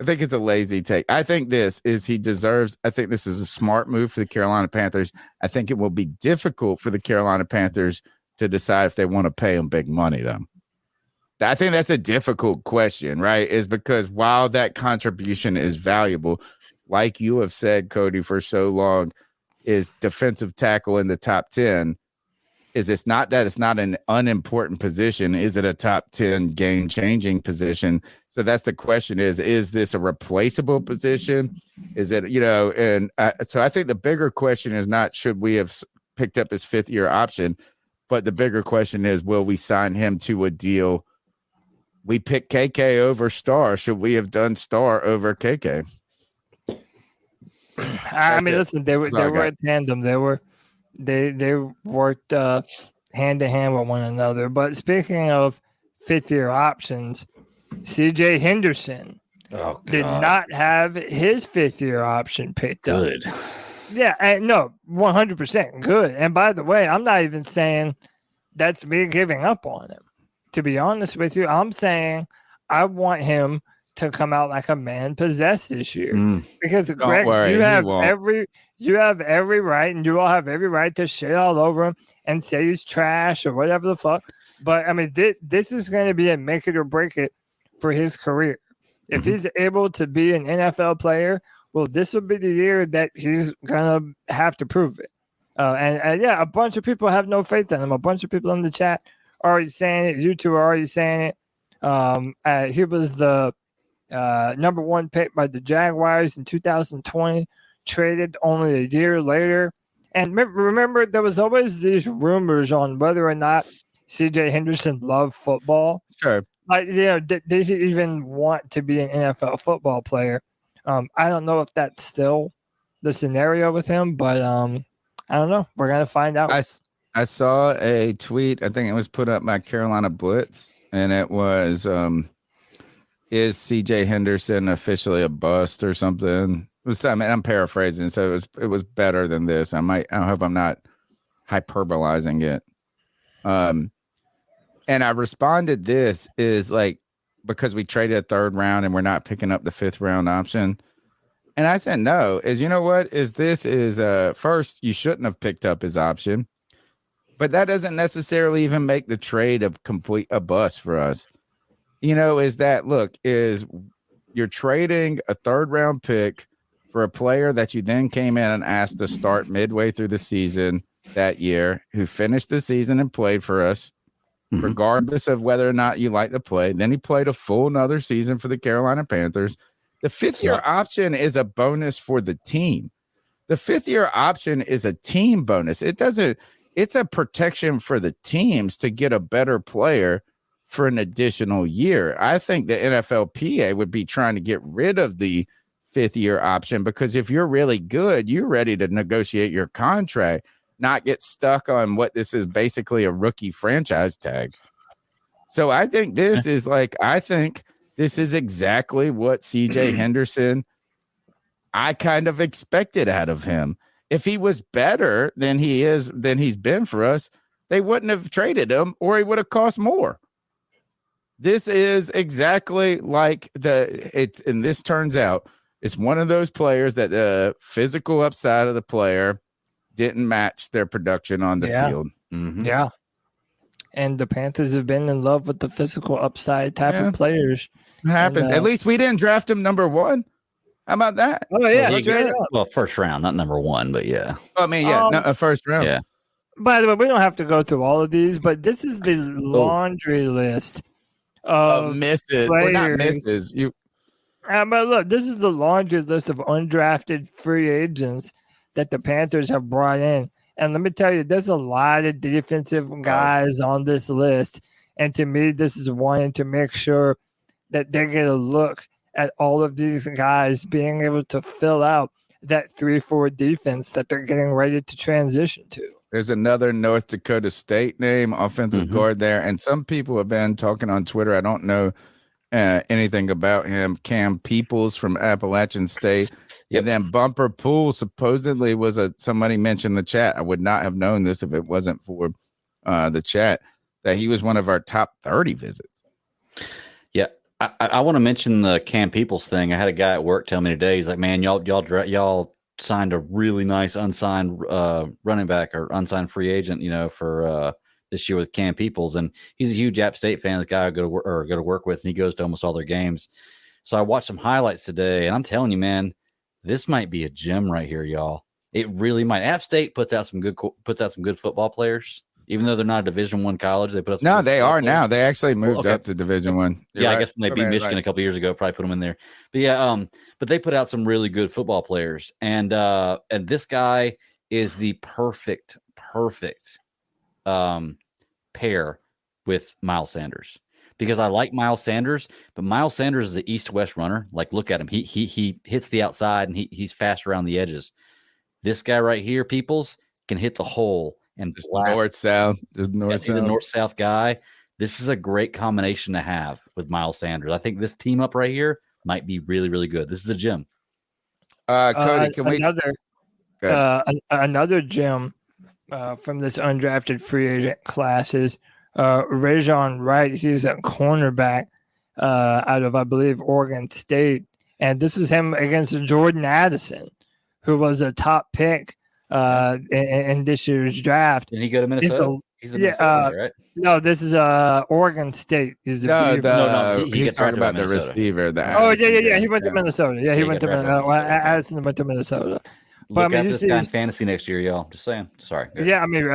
I think it's a lazy take. I think this is, I think this is a smart move for the Carolina Panthers. I think it will be difficult for the Carolina Panthers to decide if they want to pay him big money, though. I think that's a difficult question, right? Is because while that contribution is valuable, like you have said, Cody, for so long, is defensive tackle in the top 10. Is it's not that it's not an unimportant position. Is it a top 10 game-changing position? So that's the question, is this a replaceable position? Is it, you know, and so I think the bigger question is not should we have picked up his fifth-year option, but the bigger question is, will we sign him to a deal? We picked KK over Star. Should we have done Star over KK? I mean, listen, they were a tandem. They worked hand to hand with one another. But speaking of fifth-year options, CJ Henderson did not have his fifth-year option picked up. Good. Yeah, and no, 100% good. And by the way, I'm not even saying that's me giving up on him. To be honest with you, I'm saying I want him to come out like a man possessed this year. Because Greg, you have every right, and you all have every right to shit all over him and say he's trash or whatever the fuck. But I mean, this is going to be a make it or break it for his career. If he's able to be an NFL player, well, this will be the year that he's gonna have to prove it. And yeah, a bunch of people have no faith in him. A bunch of people in the chat are already saying it. You two are already saying it. He was the number one pick by the Jaguars in 2020, traded only a year later. And remember, there was always these rumors on whether or not CJ Henderson loved football. Sure. Like, you know, did he even want to be an NFL football player? I don't know if that's still the scenario with him, but I don't know. We're going to find out. I saw a tweet. I think it was put up by Carolina Blitz, and it was, is CJ Henderson officially a bust or something? It was, I mean, I'm paraphrasing, so it was better than this. I hope I'm not hyperbolizing it. And I responded, this is like, because we traded a third round and we're not picking up the fifth round option. And I said, no, you know what, first, you shouldn't have picked up his option, but that doesn't necessarily even make the trade a bust for us. You know, you're trading a third round pick for a player that you then came in and asked to start midway through the season that year, who finished the season and played for us, regardless of whether or not you like to play. Then he played a full another season for the Carolina Panthers. The fifth-year option is a bonus for the team. The fifth-year option is a team bonus. It's a protection for the teams to get a better player for an additional year. I think the NFLPA would be trying to get rid of the fifth-year option, because if you're really good, you're ready to negotiate your contract. not get stuck on what this is basically a rookie franchise tag. So I think this is exactly what CJ Henderson I kind of expected out of him. If he was better than he's been for us, they wouldn't have traded him, or he would have cost more. This is exactly like and this turns out it's one of those players that the physical upside of the player didn't match their production on the field. Mm-hmm. Yeah. And the Panthers have been in love with the physical upside type of players. It happens. And, At least we didn't draft him number 1. How about that? Oh, yeah. Straight up. Well, first round, not number 1, but yeah. I mean, first round. Yeah. By the way, we don't have to go through all of these, but this is the laundry list of misses. Or not misses. But look, this is the laundry list of undrafted free agents that the Panthers have brought in. And let me tell you, there's a lot of defensive guys on this list. And to me, this is wanting to make sure that they get a look at all of these guys being able to fill out that 3-4 defense that they're getting ready to transition to. There's another North Dakota State name, offensive guard there. And some people have been talking on Twitter. I don't know anything about him. Cam Peoples from Appalachian State. Yep. And then Bumper Pool supposedly was somebody mentioned the chat. I would not have known this if it wasn't for the chat, that he was one of our top 30 visits. Yeah. I want to mention the Cam Peoples thing. I had a guy at work tell me today, he's like, man, y'all signed a really nice unsigned running back or unsigned free agent, for this year with Cam Peoples. And he's a huge App State fan. The guy I go to work with, and he goes to almost all their games. So I watched some highlights today, and I'm telling you, man, this might be a gem right here, y'all. It really might. App State puts out some good football players, even though they're not a Division I college. They put up they are now. They actually moved up to Division I. Yeah, right. I guess when they beat Michigan a couple years ago, probably put them in there. But yeah, but they put out some really good football players, and this guy is the perfect pair with Miles Sanders. Because I like Miles Sanders, but Miles Sanders is an east-west runner. Like, look at him. He hits the outside, and he's fast around the edges. This guy right here, Peoples, can hit the hole and north-south. He's a north-south guy. This is a great combination to have with Miles Sanders. I think this team up right here might be really, really good. This is a gem. Cody, can we another gem from this undrafted free agent class is Rajon Wright. He's a cornerback out of, I believe, Oregon State. And this was him against Jordan Addison, who was a top pick in this year's draft. Did he go to Minnesota? He's in Minnesota, right? No, this is Oregon State. He's talking about the receiver. Yeah. He went to Minnesota. Yeah, he went to Addison went to Minnesota. Look at this guy in fantasy next year, y'all. Just saying. Sorry. Yeah, I mean,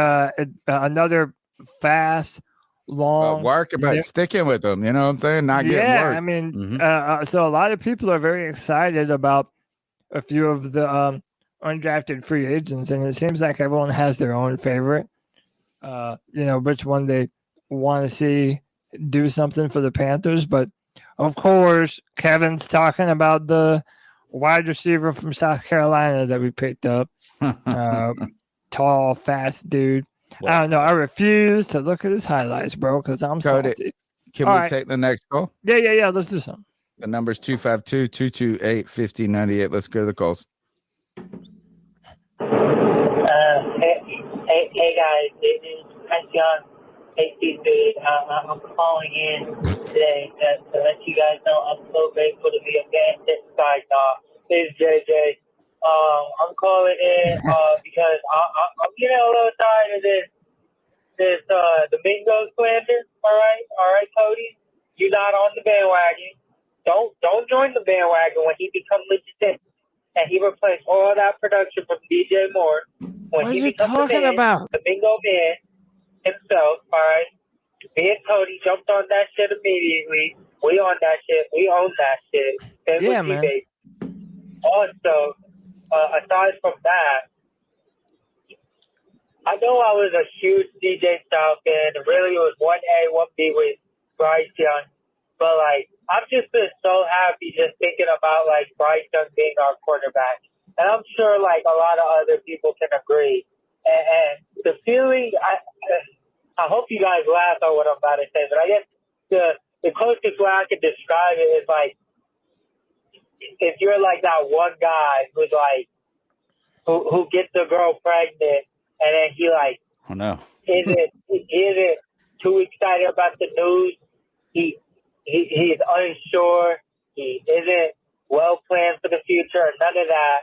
another fast, long work about sticking with them. You know what I'm saying? Not getting work. I mean, so a lot of people are very excited about a few of the undrafted free agents, and it seems like everyone has their own favorite. Which one they want to see do something for the Panthers. But of course, Kevin's talking about the wide receiver from South Carolina that we picked up. Tall, fast dude. Well, I don't know. I refuse to look at his highlights, bro, because I'm salty. Can we take the next call? Yeah. Let's do something. The number's 252-228-5098. Let's go to the calls. Hey guys, it is Bryce Young. Hey, Steve, I'm calling in today to let you guys know I'm so grateful to be a fan side dog. This is JJ. I'm calling in because I'm getting a little tired of this Domingo slander. All right, Cody, you're not on the bandwagon. Don't join the bandwagon when he becomes legitimate and he replaced all that production from DJ Moore. When what he are you talking about? Domingo man himself. All right, me and Cody jumped on that shit immediately. We on that shit. We own that shit. Same yeah, with man. Also, aside from that, I know I was a huge DJ Style fan. Really, it was 1A, 1B with Bryce Young. But, I've just been so happy just thinking about, Bryce Young being our quarterback. And I'm sure, a lot of other people can agree. And the feeling, I hope you guys laugh at what I'm about to say, but I guess the closest way I could describe it is like, if you're like that one guy who's like, who gets a girl pregnant, and then he like, Oh no, isn't too excited about the news. He's unsure. He isn't well planned for the future. None of that.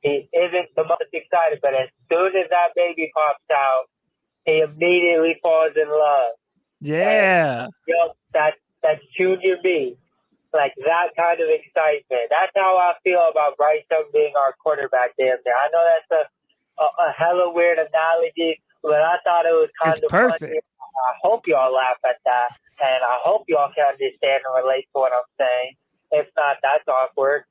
He isn't the most excited. But as soon as that baby pops out, he immediately falls in love. Yeah. And, that's junior me. Like that kind of excitement. That's how I feel about Bryce Young being our quarterback damn near. I know that's a hella weird analogy, but I thought it was kind of perfect. funny. I hope y'all laugh at that, and I hope y'all can understand and relate to what I'm saying. If not, that's awkward.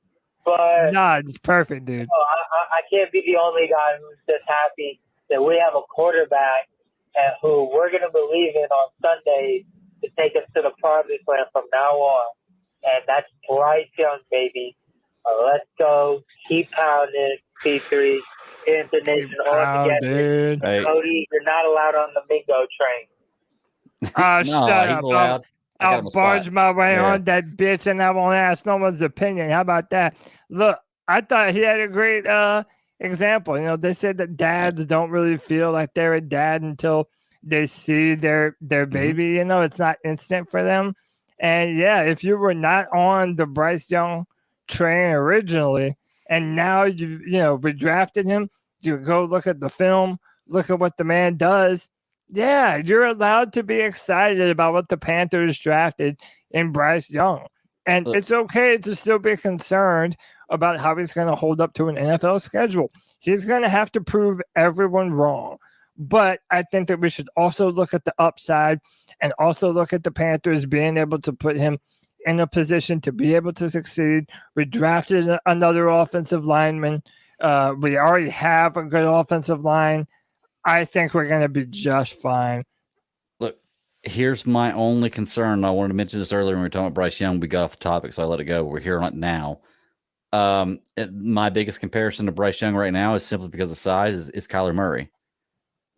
But nah, it's perfect, dude. I can't be the only guy who's just happy that we have a quarterback and who we're going to believe in on Sundays to take us to the promised land from now on. And that's Bryce Young, baby. Let's go. Keep pounding. C3, Panther Nation all together. Hey. Cody, you're not allowed on the Mingo train. Oh, No, shut he's up. allowed. I got him I'll a barge spot. my way Yeah. on that bitch and I won't ask no one's opinion. How about that? Look, I thought he had a great example. You know, they said that dads don't really feel like they're a dad until they see their baby. You know, it's not instant for them. And yeah, if you were not on the Bryce Young train originally, and now you redrafted him, you go look at the film, look at what the man does. Yeah, you're allowed to be excited about what the Panthers drafted in Bryce Young. And it's okay to still be concerned about how he's going to hold up to an NFL schedule. He's going to have to prove everyone wrong. But I think that we should also look at the upside and also look at the Panthers being able to put him in a position to be able to succeed. We drafted another offensive lineman. We already have a good offensive line. I think we're going to be just fine. Look, here's my only concern. I wanted to mention this earlier when we were talking about Bryce Young. We got off the topic, so I let it go. We're here on it now. My biggest comparison to Bryce Young right now is simply because of size is Kyler Murray.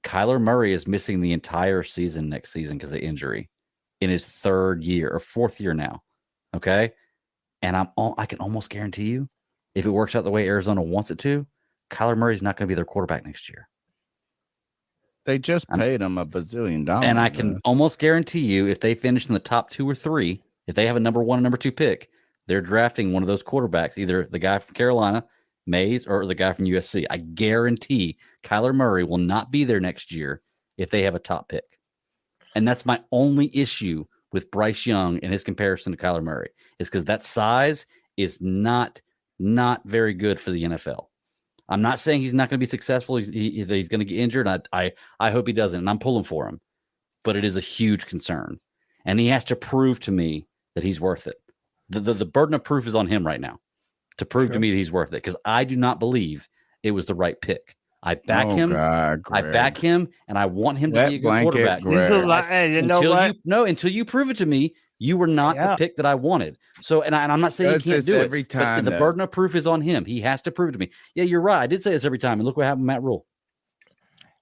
Kyler Murray is missing the entire season next season because of injury in his third year or fourth year now. Okay. And I can almost guarantee you, if it works out the way Arizona wants it to, Kyler Murray's not going to be their quarterback next year. They just paid him $1 bazillion. And I can almost guarantee you, if they finish in the top 2 or 3, if they have a number 1 and number 2 pick, they're drafting one of those quarterbacks, either the guy from Carolina, Mays, or the guy from USC. I guarantee Kyler Murray will not be there next year if they have a top pick. And that's my only issue with Bryce Young and his comparison to Kyler Murray, is because that size is not very good for the NFL. I'm not saying he's not going to be successful. He's going to get injured. I hope he doesn't, and I'm pulling for him. But it is a huge concern, and he has to prove to me that he's worth it. The burden of proof is on him right now to prove to me that he's worth it, because I do not believe it was the right pick. I back him. God, I back him, and I want him to be a good quarterback. He's a lot. Hey, you know what? Until you prove it to me, you were not the pick that I wanted. So, and I'm not saying he can't do it. Every time, but the burden of proof is on him. He has to prove it to me. Yeah, you're right. I did say this every time, and look what happened with Matt Rule.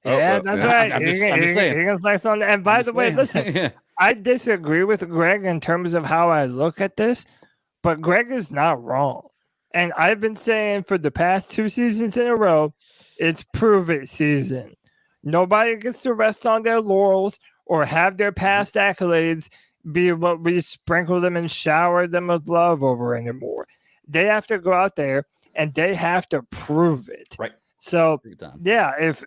Yeah, that's right. I'm just saying. He can flex on that. And by the way, listen, I disagree with Greg in terms of how I look at this, but Greg is not wrong. And I've been saying for the past 2 seasons in a row, it's prove it season. Nobody gets to rest on their laurels or have their past accolades be what we sprinkle them and shower them with love over anymore. They have to go out there and they have to prove it. Right. So, yeah, if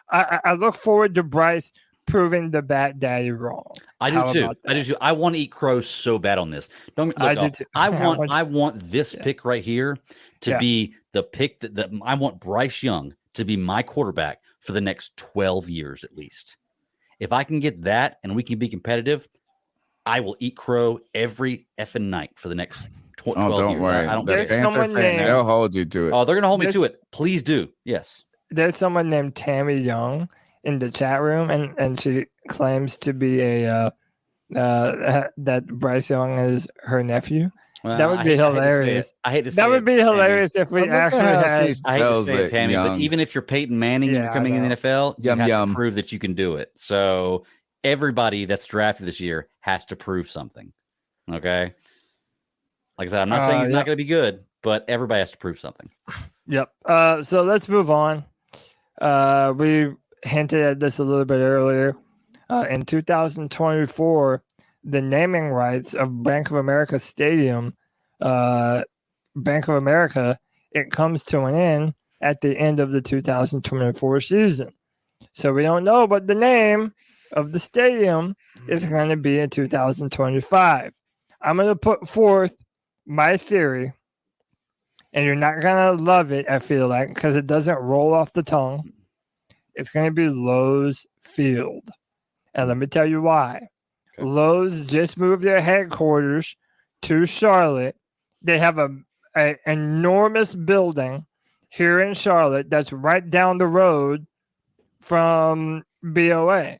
I look forward to Bryce proving the Bat Daddy wrong. I do too. I do too. I want to eat crow so bad on this. I do too. I want this pick right here to be the pick that I want Bryce Young to be my quarterback for the next 12 years at least. If I can get that and we can be competitive, I will eat crow every effing night for the next 12 years. Don't worry. I don't There's care. someone named, they'll hold you to it. Oh, they're going to hold me to it. Please do. Yes. There's someone named Tammy Young in the chat room, and she claims to be that Bryce Young is her nephew. Well, That would be hilarious. I hate to say That would it, be Tammy. hilarious if we actually had. I hate to say it, Tammy, but even if you're Peyton Manning and Yeah, you're coming in the NFL, you Yum, have yum. to prove that you can do it. So everybody that's drafted this year has to prove something. Okay. Like I said, I'm not saying he's not going to be good, but everybody has to prove something. Yep. So let's move on. We hinted at this a little bit earlier. In 2024, the naming rights of Bank of America Stadium, Bank of America, it comes to an end at the end of the 2024 season. So we don't know what the name of the stadium is going to be in 2025. I'm going to put forth my theory, and you're not going to love it, I feel like, because it doesn't roll off the tongue. It's going to be Lowe's Field. And let me tell you why. Okay. Lowe's just moved their headquarters to Charlotte. They have an enormous building here in Charlotte that's right down the road from BOA.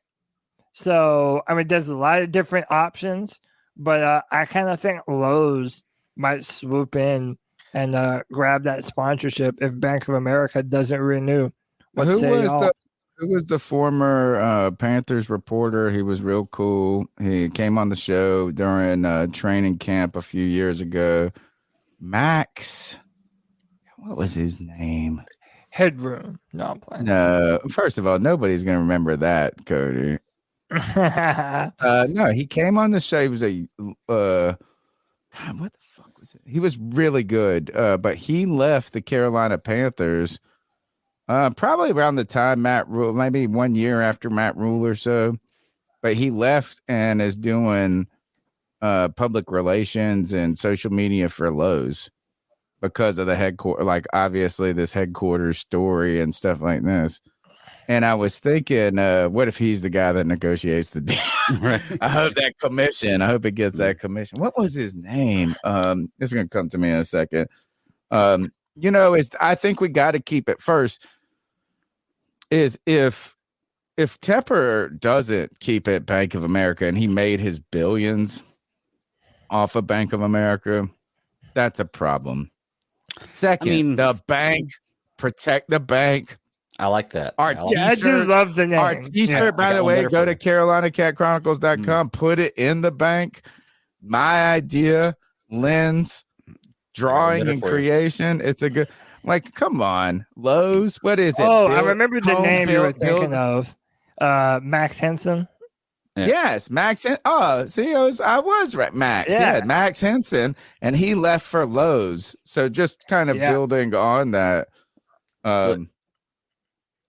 So, I mean, there's a lot of different options, but I kind of think Lowe's might swoop in and grab that sponsorship if Bank of America doesn't renew. Who was the former Panthers reporter? He was real cool. He came on the show during training camp a few years ago. Max, what was his name? Headroom. No, I'm playing. No, first of all, nobody's going to remember that, Cody. No, he came on the show. He was God, what the fuck was it? He was really good, but he left the Carolina Panthers probably around the time Matt Rule, maybe 1 year after Matt Rule or so. But he left and is doing public relations and social media for Lowe's because of the headquarters, like obviously this headquarters story and stuff like this. And I was thinking, what if he's the guy that negotiates the deal? Right. I hope that commission. I hope it gets that commission. What was his name? It's going to come to me in a second. I think we got to keep it first. Is if Tepper doesn't keep it Bank of America and he made his billions off of Bank of America, that's a problem. Second, the bank, protect the bank. I like that. I do love the name. Our t-shirt, by the way, go to CarolinaCatChronicles.com, put it in the bank. My idea, lens, drawing and creation. It's a good, like, come on, Lowe's. What is it? I remember the name you were thinking of. Max Henson. Yeah. Yes, Max. See, I was right. Max. Yeah, Max Henson, and he left for Lowe's. So just kind of building on that.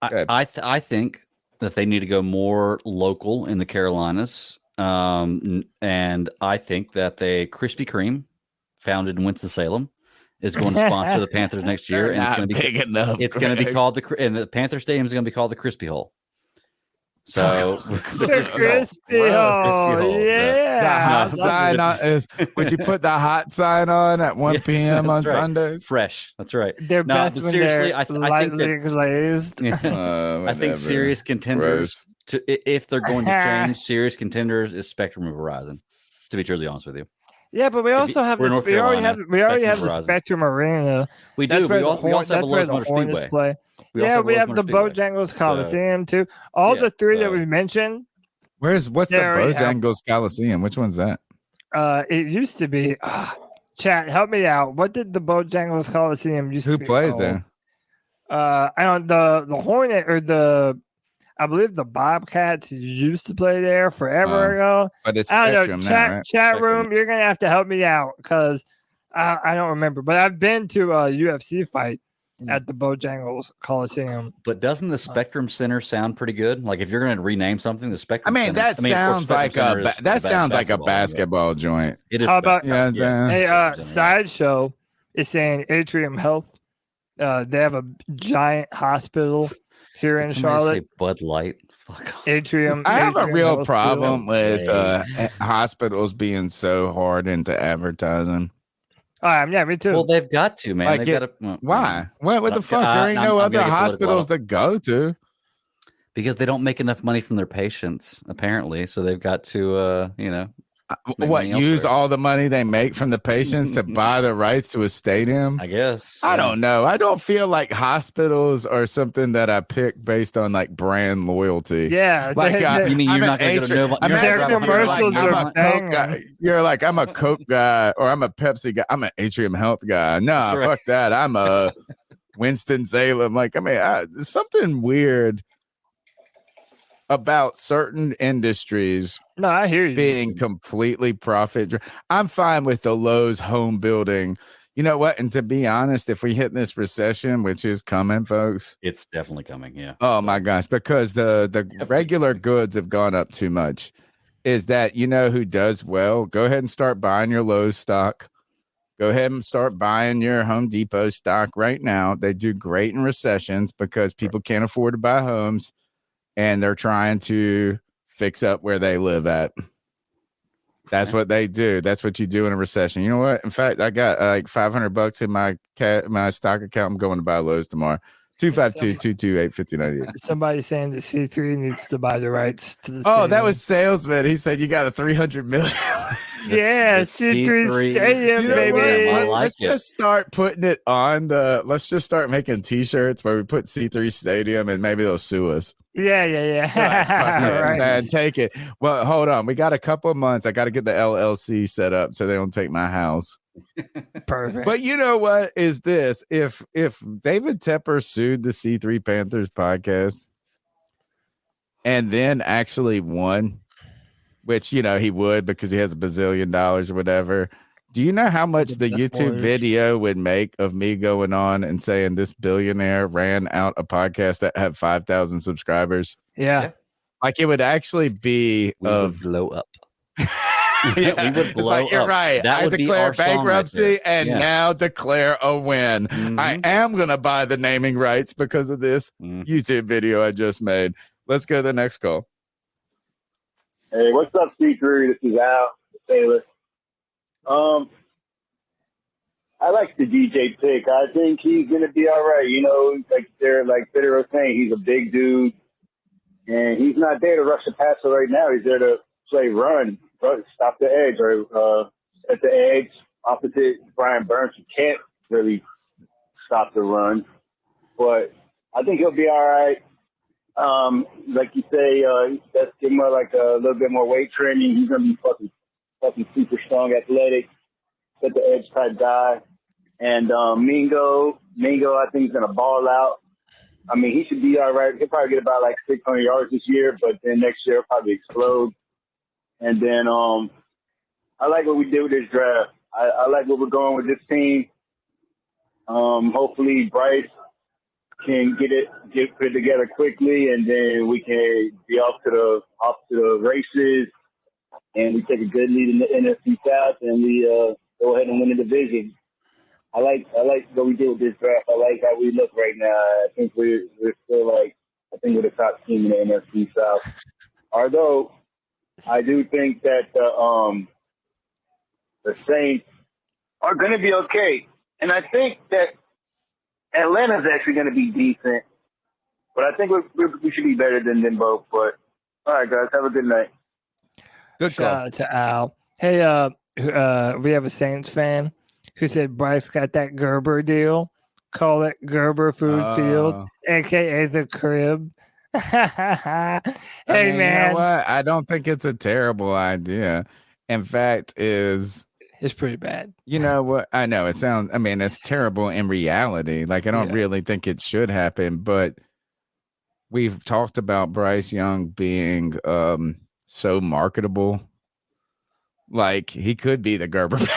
I think that they need to go more local in the Carolinas, and I think that Krispy Kreme, founded in Winston-Salem, is going to sponsor the Panthers next year, and it's going to be big enough. It's going to be called the Panther Stadium is going to be called the Crispy Hole. So the Crispy Hole, yeah. The hot sign on would you put the hot sign on at 1 p.m. on Sundays? Fresh. That's right. They're best when seriously, they're lightly glazed. I think serious contenders, if they're going to change, serious contenders is Spectrum of Verizon. To be truly honest with you. Yeah, but we also have this. We already have the Spectrum Arena. We do. We also have the Lowe's Speedway. Play. We have the Bojangles Coliseum too. All the three that we mentioned. What's the Bojangles Coliseum? Which one's that? It used to be. Chat, help me out. What did the Bojangles Coliseum used to be? Who plays there? I don't. The Hornet or I believe the Bobcats used to play there forever ago. But it's Spectrum now, right? Chat room, you're gonna have to help me out because I don't remember. But I've been to a UFC fight at the Bojangles Coliseum. But doesn't the Spectrum Center sound pretty good? Like if you're going to rename something, the Spectrum. Center, sounds like a basketball joint. It is. How about Sideshow is saying Atrium Health. They have a giant hospital here in Charlotte. Say Bud Light. Fuck. Atrium. I have a real problem with hospitals being so hard into advertising. Yeah, me too. Well, they've got to, man. Like they've got to. Why? What the fuck? There ain't no other hospitals to go to. Because they don't make enough money from their patients, apparently. So they've got to, What, anything else use there. all the money they make from the patients to buy the rights to a stadium? I guess. I don't know. I don't feel like hospitals are something that I pick based on like brand loyalty. Yeah, Like you mean you're not going to go to Nova? Imagine if you're like, commercials I'm are a Coke guy. banging. You're like, I'm a Coke guy, or I'm a Pepsi guy. I'm an Atrium Health guy. Nah, That's right. fuck that. I'm a Winston Salem. Like, I mean, there's something weird about certain industries No, I hear you. being completely I'm fine with the Lowe's home building. You know what? And to be honest, if we hit this recession, which is coming, folks, It's definitely coming. Yeah. oh my gosh, because the regular goods have gone up too much. Is that, you know, who does well? Go ahead and start buying your Lowe's stock. Go ahead and start buying your Home Depot stock right now. They do great in recessions because people can't afford to buy homes, and they're trying to fix up where they live at. That's what they do. That's what you do in a recession. You know what? In fact, I got like $500 in my stock account. I'm going to buy Lowe's tomorrow. 252-228-5098. Somebody saying that C3 needs to buy the rights to the Oh, stadium. that was salesman. He said you got a $300 million. Yeah, C3 Stadium, You know baby. what? Let's just start putting it on let's just start making t-shirts where we put C3 Stadium, and maybe they'll sue us. Yeah. Fuck it, Right. man, take it. Well, hold on. We got a couple of months. I got to get the LLC set up so they don't take my house. Perfect. But you know what is this? If David Tepper sued the C3 Panthers podcast and then actually won, which, you know, he would because he has $1 bazillion or whatever. Do you know how much the YouTube video would make of me going on and saying this billionaire ran out a podcast that had 5,000 subscribers? Yeah. Like, it would actually be would blow up. Yeah, we would it's blow like, you're up. right. That I would be declare our song right bankruptcy there. and Yeah. now declare a win. I am going to buy the naming rights because of this YouTube video I just made. Let's go to the next call. Hey, what's up, C3? This is Al Taylor. I like the DJ pick. I think he's gonna be all right. You know, like Bitter was saying, he's a big dude, and he's not there to rush the passer right now. He's there to play run, stop the edge, or at the edge opposite Brian Burns, who can't really stop the run. But I think he'll be all right. Like you say, let's give him like a little bit more weight training. He's gonna be fucking super strong, athletic, at the edge type guy. And Mingo, I think he's gonna ball out. I mean, he should be all right. He'll probably get about like 600 yards this year, but then next year he'll probably explode. And then I like what we did with this draft. I like what we're going with this team. Hopefully Bryce can get put together quickly, and then we can be off to the races, and we take a good lead in the NFC South, and we go ahead and win the division. I like what we did with this draft. I like how we look right now. I think we're still we're the top team in the NFC South. Although I do think that the Saints are going to be okay, and I think that Atlanta's actually going to be decent, but I think we should be better than them both. But all right, guys, have a good night. Good call. Shout out to Al. Hey, we have a Saints fan who said Bryce got that Gerber deal. Call it Gerber Food Field, aka the Crib. Hey, man. man. You know what? I don't think it's a terrible idea. In fact, it's pretty bad. You know what? I know it's terrible in reality. Like, I don't really think it should happen, but we've talked about Bryce Young being so marketable. Like, he could be the Gerber baby.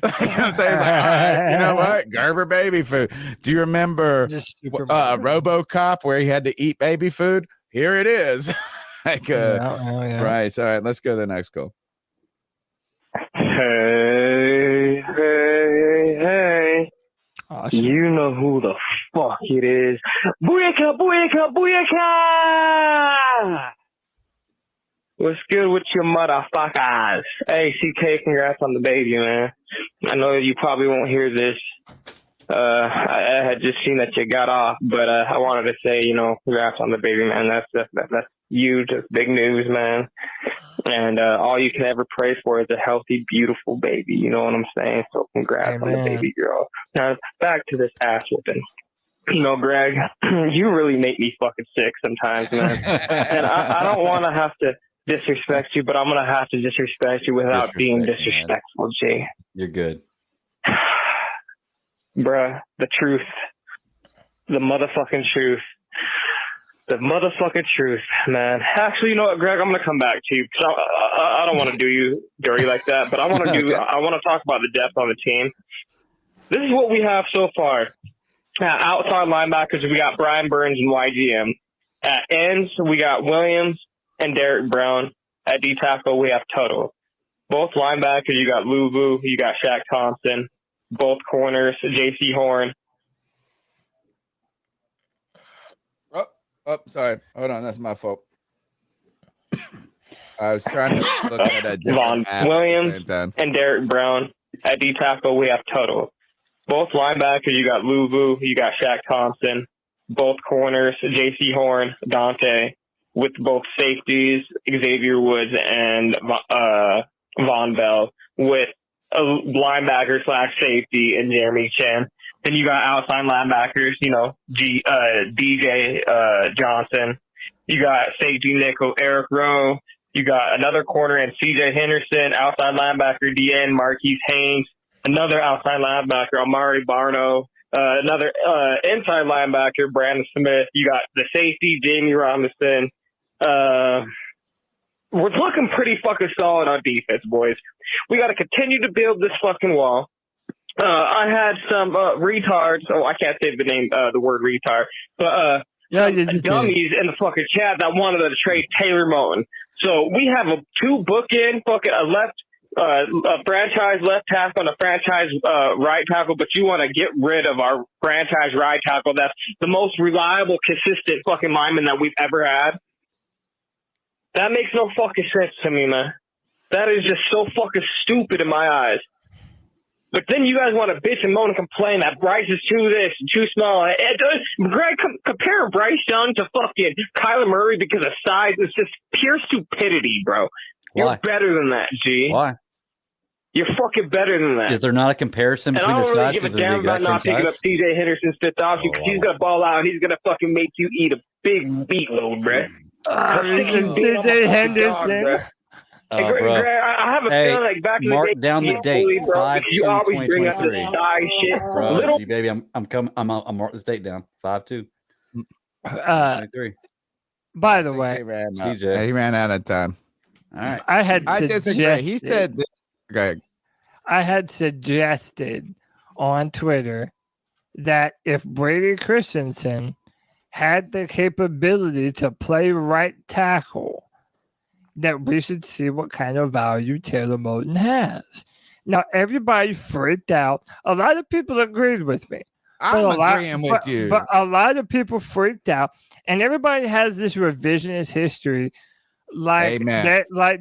Like, you know what I'm saying? It's like, all right, you know what? Gerber baby food. Do you remember RoboCop where he had to eat baby food? Here it is. Bryce. All right, let's go to the next call. Hey. You know who the fuck it is. Booyaka! What's good with your motherfuckers? Hey, CK, congrats on the baby, man. I know you probably won't hear this. I had just seen that you got off, but I wanted to say, congrats on the baby, man. That's you just big news, man. And all you can ever pray for is a healthy, beautiful baby. You know what I'm saying? So congrats on the baby girl. Now back to this ass whooping. You know, Greg, you really make me fucking sick sometimes, man. And I don't want to have to disrespect you, but I'm gonna have to disrespect you without being disrespectful, G. You're good. Bruh, the truth. The motherfucking truth. The motherfucking truth, man. Actually, you know what, Greg? I'm gonna come back to you because I don't want to do you dirty like that, but I want to do. I want to talk about the depth on the team. This is what we have so far. Outside linebackers, we got Brian Burns and YGM. At ends, we got Williams and Derek Brown. At D tackle, we have Tuttle. Both linebackers, you got Luvu, you got Shaq Thompson. Both corners, J.C. Horn. Oh, sorry. Hold on. That's my fault. I was trying to look at a different app Williams at the same time. and Derek Brown. At D tackle, we have Tuttle. Both linebackers, you got Luvu, you got Shaq Thompson. Both corners, J.C. Horn, Dante. With both safeties, Xavier Woods and Von Bell. With a linebacker / safety and Jeremy Chin. Then you got outside linebackers, you know, DJ Johnson. You got safety nickel Eric Rowe. You got another corner and CJ Henderson, outside linebacker DN Marquise Haynes, another outside linebacker Amari Barno, another inside linebacker Brandon Smith. You got the safety Jamie Robinson. We're looking pretty fucking solid on defense, boys. We got to continue to build this fucking wall. I had some retards. Oh, I can't say the word retard, but dummies in the fucking chat that wanted to trade Taylor Moton. So we have a franchise left tackle and a franchise right tackle, but you want to get rid of our franchise right tackle. That's the most reliable, consistent fucking lineman that we've ever had. That makes no fucking sense to me, man. That is just so fucking stupid in my eyes. But then you guys want to bitch and moan and complain that Bryce is too this and too small. Greg, compare Bryce Young to fucking Kyler Murray because of size. It's just pure stupidity, bro. You're better than that, G. Why? You're fucking better than that. Is there not a comparison between their size? And I don't really give a damn about not picking up CJ Henderson's fifth option because he's going to ball out and he's going to fucking make you eat a big meatloaf, bro. CJ Henderson. Greg, I have a feeling like back in the day, mark down the date, 5/2/2023. Shit. Bro, G-Baby, I'm coming. I'm mark this date down. 5/2. By the way, he ran out of time. All right. I disagree. He said that, okay. I had suggested on Twitter that if Brady Christensen had the capability to play right tackle, that we should see what kind of value Taylor Moton has. Now, everybody freaked out. A lot of people agreed with me. I'm agreeing with you. But a lot of people freaked out. And everybody has this revisionist history. Like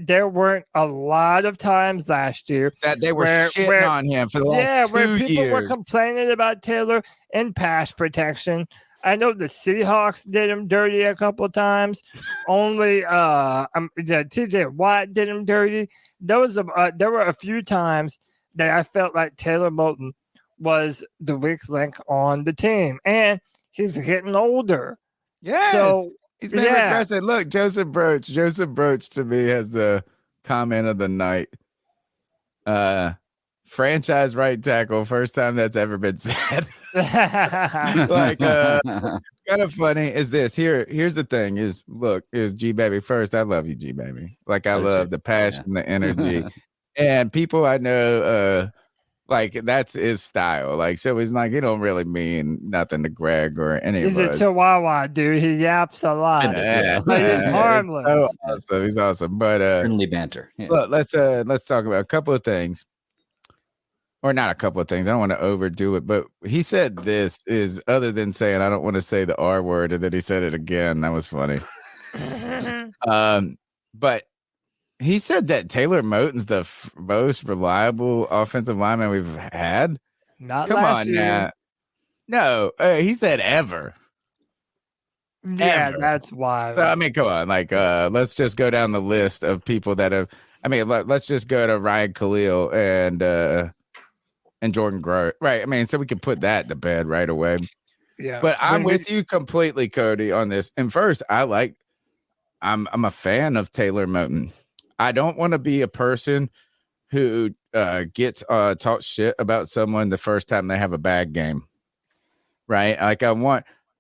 there weren't a lot of times last year that they were shitting on him for the last 2 where people years. were complaining about Taylor in pass protection. I know the Seahawks did him dirty a couple of times. Only TJ Watt did him dirty. There were a few times that I felt like Taylor Moton was the weak link on the team, and he's getting older. Yes. So he's been regressive. Look, Joseph Broach to me has the comment of the night. Franchise right tackle, first time that's ever been said. Like, kind of funny is this. Here's the thing: is G Baby first. I love you, G Baby. Like, I love the passion, the energy, and people I know. Like, that's his style. Like, so he's like, he don't really mean nothing to Greg or any of us. He's a chihuahua, dude. He yaps a lot. But he's harmless. So awesome. He's awesome. But friendly banter. Yeah. Look, let's talk about a couple of things. Or not a couple of things. I don't want to overdo it, but he said this is other than saying, I don't want to say the R word, and then he said it again. That was funny. But he said that Taylor Moton's the most reliable offensive lineman we've had. Not Come last on year. now. No, he said ever. Yeah, Ever. that's wild. So I mean, come on, like let's just go down the list of people that have. I mean, let's just go to Ryan Khalil and Jordan Grow, right? I mean, so we can put that to bed right away. Yeah, But I'm with you completely, Cody, on this. And first, I'm a fan of Taylor Moton. I don't want to be a person who gets talk shit about someone the first time they have a bad game, right?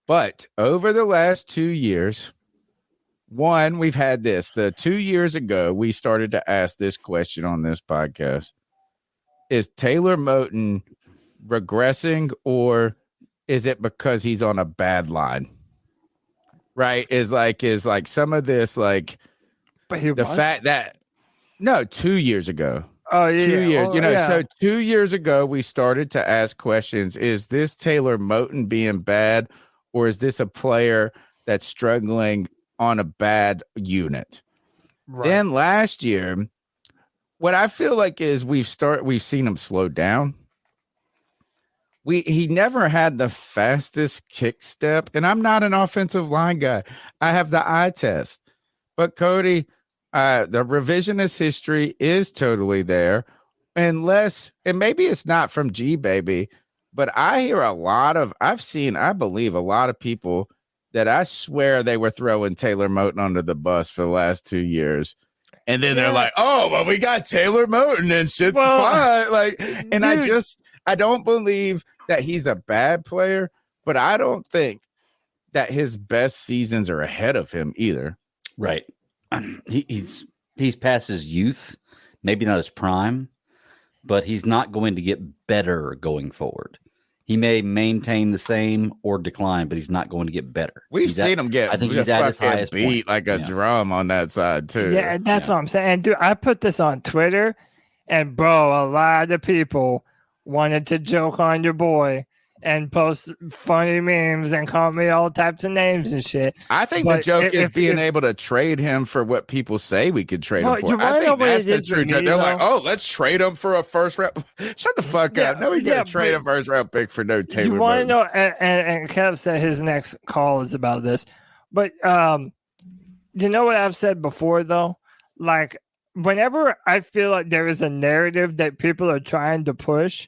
But over the last 2 years, we've had this. The 2 years ago, we started to ask this question on this podcast. Is Taylor Moton regressing, or is it because he's on a bad line? Right? Is like some of this, like, but the fact that 2 years ago. Oh, yeah. 2 years. Yeah. So 2 years ago, we started to ask questions. Is this Taylor Moton being bad, or is this a player that's struggling on a bad unit? Right. Then last year, what I feel like is we've seen him slow down. He never had the fastest kick step, and I'm not an offensive line guy. I have the eye test. But Cody, the revisionist history is totally there, and maybe it's not from G Baby, but I hear I believe a lot of people that I swear they were throwing Taylor Moton under the bus for the last 2 years. And then they're like, oh, well, we got Taylor Moton and shit's fine. Like, and dude, I don't believe that he's a bad player, but I don't think that his best seasons are ahead of him either. Right. He's past his youth, maybe not his prime, but he's not going to get better going forward. He may maintain the same or decline, but he's not going to get better. We've seen him get, I think he's at his highest beat point. like a drum on that side too. Yeah, that's what I'm saying. Dude, I put this on Twitter, and bro, a lot of people wanted to joke on your boy and post funny memes and call me all types of names and shit. I think the joke is being able to trade him for what people say we could trade him for. I think that's the true joke. They're like, oh, let's trade him for a first round. Shut the fuck up. Nobody's going to trade a first round pick for no Taylor. You want to know, and Kev said his next call is about this. But you know what I've said before, though? Like, whenever I feel like there is a narrative that people are trying to push,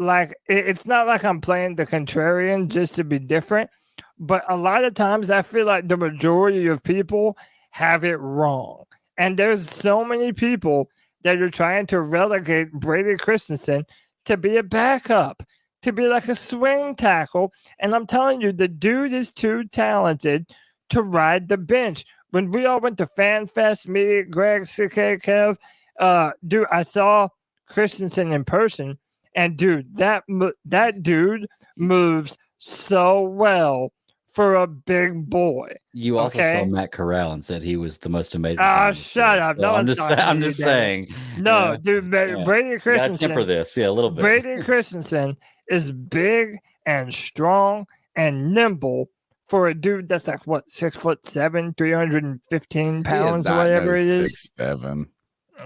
like, it's not like I'm playing the contrarian just to be different, but a lot of times I feel like the majority of people have it wrong. And there's so many people that are trying to relegate Brady Christensen to be a backup, to be like a swing tackle. And I'm telling you, the dude is too talented to ride the bench. When we all went to Fan Fest, me, Greg, CK, Kev, dude, I saw Christensen in person. And dude, that dude moves so well for a big boy. You also saw Matt Corral and said he was the most amazing. Oh, shut up! No, I'm just saying. No, dude, Brady Christensen. Temper this, a little bit. Brady Christensen is big and strong and nimble for a dude that's like what 6'7", 315 pounds, or whatever it is. 6'7".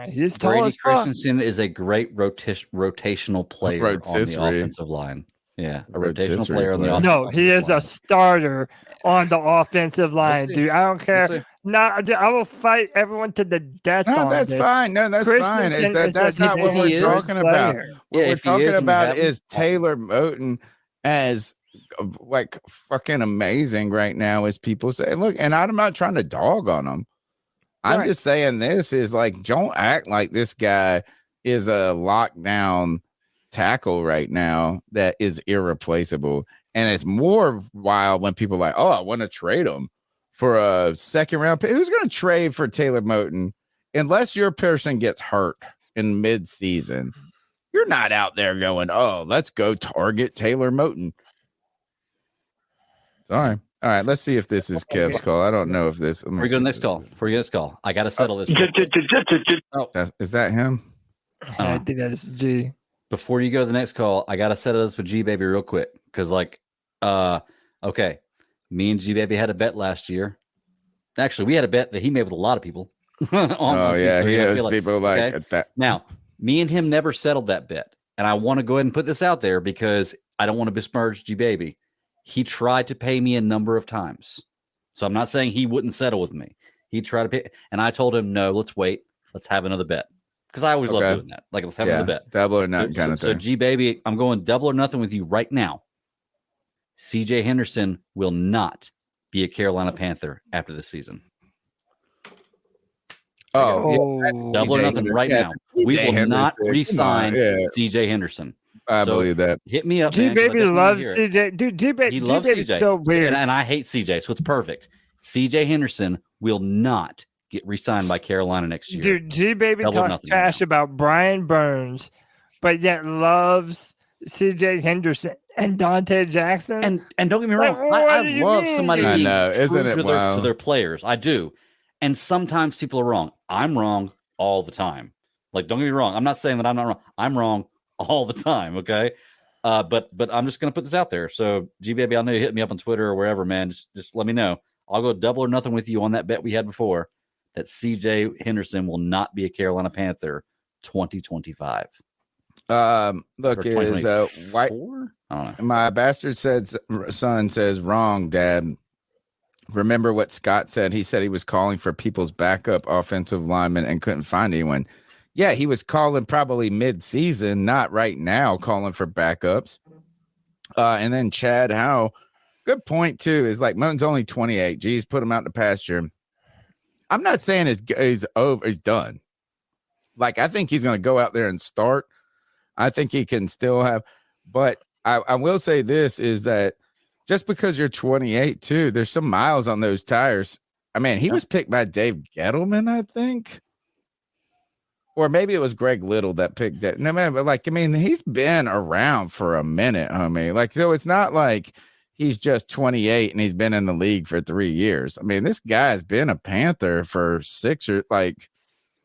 He's tall Brady as fuck. Christensen is a great rotational player on the offensive line. Yeah, a rotational player on the offensive line. No, he is a starter on the offensive line, dude. I don't care. No, dude, I will fight everyone to the death. No, that's fine. No, that's fine. That's not what we're talking about. What we're talking about is Taylor Moton as like fucking amazing right now, as people say. Look, and I'm not trying to dog on him. I'm just saying this is like, don't act like this guy is a lockdown tackle right now that is irreplaceable. And it's more wild when people are like, oh, I want to trade him for a second round pick. Who's going to trade for Taylor Moton unless your person gets hurt in mid-season? You're not out there going, oh, let's go target Taylor Moton. Sorry. All right, let's see if this is Kev's call. I don't know if this. Before you go to the next call, I got to settle this. Is that him? I think that's G. Before you go to the next call, I got to settle this with G Baby real quick. Because, okay, me and G Baby had a bet last year. Actually, we had a bet that he made with a lot of people. He has people like that. Now, me and him never settled that bet. And I want to go ahead and put this out there because I don't want to besmirch G Baby. He tried to pay me a number of times. So I'm not saying he wouldn't settle with me. He tried to pick, and I told him, no, let's wait. Let's have another bet. Because I always love doing that. Like, let's have another bet. Double or nothing kind of thing. So, G baby, I'm going double or nothing with you right now. CJ Henderson will not be a Carolina Panther after the season. Double or nothing right now. We will not re-sign CJ Henderson. I believe that. Hit me up, G man. baby loves CJ. Dude, G baby's so weird. And I hate CJ, so it's perfect. CJ Henderson will not get re-signed by Carolina next year. Dude, G baby talks trash about Brian Burns, but yet loves CJ Henderson and Dante Jackson. And don't get me wrong, I love somebody being true to their players. I do. And sometimes people are wrong. I'm wrong all the time. Like, don't get me wrong. I'm not saying that I'm not wrong. I'm wrong all the time. Okay. But I'm just gonna put this out there. So G baby, I know you hit me up on Twitter or wherever, man. Just let me know. I'll go double or nothing with you on that bet we had before that CJ Henderson will not be a Carolina Panther 2025. Look, is white. My bastard son says wrong, Dad. Remember what Scott said? He said he was calling for people's backup offensive linemen and couldn't find anyone. Yeah, he was calling probably mid-season, not right now, calling for backups. And then Chad Howe, good point too, is like Moton's only 28. Geez, put him out in the pasture. I'm not saying he's over, he's done. Like, I think he's going to go out there and start. I think he can still have, but I will say this is that just because you're 28 too, there's some miles on those tires. I mean, he was picked by Dave Gettleman, I think. Or maybe it was Greg Little that picked it. No, man, but like, I mean, he's been around for a minute, homie. Like, so it's not like he's just 28 and he's been in the league for 3 years. I mean, this guy's been a Panther for 6 or like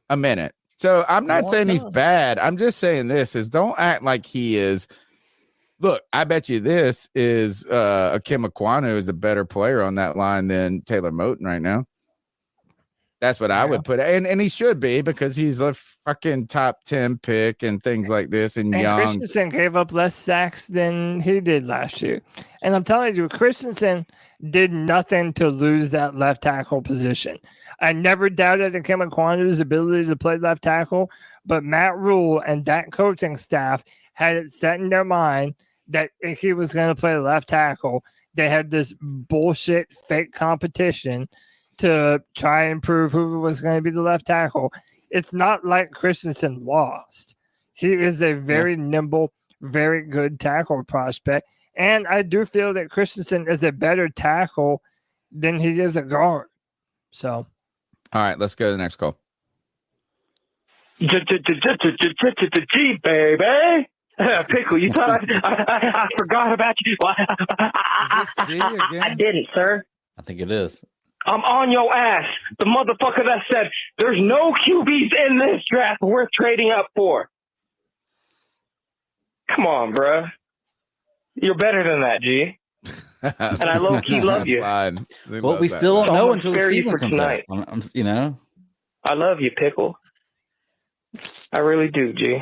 a minute. So I'm not saying he's bad. I'm just saying this is don't act like he is. Look, I bet you this is Akim Ekwonu is a better player on that line than Taylor Moton right now. That's what I would put. And he should be because he's a fucking top 10 pick and things like this. And young. Christensen gave up less sacks than he did last year. And I'm telling you, Christensen did nothing to lose that left tackle position. I never doubted Akim Ekwonu's ability to play left tackle, but Matt Rule and that coaching staff had it set in their mind that if he was going to play left tackle, they had this bullshit fake competition to try and prove who was going to be the left tackle. It's not like Christensen lost. He is a very nimble, very good tackle prospect. And I do feel that Christensen is a better tackle than he is a guard. So, all right, let's go to the next call. G, baby. Pickle, you thought I forgot about you. Is this G again? I didn't, sir. I think it is. I'm on your ass. The motherfucker that said there's no QBs in this draft worth trading up for. Come on, bro. You're better than that, G. And I low-key love you. Well, we still don't know until the season comes out. You know? I love you, Pickle. I really do, G.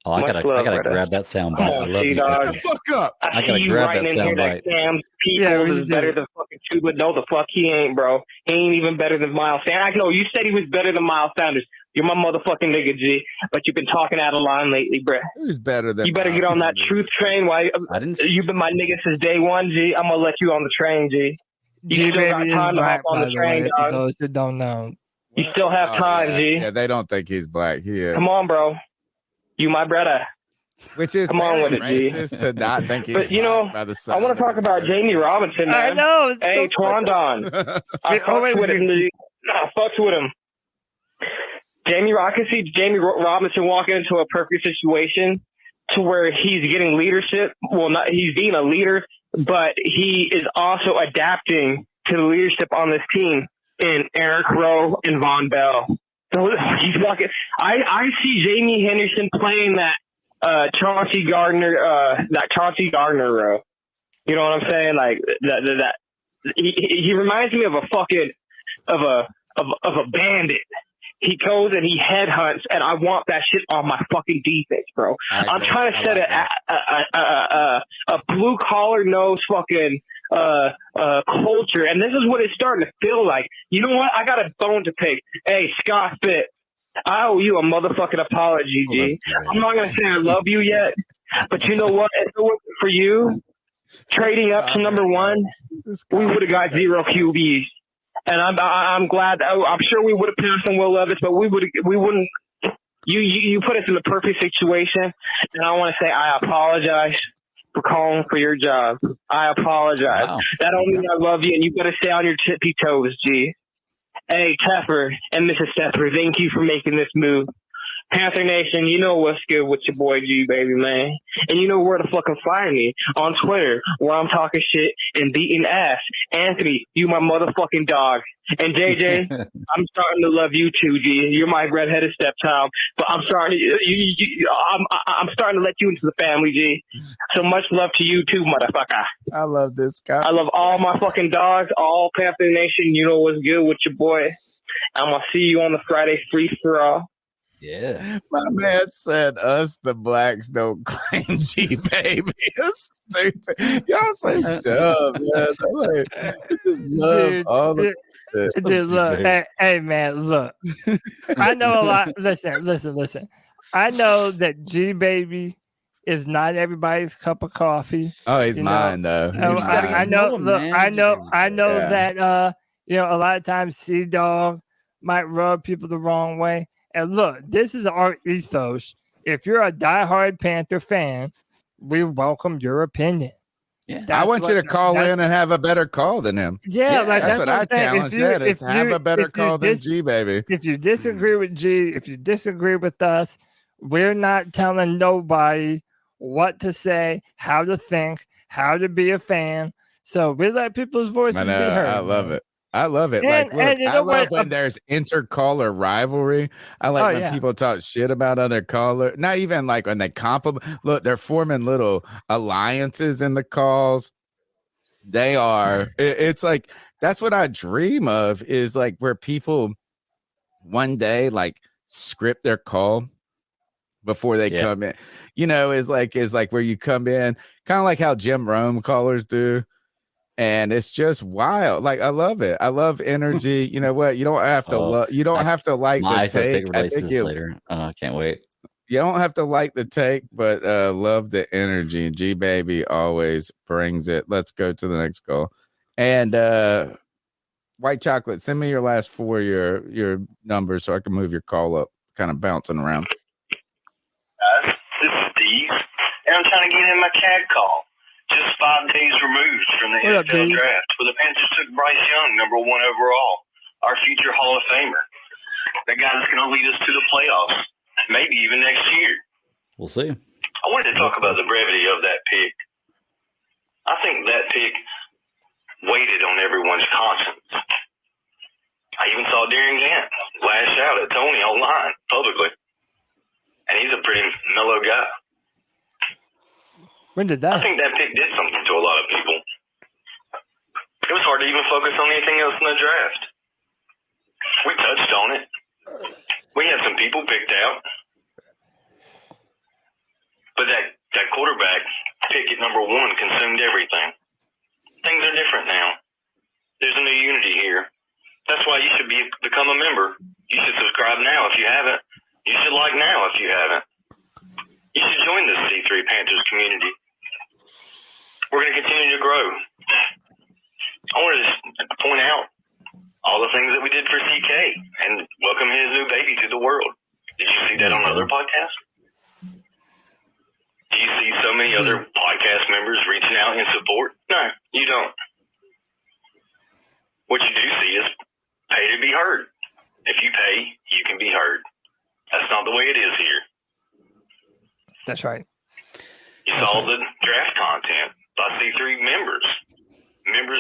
Oh, I gotta grab that sound bite. I love you. Shut the fuck up. I gotta grab that sound bite. Sam's people is better than fucking Chuba. No, the fuck he ain't, bro. He ain't even better than Miles Sanders. I know you said he was better than Miles Sanders. You're my motherfucking nigga, G. But you've been talking out of line lately, bro. Who's better than? You better get on that truth train. Why? You've been my nigga since day one, G. I'm gonna let you on the train, G. You still got time to hop on the train, dog. For those who don't know, you still have time, G. Yeah, they don't think he's black. He is. Come on, bro. You my brother. Which is come on with it, racist to not think he's but you know, by the I want to talk about Jamie Robinson, man. I know. Hey, Twandon. I fucks with him. I fucks with him. I can see Jamie Robinson walking into a perfect situation to where he's getting leadership. Well, he's being a leader, but he is also adapting to the leadership on this team in Eric Rowe and Von Bell. So he's walking. I see Jamie Henderson playing that Chauncey Gardner row. You know what I'm saying? Like that he reminds me of a fucking of a bandit. He goes and he headhunts, and I want that shit on my fucking defense, bro. I'm trying to set a blue collar nose fucking culture, and this is what it's starting to feel like. You know what? I got a bone to pick. Hey, Scott Fitt, I owe you a motherfucking apology, G. I'm not gonna say I love you yet, but you know what? If it wasn't for you trading up to number one, we would have got 0 QBs. And I'm glad. I'm sure we would have passed on Will Levis, but we wouldn't. You put us in the perfect situation, and I want to say I apologize for calling for your job. I apologize. Wow. That don't mean I love you, and you better stay on your tippy toes, G. Hey, Teffer and Mrs. Teffer, thank you for making this move. Panther Nation, you know what's good with your boy G, baby, man. And you know where to fucking find me on Twitter, where I'm talking shit and beating ass. Anthony, you my motherfucking dog. And JJ, I'm starting to love you too, G. You're my redheaded stepchild, but I'm starting to, I'm starting to let you into the family, G. So much love to you too, motherfucker. I love this guy. I love all my fucking dogs, all Panther Nation. You know what's good with your boy. I'm gonna see you on the Friday free for all. Yeah. My man said us the blacks don't claim G baby. It's stupid. Y'all so dumb, man. I'm like, I just love all the shit. Dude, look, hey, man, look. I know a lot. Listen. I know that G baby is not everybody's cup of coffee. Oh, he's mine though. I know. Look, I know Yeah. that. A lot of times Sea Dog might rub people the wrong way. And look, this is our ethos. If you're a diehard Panther fan, we welcome your opinion. Yeah, I want you to call in and have a better call than him. Yeah, like that's what I challenge. That is have a better call than G baby. If you disagree with G, if you disagree with us, we're not telling nobody what to say, how to think, how to be a fan. So we let people's voices be heard. I love it. I love it. And- Look, and you I know love what? when there's intercaller rivalry. I like when people talk shit about other callers. Not even like when they compliment. Look, they're forming little alliances in the calls. They are. It's like that's what I dream of. Is like where people one day like script their call before they come in. You know, is like where you come in, kind of like how Jim Rome callers do. And it's just wild. Like I love it. I love energy. You know what? You don't have to you don't have to like the take. I think later. I can't wait. You don't have to like the take, but love the energy. G baby always brings it. Let's go to the next call. And White Chocolate, send me your last 4 your numbers so I can move your call up, kind of bouncing around. This is Steve, and I'm trying to get in my cat call. Just 5 days removed from the NFL draft, where the Panthers took Bryce Young, #1 overall, our future Hall of Famer. That guy that's going to lead us to the playoffs, maybe even next year. We'll see. I wanted to talk about the brevity of that pick. I think that pick weighted on everyone's conscience. I even saw Darren Gant lash out at Tony online publicly, and he's a pretty mellow guy. When did that? I think that pick did something to a lot of people. It was hard to even focus on anything else in the draft. We touched on it. We had some people picked out. But that quarterback pick at #1 consumed everything. Things are different now. There's a new unity here. That's why you should become a member. You should subscribe now if you haven't. You should like now if you haven't. You should join the C3 Panthers community. We're going to continue to grow. I wanted to point out all the things that we did for CK and welcome his new baby to the world. Did you see that on other podcasts? Do you see so many other podcast members reaching out in support? No, you don't. What you do see is pay to be heard. If you pay, you can be heard. That's not the way it is here. That's right. You saw the draft content by C3 members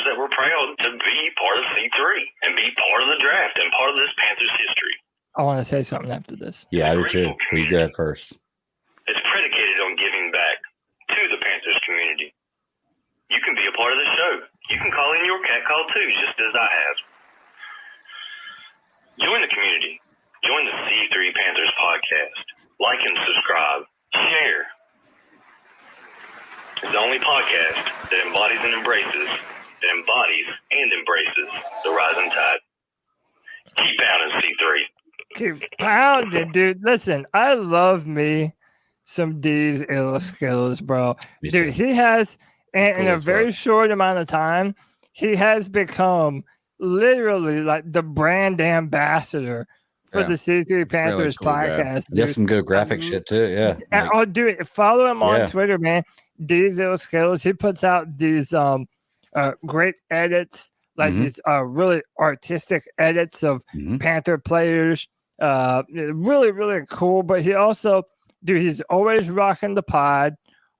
that were proud to be part of C3 and be part of the draft and part of this Panthers history. I want to say something after this. Yeah, I do too. We go ahead first. It's predicated on giving back to the Panthers community. You can be a part of the show. You can call in your cat call too, just as I have. Join the community. Join the C3 Panthers podcast. Like and subscribe. Share. It's the only podcast that embodies and embraces that embodies and embraces the rising tide. Keep pounding, C3. Keep pounding, dude. Listen, I love me some D's ill skills, bro. Me Dude, too. he has, in Cool a as very fuck. short amount of time, he has become literally like the brand ambassador for Yeah. the C3 Panthers cool guy. podcast. He does Dude. some good graphic shit too. Yeah. Like, Oh, dude, follow him on Yeah. Twitter, man. Diesel Skills. He puts out these great edits, like Mhm. these really artistic edits of Panther players. Really, really cool. But he also, dude, he's always rocking the pod,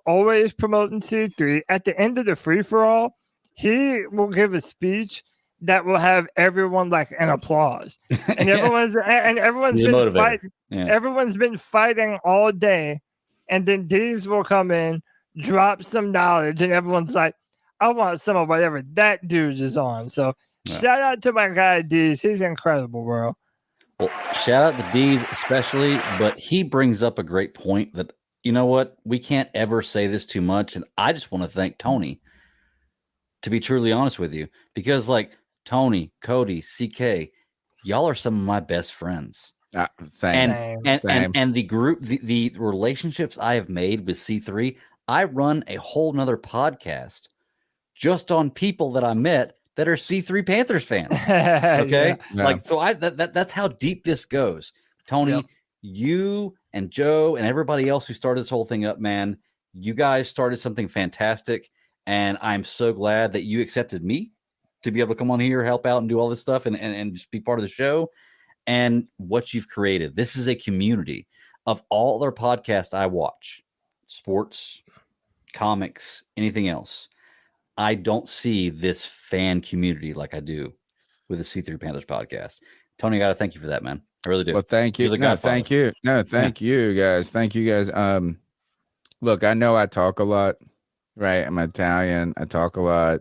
always promoting C3. At the end of the free for all, he will give a speech that will have everyone like an applause, and everyone's He's a been motivator. fighting. Yeah. Everyone's been fighting all day, and then D's will come in, drop some knowledge, and everyone's like, "I want some of whatever that dude is on." So shout out to my guy D's. He's incredible, bro. Well, shout out to D's especially, but he brings up a great point that, you know what, we can't ever say this too much, and I just want to thank Tony, to be truly honest with you, because like Tony, Cody, CK, y'all are some of my best friends. Same. And the group, the relationships I have made with C3, I run a whole nother podcast just on people that I met that are C3 Panthers fans. Okay. Yeah. Like, so that's how deep this goes. Tony, you and Joe and everybody else who started this whole thing up, man, you guys started something fantastic. And I'm so glad that you accepted me to be able to come on here, help out and do all this stuff and just be part of the show. And what you've created. This is a community of all other podcasts I watch, sports, comics, anything else. I don't see this fan community like I do with the C3 Panthers podcast. Tony, I got to thank you for that, man. I really do. Well, thank you. You're the No, godfather. thank you. No, thank you guys. Thank you guys. Look, I know I talk a lot, right? I'm Italian. I talk a lot.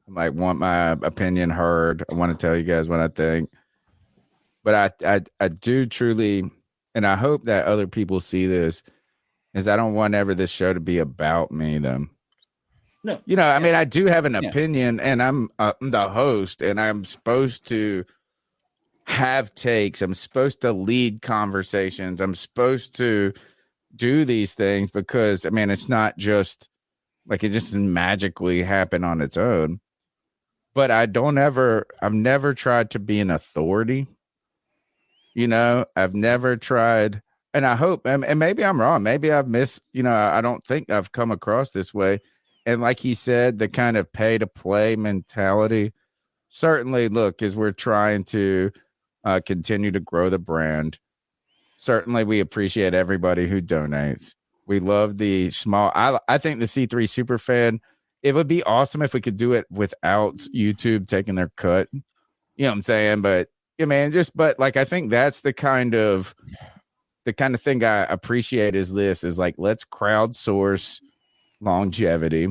I might want my opinion heard. I want to tell you guys what I think. But I do truly, and I hope that other people see this, is I don't want ever this show to be about me, though. No. You know, I mean, I do have an opinion, and I'm the host, and I'm supposed to have takes. I'm supposed to lead conversations. I'm supposed to do these things because, I mean, it's not just like it just didn't magically happen on its own. But I've never tried to be an authority. You know, I've never tried, and I hope, and maybe I'm wrong. Maybe I've missed, you know, I don't think I've come across this way. And like he said, the kind of pay to play mentality, certainly, look, as we're trying to continue to grow the brand, certainly we appreciate everybody who donates. We love the small, I think the C3 super fan, it would be awesome if we could do it without YouTube taking their cut. You know what I'm saying? But yeah, man, but like, I think that's the kind of thing I appreciate is like, let's crowdsource longevity,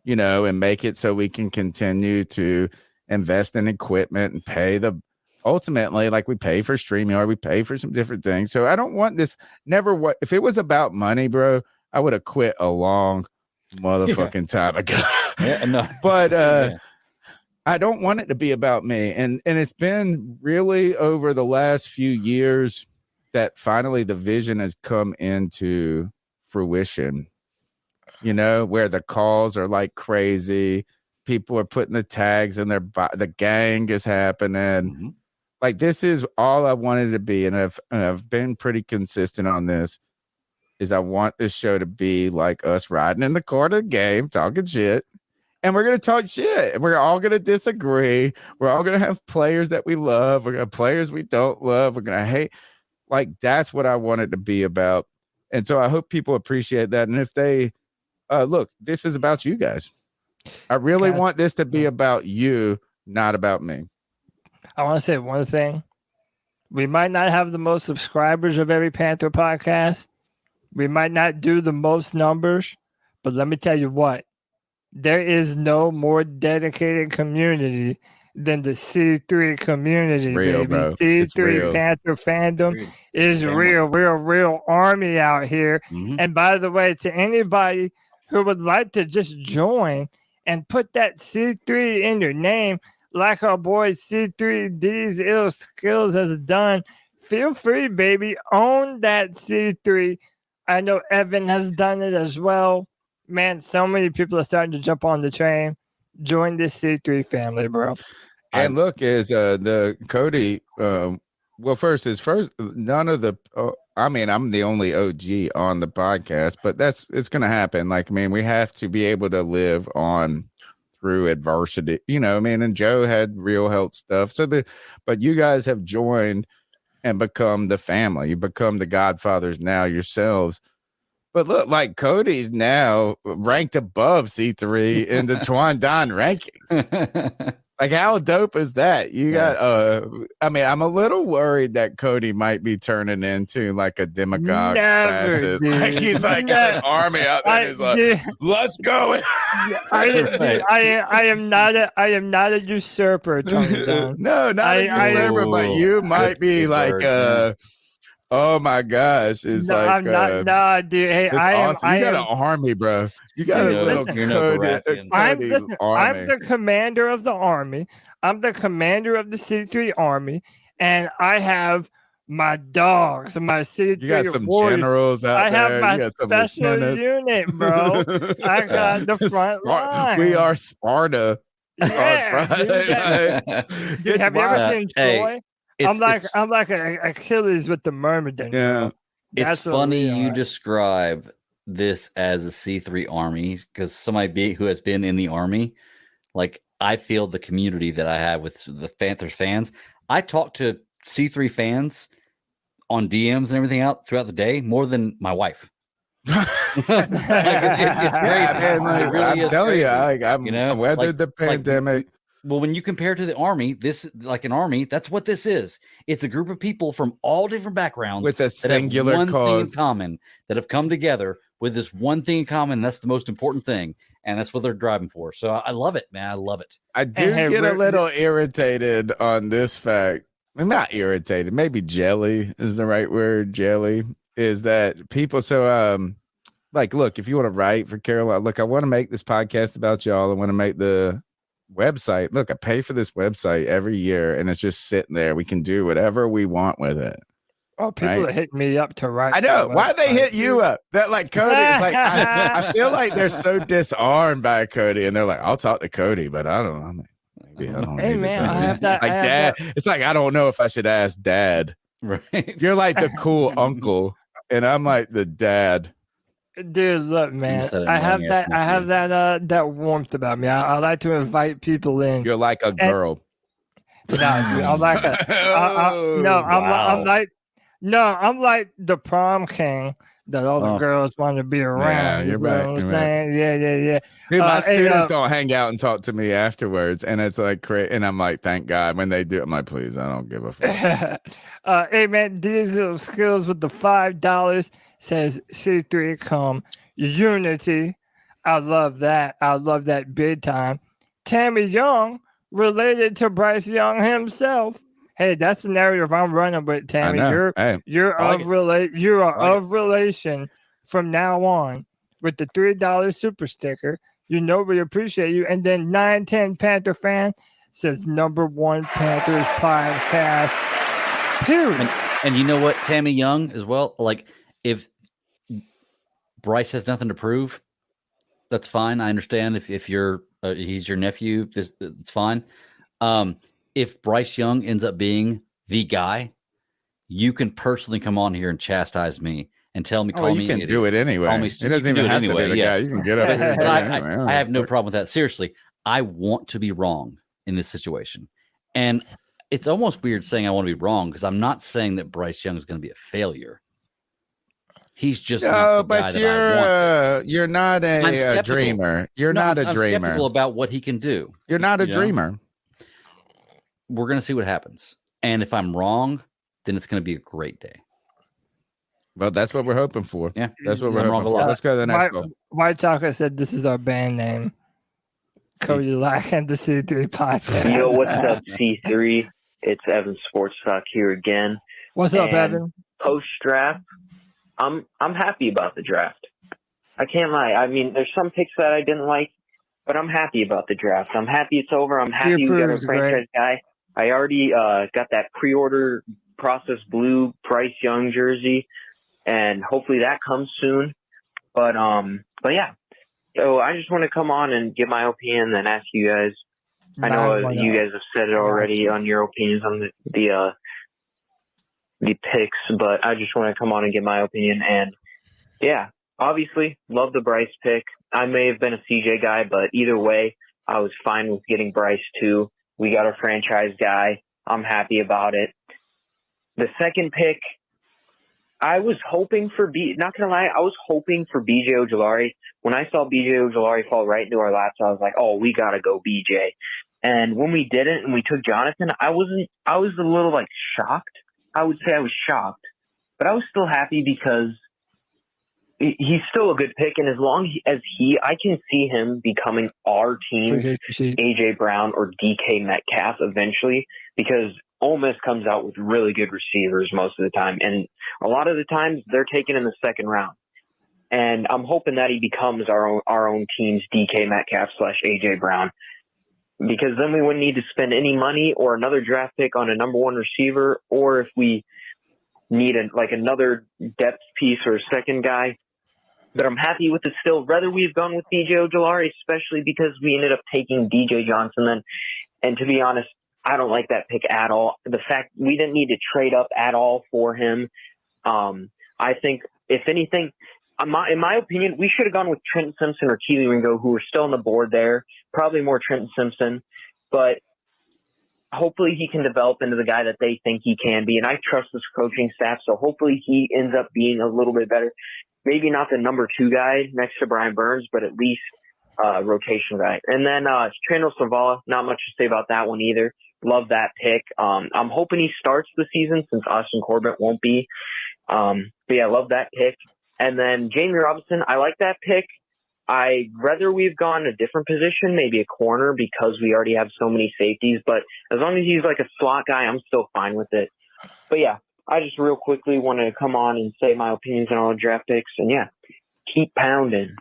you know, and make it so we can continue to invest in equipment and pay ultimately, like we pay for StreamYard, we pay for some different things. So I don't want this, if it was about money, bro, I would have quit a long motherfucking time ago. Yeah, no. But I don't want it to be about me. And it's been really over the last few years that finally the vision has come into fruition, you know, where the calls are like crazy. People are putting the tags in the gang is happening. Mm-hmm. Like, this is all I wanted to be. And I've been pretty consistent on this, is I want this show to be like us riding in the court of the game, talking shit. And we're going to talk shit. We're all going to disagree. We're all going to have players that we love. We're going to have players we don't love. We're going to hate. Like, that's what I want it to be about. And so I hope people appreciate that. And if they, look, this is about you guys. I really want this to be about you, not about me. I want to say one thing. We might not have the most subscribers of every Panther podcast. We might not do the most numbers. But let me tell you what. There is no more dedicated community than the C3 community, it's real, baby. Bro. C3 Panther fandom is real army out here. Mm-hmm. And by the way, to anybody who would like to just join and put that C3 in your name, like our boy C3 These Ill Skills has done, feel free, baby. Own that C3. I know Evan has done it as well. Man, so many people are starting to jump on the train. Join this C3 family, bro. And look, is the Cody? Well, first none of the. I mean, I'm the only OG on the podcast, but it's going to happen. Like, I mean, we have to be able to live on through adversity. You know, I mean, and Joe had real health stuff. But you guys have joined and become the family. You become the godfathers now yourselves. But look, like Cody's now ranked above C3 in the Twandon rankings. Like, how dope is that? You got I mean, I'm a little worried that Cody might be turning into like a demagogue fascist. Dude. Like, he's like got an army out there. He's like, let's go. I am not a usurper, Tony Dunn. No, not a usurper, but you might be like oh my gosh, it's no, like I'm not. No, dude. Hey, I am. Awesome. You got an army, bro. You got a little Cody I'm army. the commander of the army. I'm the commander of the C3 army, and I have my dogs, my C3 You got some warriors. generals out I there. have my You got some special lieutenants. unit, bro. I got the front line. We are Sparta. Yeah, dude, have you ever seen Troy? I'm like an Achilles with the myrmidon. Yeah, it's funny you describe this as a C3 army because somebody who has been in the army, like I feel the community that I have with the Panthers fans. I talk to C3 fans on DMs and everything out throughout the day more than my wife. It's crazy, man. Like, it really I'm telling you, I'm you know, weathered the pandemic. Well, when you compare to the army, this like an army, that's what this is. It's a group of people from all different backgrounds with a singular that have one thing in cause common, that have come together with this one thing in common. That's the most important thing, and that's what they're driving for. So I love it, man. I love it. I do get a little irritated on this fact. I'm not irritated. Maybe jelly is the right word. Jelly is that people. So, like, look, if you want to write for Carolina, look, I want to make this podcast about y'all. I want to make the website. Look, I pay for this website every year, and it's just sitting there. We can do whatever we want with it. Oh, people are hitting me up to write. I know. Why they hit you up? That like Cody is like, I feel like they're so disarmed by Cody, and they're like, I'll talk to Cody, but I don't know. Maybe I don't. Hey man, I have that. Like Dad, it's like I don't know if I should ask Dad. Right? You're like the cool uncle, and I'm like the dad. Dude, look, man. I have that warmth about me. I like to invite people in. You're like a girl. I'm like I'm like the prom king that all the girls want to be around. Yeah, you're right. Yeah. Dude, my students don't hang out and talk to me afterwards, and it's like and I'm like, thank God. When they do, I'm like, please, I don't give a fuck. Hey man, Diesel Skills with the $5 says C3 come unity. I love that. I love that big time. Tammy Young, related to Bryce Young himself. Hey, that's the narrative I'm running with, Tammy. You're of relation from now on with the $3 super sticker. You know we appreciate you. And then 910 Panther fan says #1 Panthers podcast. Period. And you know what, Tammy Young as well. Like if Bryce has nothing to prove, that's fine. I understand if you're he's your nephew, it's fine. If Bryce Young ends up being the guy, you can personally come on here and chastise me and tell me. You can do it anyway. It doesn't even have to be the guy. You can get up here. But I have no problem with that. Seriously, I want to be wrong in this situation, and it's almost weird saying I want to be wrong because I'm not saying that Bryce Young is going to be a failure. He's just but you're not a dreamer. You're not a dreamer. I'm skeptical about what he can do. You're not a dreamer. We're going to see what happens. And if I'm wrong, then it's going to be a great day. Well, that's what we're hoping for. Yeah, that's what we're hoping for. Let's go to the next one. White Talker said this is our band name. Cody Lack and the C3 podcast. Yo, what's up, C3? It's Evan Sports Talk here again. What's up, Evan? Post draft, I'm happy about the draft. I can't lie. I mean, there's some picks that I didn't like, but I'm happy about the draft. I'm happy it's over. I'm happy we got a approves, franchise guy. I already got that pre-order process blue Bryce Young jersey, and hopefully that comes soon. But yeah. So I just want to come on and give my opinion and ask you guys. I know you guys have said it already on your opinions on the picks, but I just want to come on and give my opinion. And yeah, obviously love the Bryce pick. I may have been a CJ guy, but either way, I was fine with getting Bryce too. We got a franchise guy. I'm happy about it. The second pick, I was hoping for not gonna lie, I was hoping for BJ Ojulari. When I saw BJ Ojulari fall right into our laps, I was like, oh, we gotta go BJ. And when we didn't and we took Jonathan, I was a little like shocked. I would say I was shocked, but I was still happy because he's still a good pick. And as long as I can see him becoming our team's AJ Brown or DK Metcalf eventually, because Ole Miss comes out with really good receivers most of the time. And a lot of the times they're taken in the second round. And I'm hoping that he becomes our own team's DK Metcalf / AJ Brown, because then we wouldn't need to spend any money or another draft pick on a number one receiver, or if we need another depth piece or a second guy. But I'm happy with it still. Rather we've gone with BJ Ojulari, especially because we ended up taking DJ Johnson then. And to be honest, I don't like that pick at all. The fact we didn't need to trade up at all for him. I think, if anything, in my opinion, we should have gone with Trenton Simpson or Keely Ringo, who are still on the board there. Probably more Trenton Simpson. But hopefully he can develop into the guy that they think he can be. And I trust this coaching staff, so hopefully he ends up being a little bit better. Maybe not the number 2 guy next to Brian Burns, but at least rotation guy. And then Trano Savala, not much to say about that one either. Love that pick. I'm hoping he starts the season since Austin Corbett won't be. But yeah, love that pick. And then Jamie Robinson, I like that pick. I'd rather we've gone a different position, maybe a corner, because we already have so many safeties. But as long as he's like a slot guy, I'm still fine with it. But yeah, I just real quickly want to come on and say my opinions on all the draft picks. And yeah, keep pounding.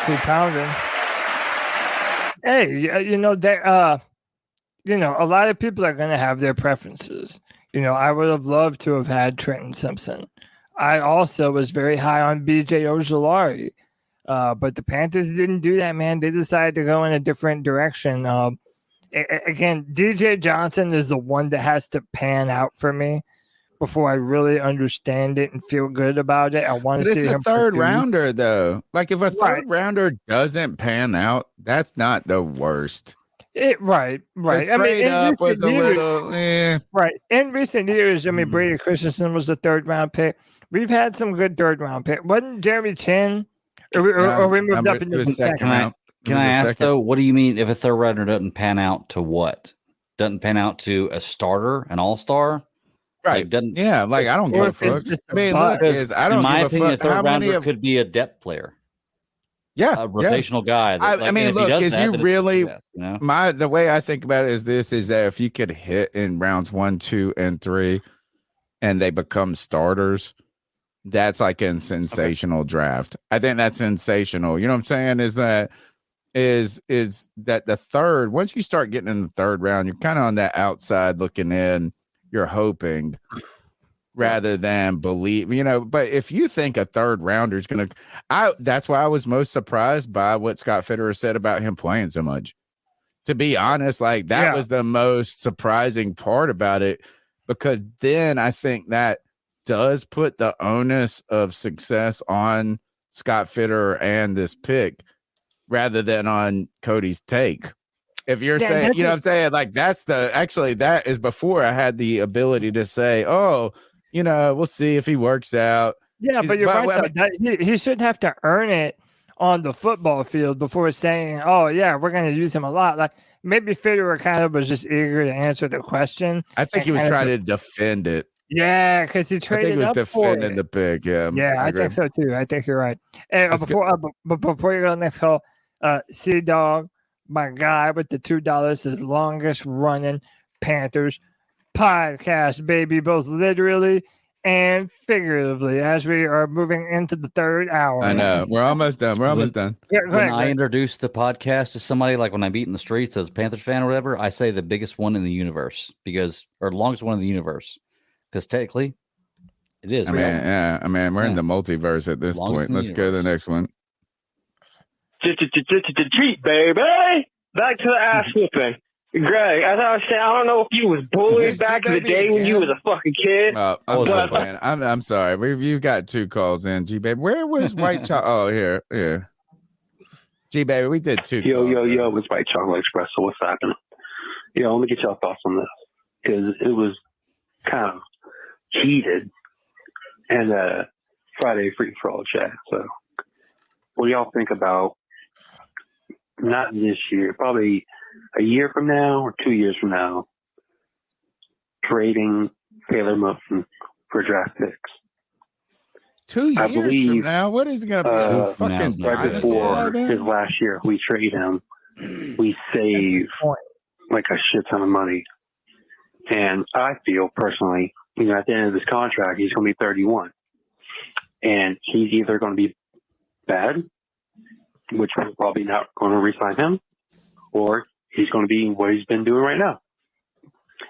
Keep pounding. Hey, a lot of people are going to have their preferences. I would have loved to have had Trenton Simpson. I also was very high on BJ Ojulari. But the Panthers didn't do that, man. They decided to go in a different direction. Again, DJ Johnson is the one that has to pan out for me before I really understand it and feel good about it. I want to see him. It's a third rounder, though. Like, if a third rounder doesn't pan out, that's not the worst. Right. The trade up was a little, right. In recent years, Brady Christensen was a third round pick. We've had some good third round pick. Wasn't Jeremy Chin? Or we moved up into the second round. Can I ask, though, what do you mean if a third rounder doesn't pan out to what? Doesn't pan out to a starter, an all-star? Right. Like, I don't give a fuck. I mean, look, I don't give a fuck. A third rounder could be a depth player. Yeah. A rotational guy. I mean, look, because the way I think about it is that if you could hit in rounds 1, 2, and 3, and they become starters, that's like a sensational draft. I think that's sensational. You know what I'm saying? Is that the third, once you start getting in the third round, you're kind of on that outside looking in. You're hoping rather than believe, but if you think a third rounder is going to, that's why I was most surprised by what Scott Fitterer said about him playing so much. To be honest, that was the most surprising part about it, because then I think that does put the onus of success on Scott Fitterer and this pick rather than on Cody's take. If you're saying, what I'm saying? That is before I had the ability to say, we'll see if he works out. Yeah, but you're right. He should have to earn it on the football field before saying, we're going to use him a lot. Like, maybe Fitterer kind of was just eager to answer the question. I think he was trying to defend it. Yeah, because he traded up for it. I think he was defending the pick. Yeah, I think so too. I think you're right. And before you go to the next call, C-Dog, my guy with the $2, says longest running Panthers podcast, baby, both literally and figuratively as we are moving into the third hour. I know. We're almost done. We're almost done. Yeah, go When ahead, I Greg. introduce the podcast to somebody, like when I meet in the streets as a Panthers fan or whatever, I say the biggest one in the universe or longest one in the universe, because technically it is. I mean, right? yeah. I mean, we're in Yeah. the multiverse at this Longest point. in the Let's go to the next one. Cheat, baby. Back to the ass whooping. Greg, as I was saying, I don't know if you was bullied back in the day when you was a fucking kid. I'm not playing. I'm sorry. You've got 2 calls in, G baby. Where was White Chocolate? Oh, here. Yeah. G baby, we did 2 calls. Yo, it's White Chocolate Express. So what's happening? Let me get y'all thoughts on this, because it was kind of heated and Friday free for all chat. So what do y'all think about, not this year, probably a year from now or 2 years from now, trading Taylor Moton for draft picks? 2 years I believe, from now? What is it going to be? Fucking right before his last year, we trade him, we save like a shit ton of money. And I feel personally, at the end of this contract, he's going to be 31. And he's either going to be bad, which we're probably not going to re-sign him, or he's going to be what he's been doing right now.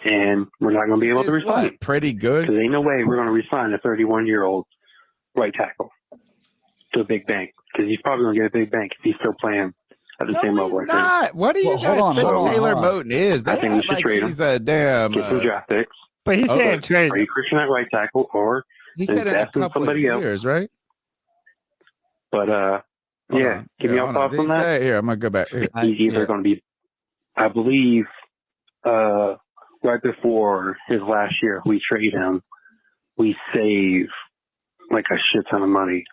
And we're not going to be able to re-sign him. Pretty good. Because ain't no way we're going to re-sign a 31-year-old right tackle to a big bank. Because he's probably going to get a big bank if he's still playing at the same level. Not. What do you guys think Taylor Moton is? I think we should trade him. He's a damn. Get some draft picks. But he's saying trade. Are you Christian at right tackle, or he said in a couple of somebody years, right? But yeah, give me your thoughts on that. Here, I'm gonna go back. Here. He's either going to be, I believe, right before his last year, we trade him, we save like a shit ton of money.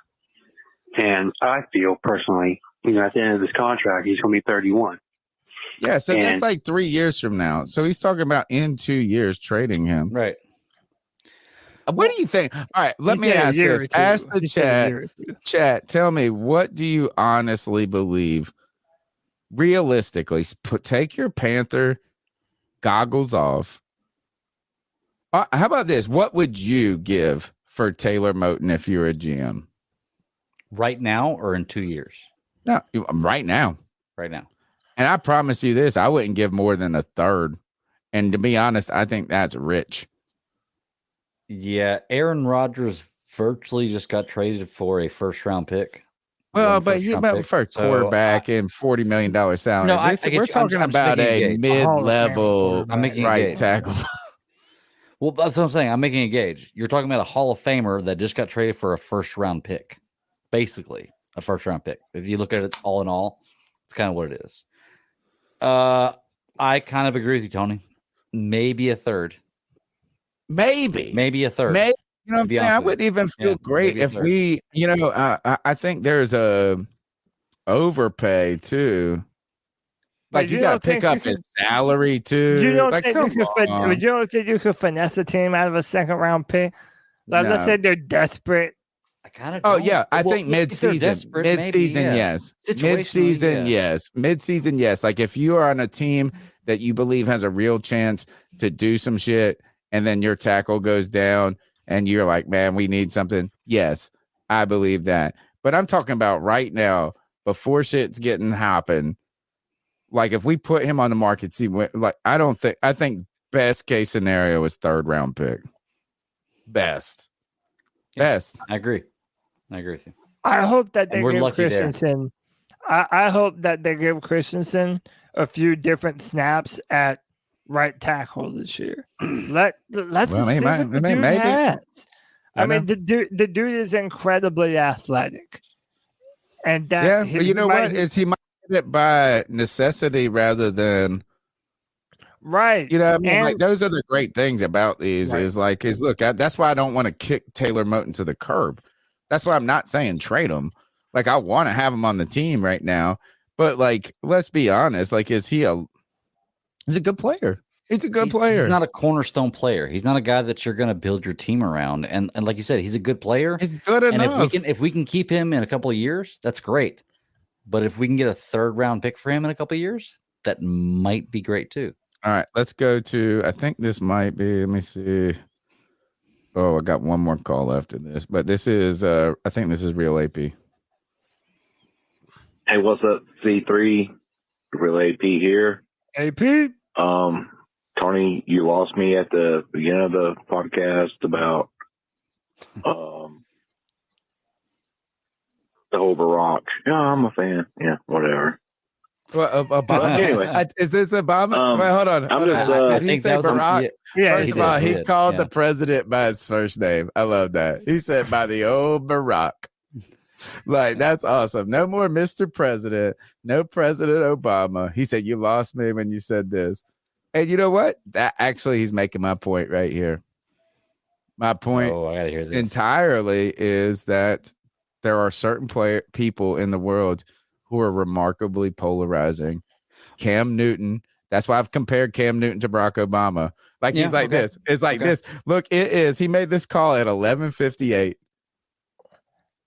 And I feel personally, at the end of this contract, he's going to be 31. Yeah, so that's like 3 years from now. So he's talking about in 2 years trading him. Right. What do you think? All right, let me ask this. Ask the chat. Chat, tell me, what do you honestly believe? Realistically, take your Panther goggles off. How about this? What would you give for Taylor Moton if you're a GM? Right now or in 2 years? No, right now. Right now. And I promise you this, I wouldn't give more than a third. And to be honest, I think that's rich. Yeah, Aaron Rodgers virtually just got traded for a first-round pick. Well, but he went for a quarterback and $40 million salary. No, we're talking about a mid-level right tackle. Well, that's what I'm saying. I'm making a gauge. You're talking about a Hall of Famer that just got traded for a first-round pick. Basically, a first-round pick. If you look at it all in all, it's kind of what it is. I kind of agree with you, Tony. Maybe a third. Maybe a third. Maybe, you know what I'm saying? I wouldn't even feel great if we, I think there's a overpay too. Like you got to pick up his salary too. You don't like, think you could finesse a team out of a second round pick? Like, let's say they're desperate. I kind of. Oh yeah, I think mid-season. Yes. Mid-season, yes. Mid-season, yes. Like if you are on a team that you believe has a real chance to do some shit, and then your tackle goes down, and you're like, man, we need something. Yes, I believe that. But I'm talking about right now, before shit's getting hopping. Like if we put him on the market, I think best case scenario is third round pick. Best. I agree with you. I hope that they give lucky Christensen. I hope that they give Christensen a few different snaps at right tackle this year. Let's see what the dude has. I mean, the dude is incredibly athletic, and that you know what is he might get it by necessity rather than right. You know, what I mean, like those are the great things about these. Right. Look, that's why I don't want to kick Taylor Moton to the curb. That's why I'm not saying trade him. Like I want to have him on the team right now, but like let's be honest. Like, he's a good player. He's a good player. He's not a cornerstone player. He's not a guy that you're going to build your team around. And like you said, he's a good player. He's good enough. And if we can keep him in a couple of years, that's great. But if we can get a third round pick for him in a couple of years, that might be great too. All right, let's go to. I think this might be. Let me see. Oh, I got one more call after this, but this is I think this is real AP. Hey, what's up, C3? Real AP here. AP. Tony, you lost me at the beginning of the podcast about the whole Barack. Yeah, I'm a fan. Yeah, whatever. Well, Obama. Anyway, Is this Obama? Wait, hold on. I'm just, Did he say Barack? First of all, he called the president by his first name. I love that. He said by the old Barack. Like, that's awesome. No more Mr. President. No President Obama. He said, you lost me when you said this. And you know what? That actually, he's making my point right here. My point I gotta hear this. entirely is that there are certain people in the world who are remarkably polarizing. Cam Newton. That's why I've compared Cam Newton to Barack Obama. Like, he's like this. It's like this. Look, it is. He made this call at 11:58.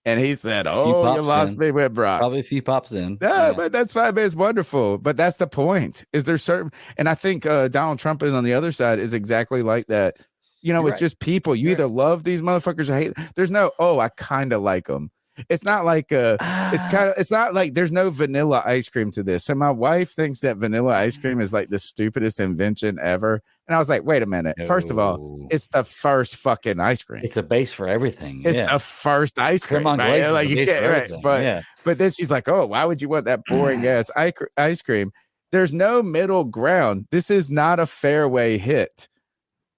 And he said, "Oh, you lost me with Brock." Probably a few pops in. No, but that's fine. But it's wonderful. But that's the point. Is there certain? And I think Donald Trump is on the other side is exactly like that. You know, You're it's right. just people. You either love these motherfuckers or hate. There's no. Oh, I kind of like them. It's not like it's not like there's no vanilla ice cream to this. So my wife thinks that vanilla ice cream is like the stupidest invention ever. And I was like, wait a minute. First of all, it's the first fucking ice cream. It's a base for everything. It's the first ice cream. Creme Right? anglaise is Like, the you base can't, for right. everything. But then she's like, oh, why would you want that boring ass ice cream? There's no middle ground. This is not a fairway hit.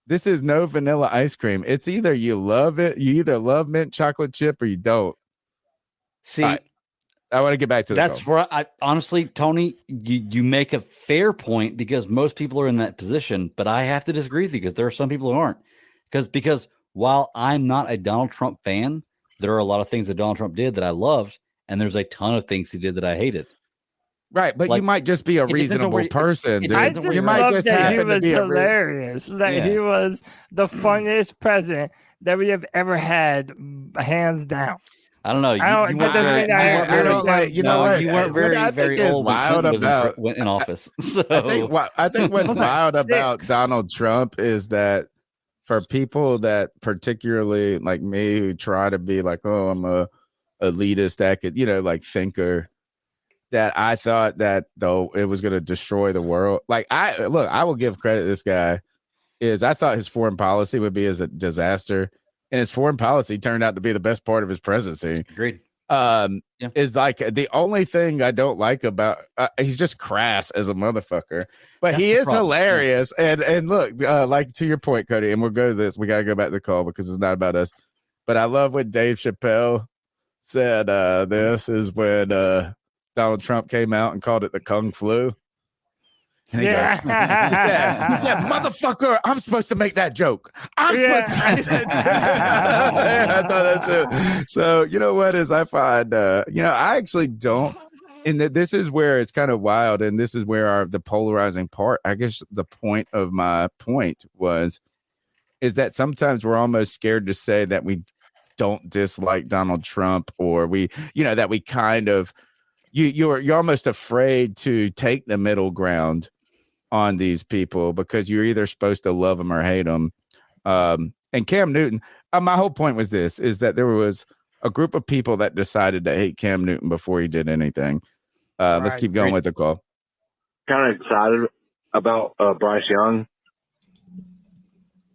This is no vanilla ice cream. It's either you love it, you either love mint chocolate chip or you don't. See, I want to get back to that's where I honestly, Tony, you make a fair point because most people are in that position, but I have to disagree with you because there are some people who aren't. Because while I'm not a Donald Trump fan, there are a lot of things that Donald Trump did that I loved, and there's a ton of things he did that I hated. Right, but Like, you might just be a it depends on reasonable where person, dude. I just You might love just that he happen to was be a hilarious. That he was the funniest president that we have ever had, hands down. I don't know. You that doesn't mean I don't like. You know what? You weren't What very, I very think is old when wild Clinton about went in office. So I think what's was like wild 6. about Donald Trump is that for people that particularly like me who try to be like, oh, I'm a elitist, like thinker, that I thought that though it was going to destroy the world. Like I will give credit to this guy. I thought his foreign policy would be as a disaster, and his foreign policy turned out to be the best part of his presidency. Agreed. Is like the only thing I don't like about he's just crass as a motherfucker, but That's he the is problem. hilarious. And look, like to your point, Cody, and we'll go to this. We got to go back to the call because it's not about us. But I love what Dave Chappelle said. This is when Donald Trump came out and called it the Kung Flu. And he goes, he said, motherfucker, I'm supposed to make that joke. I'm supposed to make that joke. I thought that's it. So, you know what is I find, I actually don't. And this is where it's kind of wild. And this is where the polarizing part, I guess the point of my point is that sometimes we're almost scared to say that we don't dislike Donald Trump or that we kind of, you're almost afraid to take the middle ground on these people because you're either supposed to love them or hate them. And Cam Newton, my whole point was is that there was a group of people that decided to hate Cam Newton before he did anything. Let's keep going with the call. Kind of excited about Bryce Young.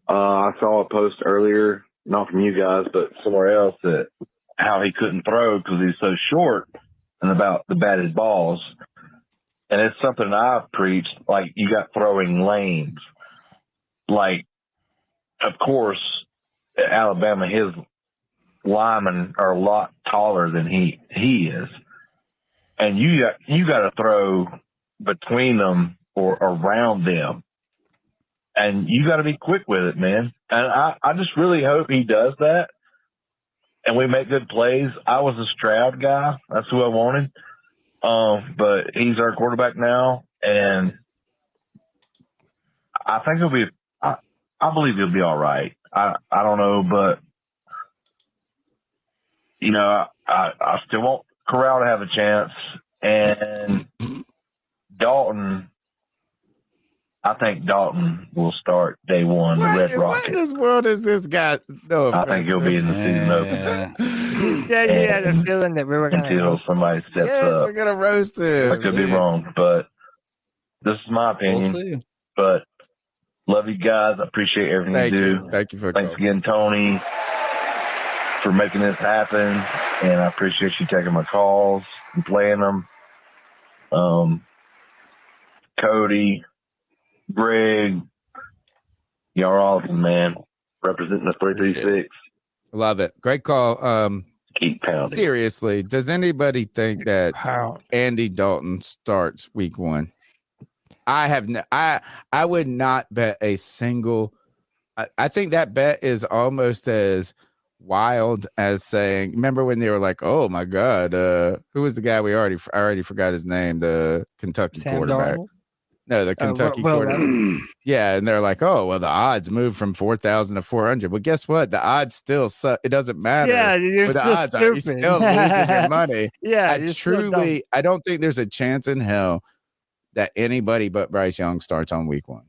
I saw a post earlier, not from you guys, but somewhere else, that how he couldn't throw because he's so short and about the batted balls. And it's something I've preached, like you got throwing lanes. Like, of course, at Alabama, his linemen are a lot taller than he is. And you got to throw between them or around them. And you got to be quick with it, man. And I just really hope he does that. And we make good plays. I was a Stroud guy. That's who I wanted. But he's our quarterback now, and I think he'll be. I believe he'll be all right. I don't know, but I still want Corral to have a chance, and Dalton. I think Dalton will start day one. The Red What Rocket. in this world is this guy? No, I think he'll be in the season opener. He said he had a feeling that we were going to Until roast. somebody steps Yes, up. we're gonna roast him. I could be wrong, but this is my opinion. We'll see. But love you guys. I appreciate everything Thank you you. do. Thank you for Thanks calling. again, Tony, for making this happen. And I appreciate you taking my calls and playing them. Cody, Greg, y'all are awesome, man. Representing the 336. Love it. Great call. Keep pounding. Seriously, does anybody think that Andy Dalton starts week 1? I have I would not bet a single. I think that bet is almost as wild as saying, remember when they were like, oh my God, who was the guy I already forgot his name, the Kentucky Sam quarterback. Darnold? No, the Kentucky Will quarterback. Yeah, and they're like, oh, well, the odds moved from 4,000 to 400. But guess what? The odds still suck. It doesn't matter. Yeah, you're what the still odds are. You're stupid. still losing your money. Yeah, you're still dumb. I don't think there's a chance in hell that anybody but Bryce Young starts on week 1.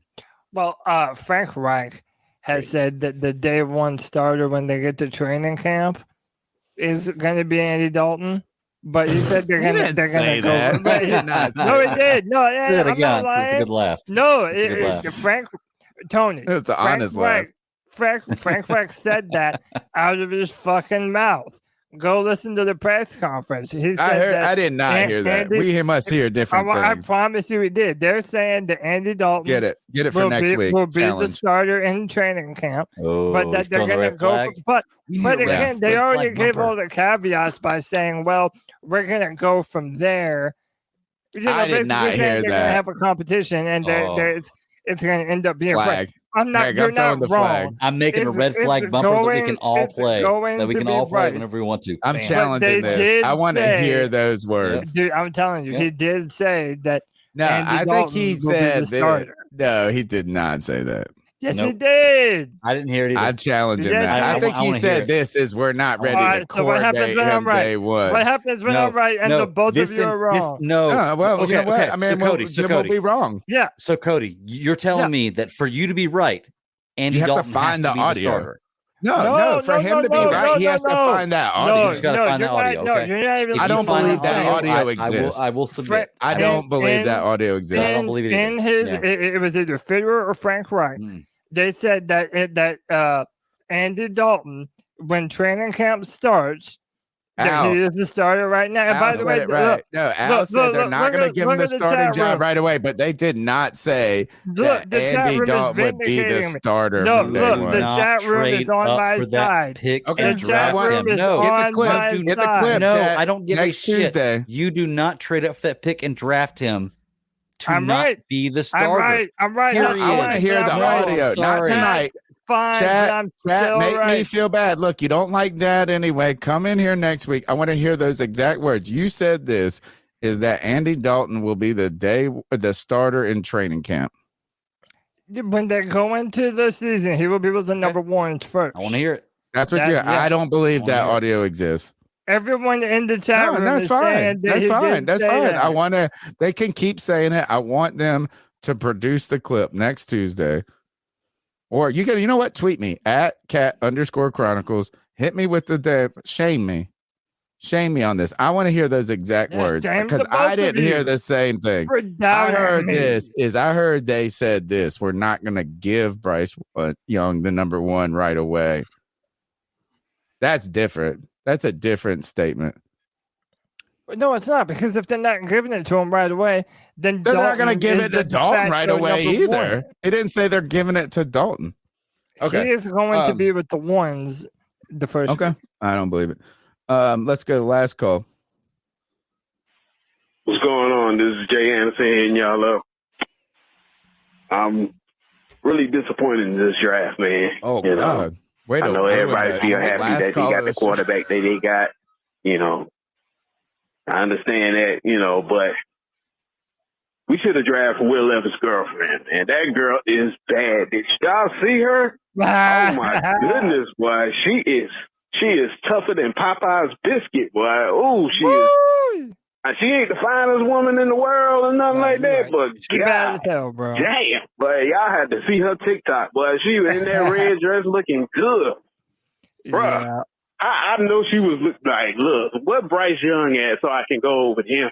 Well, Frank Reich has said that the day one starter when they get to training camp is going to be Andy Dalton. But he said they're going to say go. that. But He did not say no, he that. did. No, Say it I'm again. not lying. It's a good laugh. No, It's a good laugh. Frank Tony. It's an Frank honest laugh. Frank Reich said that out of his fucking mouth. Go listen to the press conference. He said I did not hear that. We must hear different I things. promise you, he did. They're saying that Andy Dalton Get it for next week. will be the Challenge. starter in training camp, Oh, but that he's they're throwing the going to red go. flag? But again, they red already flag gave bumper. all the caveats by saying, "Well, we're going to go from there." You know, I did not basically saying hear they're that. going to have a competition, and it's going to end up being Flag. I'm not. Greg, you're I'm throwing not the wrong. flag. I'm making a red flag bumper that we can all play. That we can all play whenever we want to. I'm Bam. challenging this. I want to hear those words. Dude, I'm telling you, he did say that. No, Andy I think Dalton he will be said the that. starter. No, he did not say that. Yes, he Nope. did. I didn't hear it either. I'm challenging Yes, that. I I think wanna he hear said it. this is we're not ready All to right, so what happens coordinate when him I'm right? day one. What happens when I'm right and the both of you are wrong? No. Well, okay, you know what? okay. I mean, so Cody, then we'll be wrong. Yeah. So Cody, you're telling me that for you to be right, Andy You have to Dalton find has to the be audio. the starter. No, for him to be right, he has to find that audio. You just gotta find that audio. No, Okay. you're not even I don't listening believe to what I'm that saying. audio exists. I will submit. I don't believe that audio exists. I don't believe it either. In his, Yeah. it was either Fitterer or Frank Reich. They said that Andy Dalton, when training camp starts, that Al. he is the starter right now. And Al by the way, said it right. No, Al said they're not going to give him the starting job right away, but they did not say that the chat Andy room is Dalton would be the vindicating me. starter No, from day look, one. the chat room is on my side. Okay, The chat room is No, on my Get the side. clip, No, chat. I don't give Next a shit. Tuesday. You do not trade up for that pick and draft him to I'm not right. be the starter. I'm right. Yeah, I want to hear the audio, not tonight. Fine, Chat, but I'm chat, still make me right. feel bad. Look, you don't like that anyway. Come in here next week. I want to hear those exact words. You said this is that Andy Dalton will be the starter in training camp. When they go into the season, he will be with the number one first. I want to hear it. That's what I don't believe that audio exists. Everyone in the chat room that's is fine. saying that That's he fine. did That's say fine. that. They can keep saying it. I want them to produce the clip next Tuesday. Or you know what? Tweet me at @cat_chronicles. Hit me with shame me. Shame me on this. I want to hear those exact words shame because the both I of didn't hear you the same thing. for I doubting heard me. I heard they said this. We're not going to give Bryce Young the number one right away. That's different. That's a different statement. No, it's not, because if they're not giving it to him right away, then They're not going to Dalton give is it to the Dalton right facto away number either. one. He didn't say they're giving it to Dalton. Okay. He is going to be with the ones the first Okay. week. I don't believe it. Let's go to the last call. What's going on? This is Jay Anderson hitting y'all up. I'm really disappointed in this draft, man. Oh, you God. know, Way to I know ruin everybody that feel happy last that they call got of the the show. quarterback that they got. You know, I understand that, but we should have drafted Will Levis's girlfriend, and that girl is bad. Did y'all see her? Oh my goodness, boy, she is tougher than Popeye's biscuit, boy. Oh, she is. She ain't the finest woman in the world or nothing like that, but She bad as God hell, bro. damn. But y'all had to see her TikTok, boy. She was in that red dress looking good. Bruh. Yeah. I know she was like, look, what Bryce Young at so I can go over him.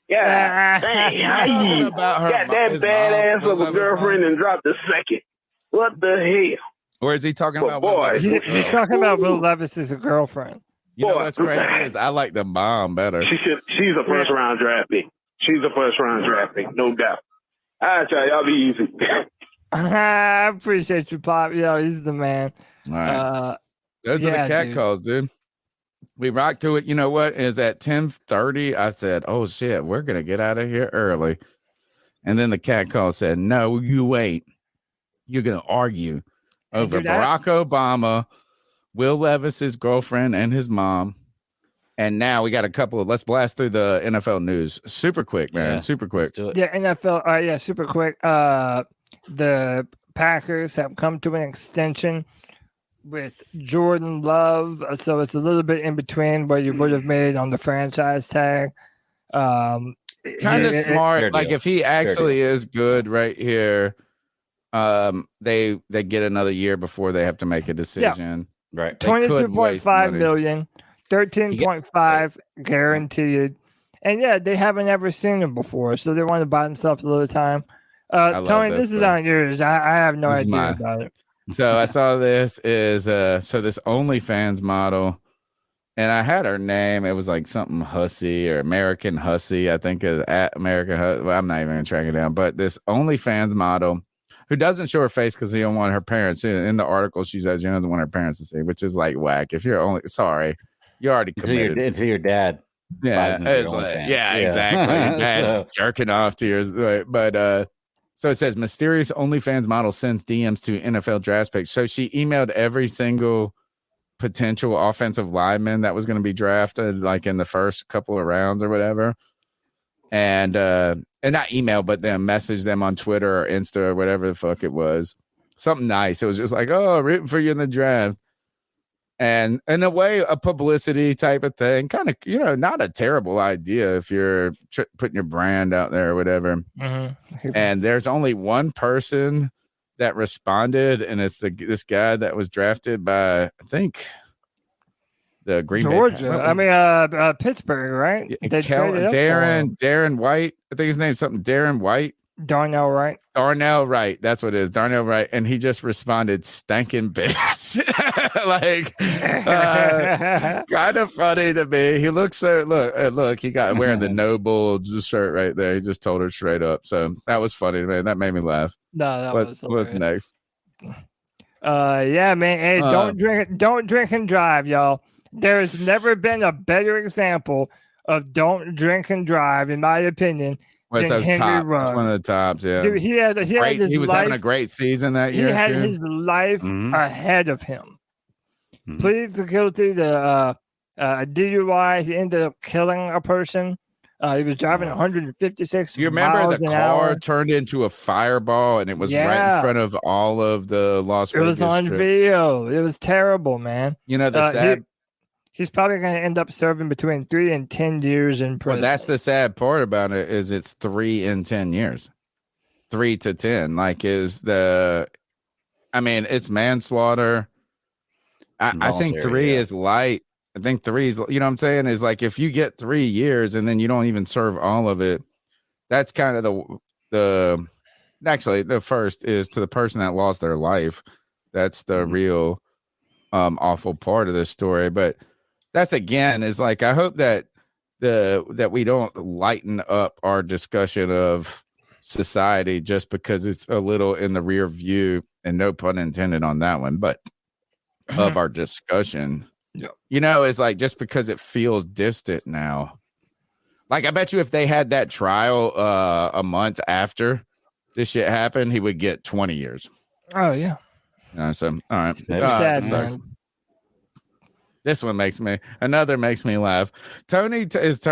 Yeah, dang, how you about her got that his badass mom, of a girlfriend and dropped the second? What the hell? Or is he talking But about Will boy, Levis's He's girl? talking about Will Levis's girlfriend. You know what's crazy is I like the mom better. She's a first round draft pick. She's a first round draft pick, no doubt. All right, y'all be easy. I appreciate you, Pop. Yo, he's the man. All right. Those are yeah, the cat dude. calls, dude. We rocked to it. You know what? Is at 10:30. I said, "Oh shit, we're gonna get out of here early." And then the cat call said, "No, you ain't. You're gonna argue over Barack Obama, Will Levis's girlfriend, and his mom." And now we got a couple of. Let's blast through the NFL news super quick, man. Super quick. Yeah, NFL. Yeah, super quick. The Packers have come to an extension with Jordan Love, so it's a little bit in between what you would have made on the franchise tag. Kind of smart. Like if he actually is good right here, they get another year before they have to make a decision. Right. 22.5 million, 13.5 guaranteed. And yeah, they haven't ever seen him before, so they want to buy themselves a little time. Tony, this is on yours. I have no idea about it. So I saw this is so this OnlyFans model, and I had her name. It was like something Hussy or American Hussy, I think is at American Hussy. Well, I'm not even gonna track it down. But this OnlyFans model who doesn't show her face because he don't want her parents. In the article, she says she doesn't want her parents to see, which is like whack. If you're only you already committed until your dad. Yeah, it's like, exactly. Dad's jerking off to yours, but so it says mysterious OnlyFans model sends DMs to NFL draft picks. So she emailed every single potential offensive lineman that was going to be drafted, like in the first couple of rounds or whatever, and not email, but then message them on Twitter or Insta or whatever the fuck it was. Something nice. It was just like, oh, rooting for you in the draft. And in a way, a publicity type of thing, kind of, not a terrible idea if you're putting your brand out there or whatever. Mm-hmm. And there's only one person that responded, and it's this guy that was drafted by, I think, the Green Georgia. Pittsburgh, right? Darren White. I think his name's something Darren White. Darnell Wright. That's what it is. Darnell Wright. And he just responded, "Stankin' bitch." Like, kind of funny to me. He looks so look, he got wearing the Noble shirt right there. He just told her straight up. So that was funny, man. That made me laugh. No, what's next? Yeah, man. Hey, don't drink and drive, y'all. There's never been a better example of don't drink and drive, in my opinion. It's one of the tops, yeah. Dude, he was having a great season that year. He had his life ahead of him. Pleads guilty to DUI. He ended up killing a person. He was driving 156 You remember miles the an car hour. turned into a fireball, and it was right in front of all of the Las Vegas. It was on video. It was terrible, man. The sad. He's probably going to end up serving between 3 and 10 years in prison. Well, that's the sad part about it is it's 3 and 10 years, 3 to 10. It's manslaughter. I think 3 is light. I think 3 is, you know what I'm saying? Is like if you get 3 years and then you don't even serve all of it, that's kind of the first is to the person that lost their life. That's the real awful part of this story. But that's again is like I hope that that we don't lighten up our discussion of society just because it's a little in the rear view, and no pun intended on that one, but of our discussion. It's like just because it feels distant now. Like I bet you if they had that trial a month after this shit happened, he would get 20 years. Oh yeah. So all right. Sad, man. This one makes me laugh. Tony is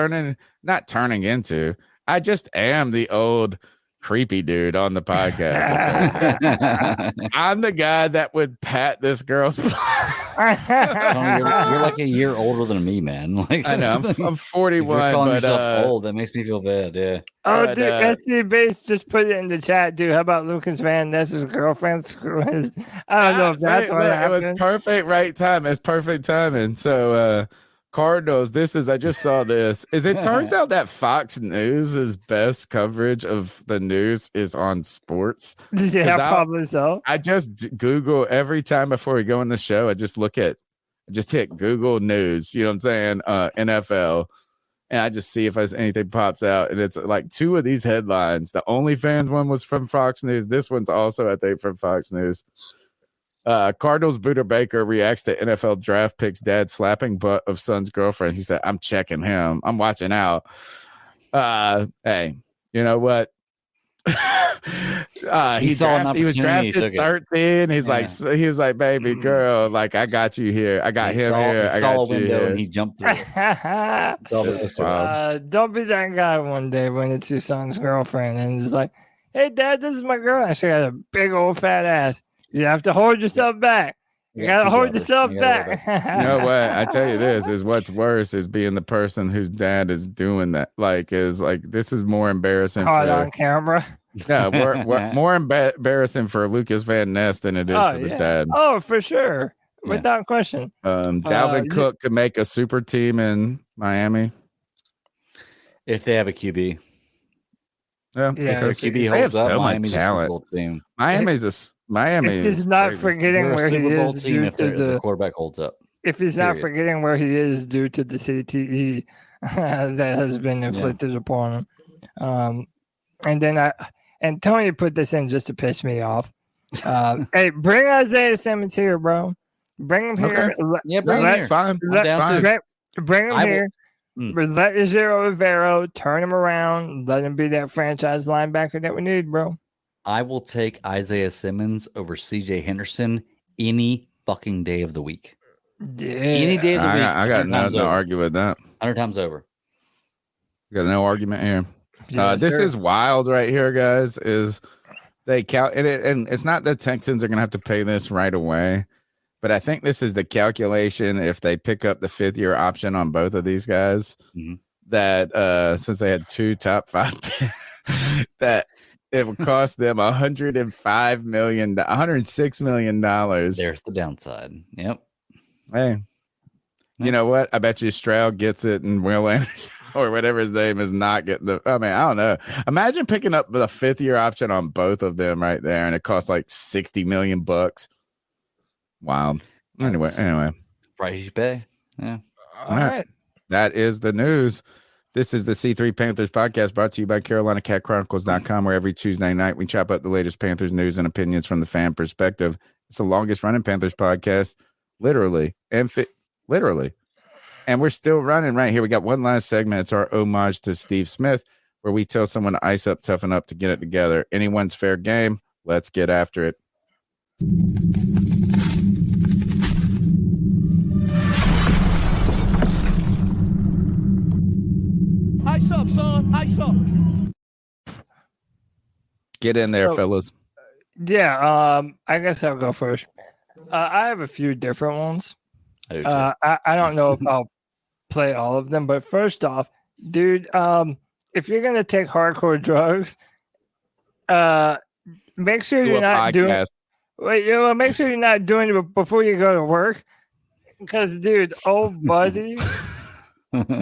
not turning into. I just am the old creepy dude on the podcast. I'm the guy that would pat this girl's. Tony, you're like a year older than me, man. Like I know I'm 41, if you're calling but yourself old, that makes me feel bad. Yeah. Oh, But, dude, SC Base just put it in the chat, dude. How about Lucas Van Ness's girlfriend screwing his? I don't know if that's what happened. It was perfect, right time. It's perfect timing. So, Cardinals. I just saw this. It turns out that Fox News' best coverage of the news is on sports. Yeah, probably so. I just Google every time before we go on the show. I just hit Google News. You know what I'm saying? NFL. And I just see if anything pops out. And it's like two of these headlines. The OnlyFans one was from Fox News. This one's also, I think, from Fox News. Cardinals Buda Baker reacts to NFL draft picks dad slapping butt of son's girlfriend. He said, I'm checking him. I'm watching out. Hey, you know what? He was drafted 13. He was like, baby girl, like I got you here. I got him here. I got you here. And he jumped through. Don't be that guy one day when it's your son's girlfriend and it's like, hey, Dad, this is my girl. She got a big old fat ass. You have to hold yourself back. You gotta hold yourself back. You know what? I tell you this is what's worse is being the person whose dad is doing that. This is more embarrassing on camera. Yeah, more embarrassing for Lucas Van Ness than it is for his dad. Oh, for sure. Without question. Dalvin Cook could make a super team in Miami. If they have a QB. Yeah, because QB they have holds so up, much Miami's talent. a team. Miami He's not forgetting where he is due to the quarterback holds up. If he's not forgetting where he is due to the CTE that has been inflicted upon him. And Tony put this in just to piss me off. Hey, bring Isaiah Simmons here, bro. Bring him here. Yeah, bring him here. Fine. Bring him here. Let Ejiro Rivero turn him around. Let him be that franchise linebacker that we need, bro. I will take Isaiah Simmons over CJ Henderson any fucking day of the week. Yeah. Any day of the week. I got nothing to argue with that. 100 times over. Got no argument here. This is wild right here, guys. Is they count and it's not the Texans are gonna have to pay this right away, but I think this is the calculation if they pick up the 5th-year option on both of these guys. That since they had 2 top 5 that it would cost them $106 million. There's the downside. Yep. Hey, you know what? I bet you Stroud gets it and Will Anderson or whatever his name is not getting the. I mean, I don't know. Imagine picking up the 5th-year option on both of them right there, and it costs like $60 million. Wow. Anyway, price you pay. Yeah. All right. That is the news. This is the C3 Panthers podcast brought to you by CarolinaCatChronicles.com, where every Tuesday night we chop up the latest Panthers news and opinions from the fan perspective. It's the longest running Panthers podcast, literally. And we're still running right here. We got one last segment. It's our homage to Steve Smith, where we tell someone to ice up, toughen up to get it together. Anyone's fair game. Let's get after it. Ice up, son. Ice up. Get in there, fellas. Yeah, I guess I'll go first. I have a few different ones. I don't know if I'll play all of them, but first off, dude, if you're gonna take hardcore drugs, make sure you're not doing. Wait, make sure you're not doing it before you go to work, because, dude, buddy.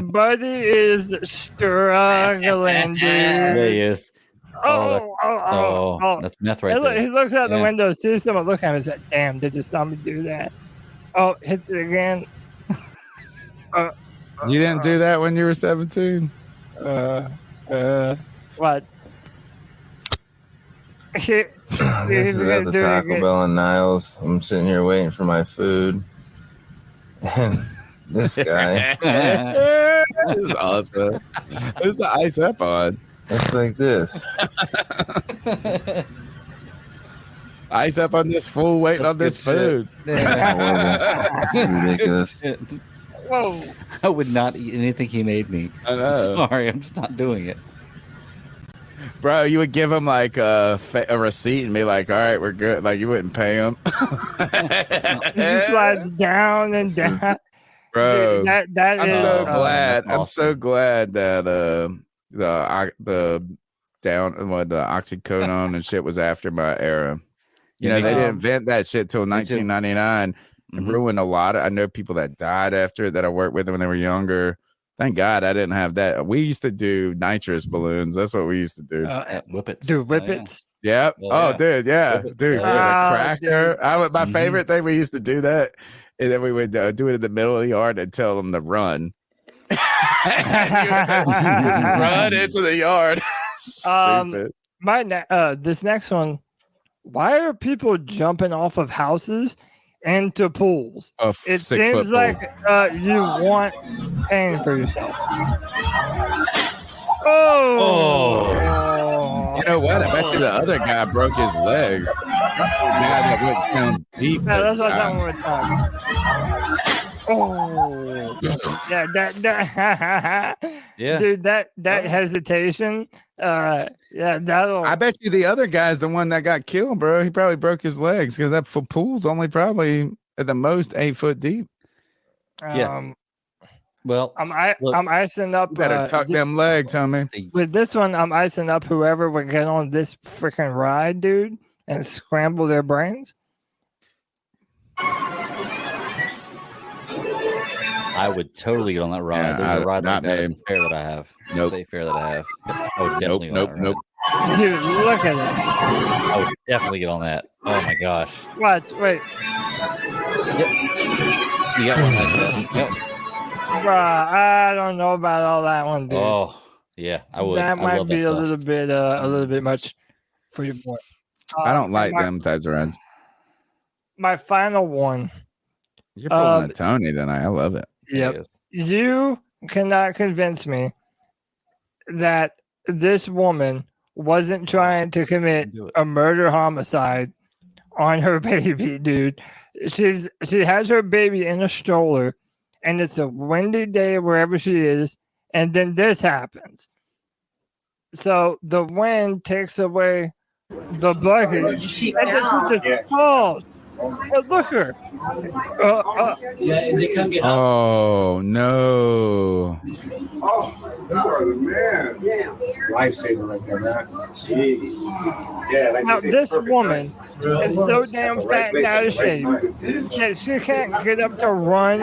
Buddy is struggling, dude. Yeah, he is. Oh, that's meth right there. He looks out the window, sees someone look at him and says, damn, they just saw me do that. Oh, hits it again. You didn't do that when you were 17? What? This is at the Taco Bell in Niles. I'm sitting here waiting for my food. And this guy. This is awesome. Who's the ice up on? It's like this. Ice up on this fool waiting on this food. That's ridiculous. Whoa. I would not eat anything he made me. I know. I'm sorry, I'm just not doing it. Bro, you would give him like a receipt and be like, "All right, we're good." Like you wouldn't pay him. It just slides down and down. Bro, Dude, that I'm is, so glad. that's I'm so glad that the oxycodone and shit was after my era. You know, they didn't invent that shit till 1999 and ruined a lot of. I know people that died after it that I worked with when they were younger. Thank God I didn't have that. We used to do nitrous balloons. That's what we used to do. Whippets. Do whippets. Yep. Oh, Dude, yeah, Whippets. dude, Oh, with yeah. a cracker. My Mhm. favorite thing, we used to do that, and then we would do it in the middle of the yard and tell them to run. Just run into the yard. Stupid. This next one. Why are people jumping off of houses into pools? It 6 foot seems pool. like you want pain for yourself. Oh. You know what? I bet you the other guy broke his legs. The guy that went down deep. Yeah, that's what that one was Oh. Yeah, that Yeah. Dude, that hesitation. Yeah, that'll. I bet you the other guy's the one that got killed, bro. He probably broke his legs because that pool's only probably at the most 8 foot deep. Well, I'm icing up. You better tuck them legs, homie. With this one, I'm icing up whoever would get on this freaking ride, dude, and scramble their brains. I would totally get on that ride. Yeah, There's a ride not like that me. fair that I have. Nope. State fair that I have. I would definitely get on that ride. Dude, look at it. I would definitely get on that. Oh my gosh. Watch, wait. Yep. You got one like that. Yep. Bruh, I don't know about all that one, dude. Oh, yeah, I would. That I might love be that a stuff. little bit much for your boy. I don't like them types of rides. My final one. You're pulling a Tony tonight. I love it. Yep. You cannot convince me that this woman wasn't trying to commit a murder homicide on her baby, dude. She has her baby in a stroller, and it's a windy day wherever she is, and then this happens. So the wind takes away the bucket, and then she just falls. But look her. Yeah, they come get Oh no! Oh, you are the man. Yeah. Lifesaver right there, man. Jeez. Yeah, like Now, you say, this perfect woman time. is so damn At the fat and right out of place shape at the right time. that she can't get up to run.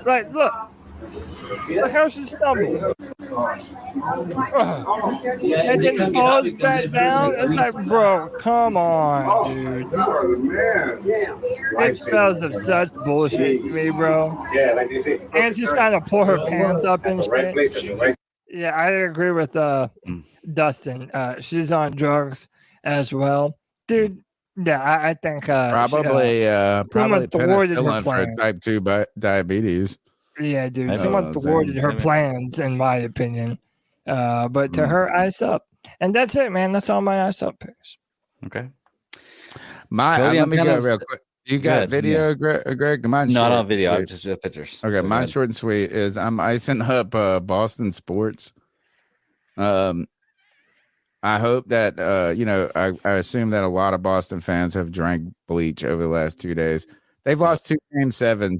Like, look. Look how she stumbled. And then falls back down. It's like, bro, come on, dude. You are the man. It smells of such bullshit to me, bro. Yeah, like they say. And she's trying to pull her pants up and At the right place shit. at the right. Yeah, I agree with Dustin. She's on drugs as well, dude. Yeah, I think Probably someone thwarted her penicillin for plan. type 2 diabetes. Yeah, dude. Maybe. Someone thwarted her Maybe. plans, in my opinion. But to her, ice up, and that's it, man. That's all my ice up picks. Okay. Let I'm me kind go of- real quick. You Go got ahead, video, yeah. Greg? Mine's No, short not and video. I'm sweet. just pictures. Okay, So go mine's ahead. short and sweet. Is I'm icing up Boston sports. I hope that I assume that a lot of Boston fans have drank bleach over the last 2 days. They've lost 2 game 7.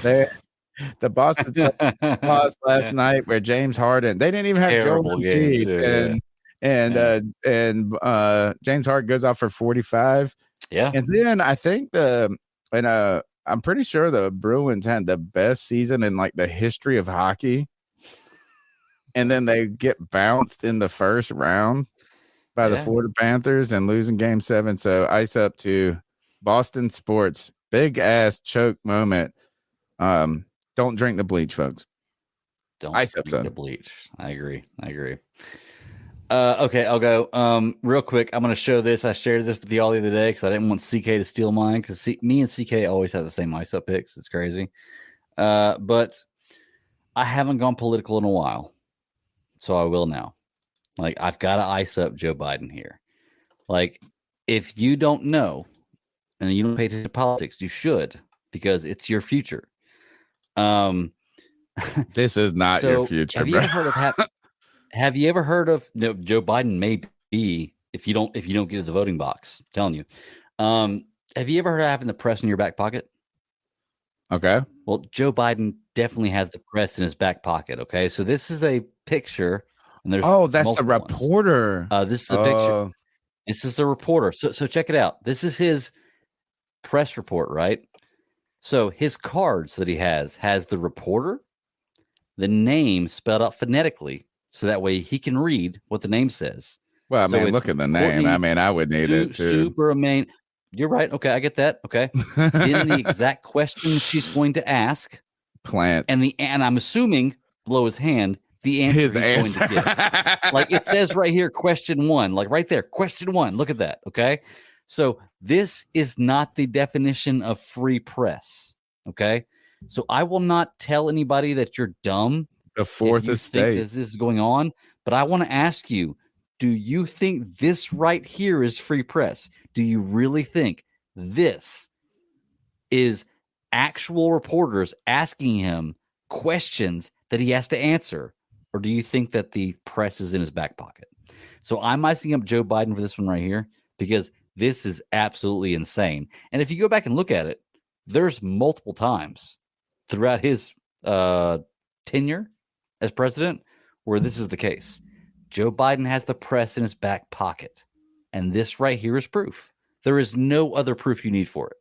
The Boston Celtics lost last night where James Harden. They didn't even have Joel Terrible game, Embiid, too, and James Harden goes off for 45. Yeah, and then I think I'm pretty sure the Bruins had the best season in like the history of hockey. And then they get bounced in the first round by the Florida Panthers and losing game 7. So ice up to Boston sports. Big ass choke moment. Don't drink the bleach, folks. Don't ice up, drink son. the bleach. I agree. Okay, I'll go. Real quick, I'm going to show this. I shared this with y'all the other day because I didn't want CK to steal mine because me and CK always have the same ice up picks. It's crazy. But I haven't gone political in a while. So I will now. Like, I've got to ice up Joe Biden here. Like, if you don't know and you don't pay attention to politics, you should, because it's your future. This is not your future, have you bro. ever heard of Have you ever heard of Joe Biden? May be if you don't get to the voting box. I'm telling you. Have you ever heard of having the press in your back pocket? Okay. Well, Joe Biden definitely has the press in his back pocket. Okay, so this is a picture, and there's that's the reporter. This is a picture. This is the reporter. So check it out. This is his press report, right? So his cards that he has the reporter, the name spelled out phonetically, so that way he can read what the name says. Well, I So mean, it's look at the name. Courtney I mean, I would need it too. Super amazing. You're right. Okay, I get that. Okay. Then the exact question she's going to ask. Plant. And I'm assuming below his hand, the answer he's going to give. Like it says right here, question 1. Like right there, question 1. Look at that. Okay. So this is not the definition of free press. Okay. So I will not tell anybody that you're dumb. The fourth estate. This is going on. But I want to ask you, do you think this right here is free press? Do you really think this is actual reporters asking him questions that he has to answer? Or do you think that the press is in his back pocket? So I'm icing up Joe Biden for this one right here because this is absolutely insane. And if you go back and look at it, there's multiple times throughout his tenure as president where this is the case. Joe Biden has the press in his back pocket. And this right here is proof. There is no other proof you need for it.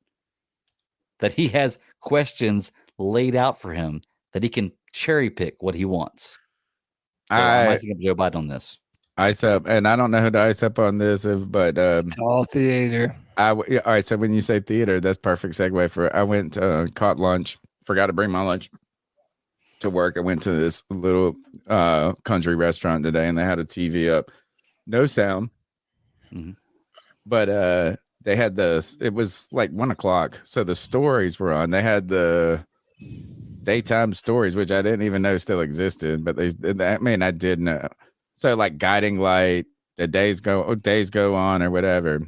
That he has questions laid out for him that he can cherry pick what he wants. So I'm icing up Joe Biden on this. Ice up, and I don't know who to ice up on this, but it's all theater. All right, so when you say theater, that's perfect segue for it. I went caught lunch, forgot to bring my lunch to work. I went to this little country restaurant today, and they had a TV up, no sound, but they had it was like 1:00, so the stories were on. They had the daytime stories, which I didn't even know still existed, but I did know. So like Guiding Light, the days go on or whatever.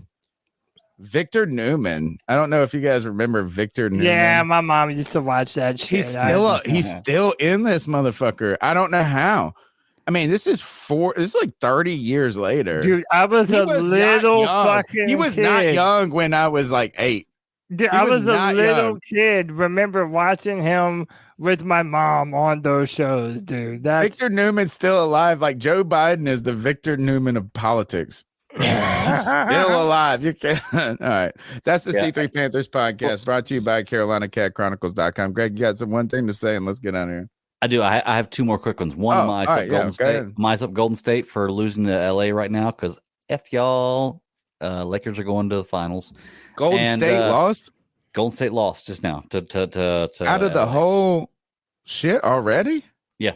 Victor Newman. I don't know if you guys remember Victor Newman. Yeah, my mom used to watch that shit. He's still in this motherfucker. I don't know how. I mean, this is like 30 years later. Dude, I was a little fucking He was kid. not young when I was like 8. Dude, I was a little kid. Remember watching him with my mom on those shows, dude. Victor Newman's still alive. Like Joe Biden is the Victor Newman of politics. Still alive. You can't. All right. That's the C3 Panthers podcast brought to you by CarolinaCatChronicles.com. Greg, you got one thing to say, and let's get out of here. I do. I have 2 more quick ones. One, Golden State. Mice up Golden State for losing to LA right now because F y'all. Lakers are going to the finals. Golden State lost? Golden State lost just now to out of the whole shit already? Yeah.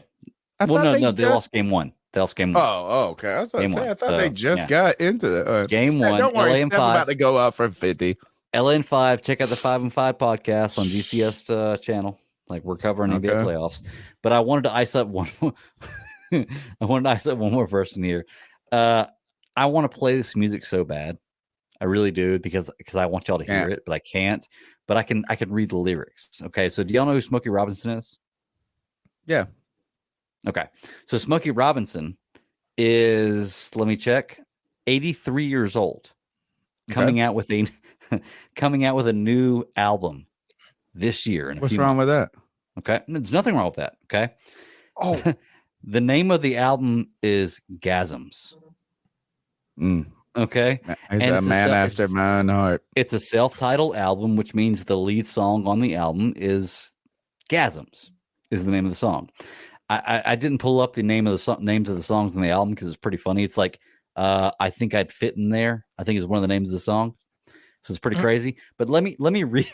No, they lost game 1. They lost game 1. Oh, okay. I was about to say, I thought they just yeah. got into it. Game 1. Don't worry, LA Steph about to go up for 50. LA and 5. Check out the 5 and 5 podcast on GCS channel. Like we're covering NBA playoffs. But I wanted to ice up one more. I wanted to ice up one more person here. I want to play this music so bad. I really do because I want y'all to hear it, but I can't. But I can read the lyrics. Okay, so do y'all know who Smokey Robinson is? Yeah. Okay, so Smokey Robinson is, let me check, 83 years old, coming out with a new album this year. What's wrong with that? Okay, there's nothing wrong with that. Okay. Oh, the name of the album is Gasms. Okay. He's a man after my own heart. It's a self-titled album, which means the lead song on the album is Gasms, is the name of the song. I didn't pull up the names of the songs on the album because it's pretty funny. It's like I Think I'd Fit in There. I think is one of the names of the song. So it's pretty crazy. But let me read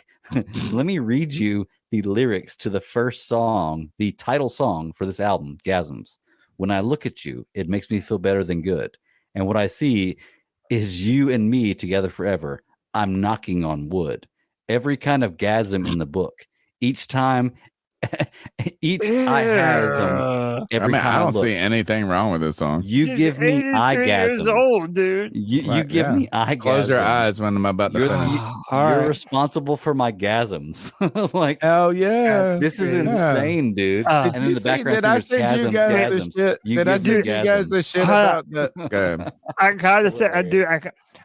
let me read you the lyrics to the first song, the title song for this album, Gasms. When I look at you, it makes me feel better than good. And what I see is you and me together forever. I'm knocking on wood. Every kind of gasm in the book. Each time, each I-hasm every time I don't look. see anything wrong with this song. You give me 83 years eyegasms. old, dude. You give me eyegasms. Close your eyes when I'm about to finish. You're responsible for my gasms. Like, hell yeah, this is yeah. insane, dude. Did and you in the see? background, Did I singers, send you guys the shit? You Did I give me send you guys the gasms. shit about that? Okay. I gotta say,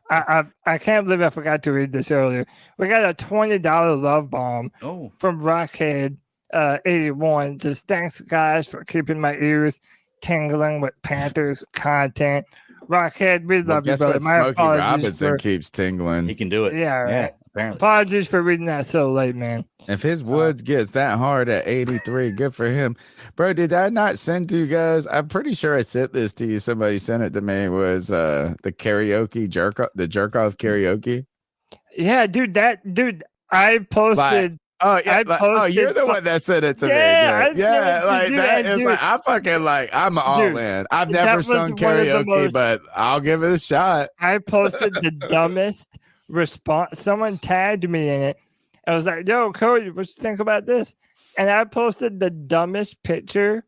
I can't believe I forgot to read this earlier. We got a $20 love bomb from Rockhead 81. Just thanks guys for keeping my ears tingling with Panthers content. Rockhead, we love you, Guess brother. what? My Smokey apologies Robinson for keeps tingling. He can do it. yeah, right. Apparently. Apologies for reading that so late, man. If his wood gets that hard at 83, good for him. Bro, did I not send to you guys? I'm pretty sure I sent this to you. Somebody sent it to me. It was the karaoke jerk off karaoke. Yeah, dude, I posted. You're the one that sent it to me. Yeah, Dude. Yeah, like dude, that is dude, like I fucking like I'm all dude, in. I've that never was sung one of the karaoke, most- but I'll give it a shot. I posted the dumbest response. Someone tagged me in it. I was like, "Yo, Cody, what you think about this?" And I posted the dumbest picture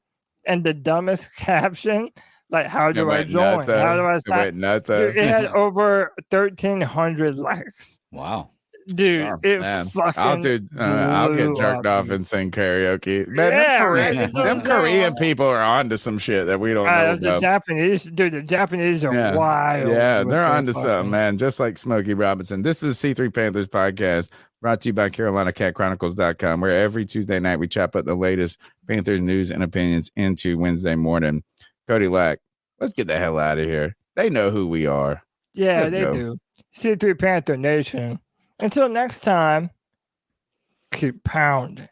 and the dumbest caption. Like, how do I join? How do I It start? went nuts. Dude, it had over 1,300 likes. Wow. Dude, it Man, fucking I'll blew get jerked up, off and sing karaoke. Man, Yeah, them right, Korean, that's what them I'm saying. Korean people are onto some shit that we don't know That's the about. Japanese, dude. The Japanese are wild. Yeah, with they're their onto fucking- something, man. Just like Smokey Robinson. This is C3 Panthers podcast brought to you by CarolinaCatChronicles.com, where every Tuesday night we chop up the latest Panthers news and opinions into Wednesday morning. Cody Lack, let's get the hell out of here. They know who we are. Yeah, Let's they go. do. C3 Panther Nation. Until next time, keep pounding.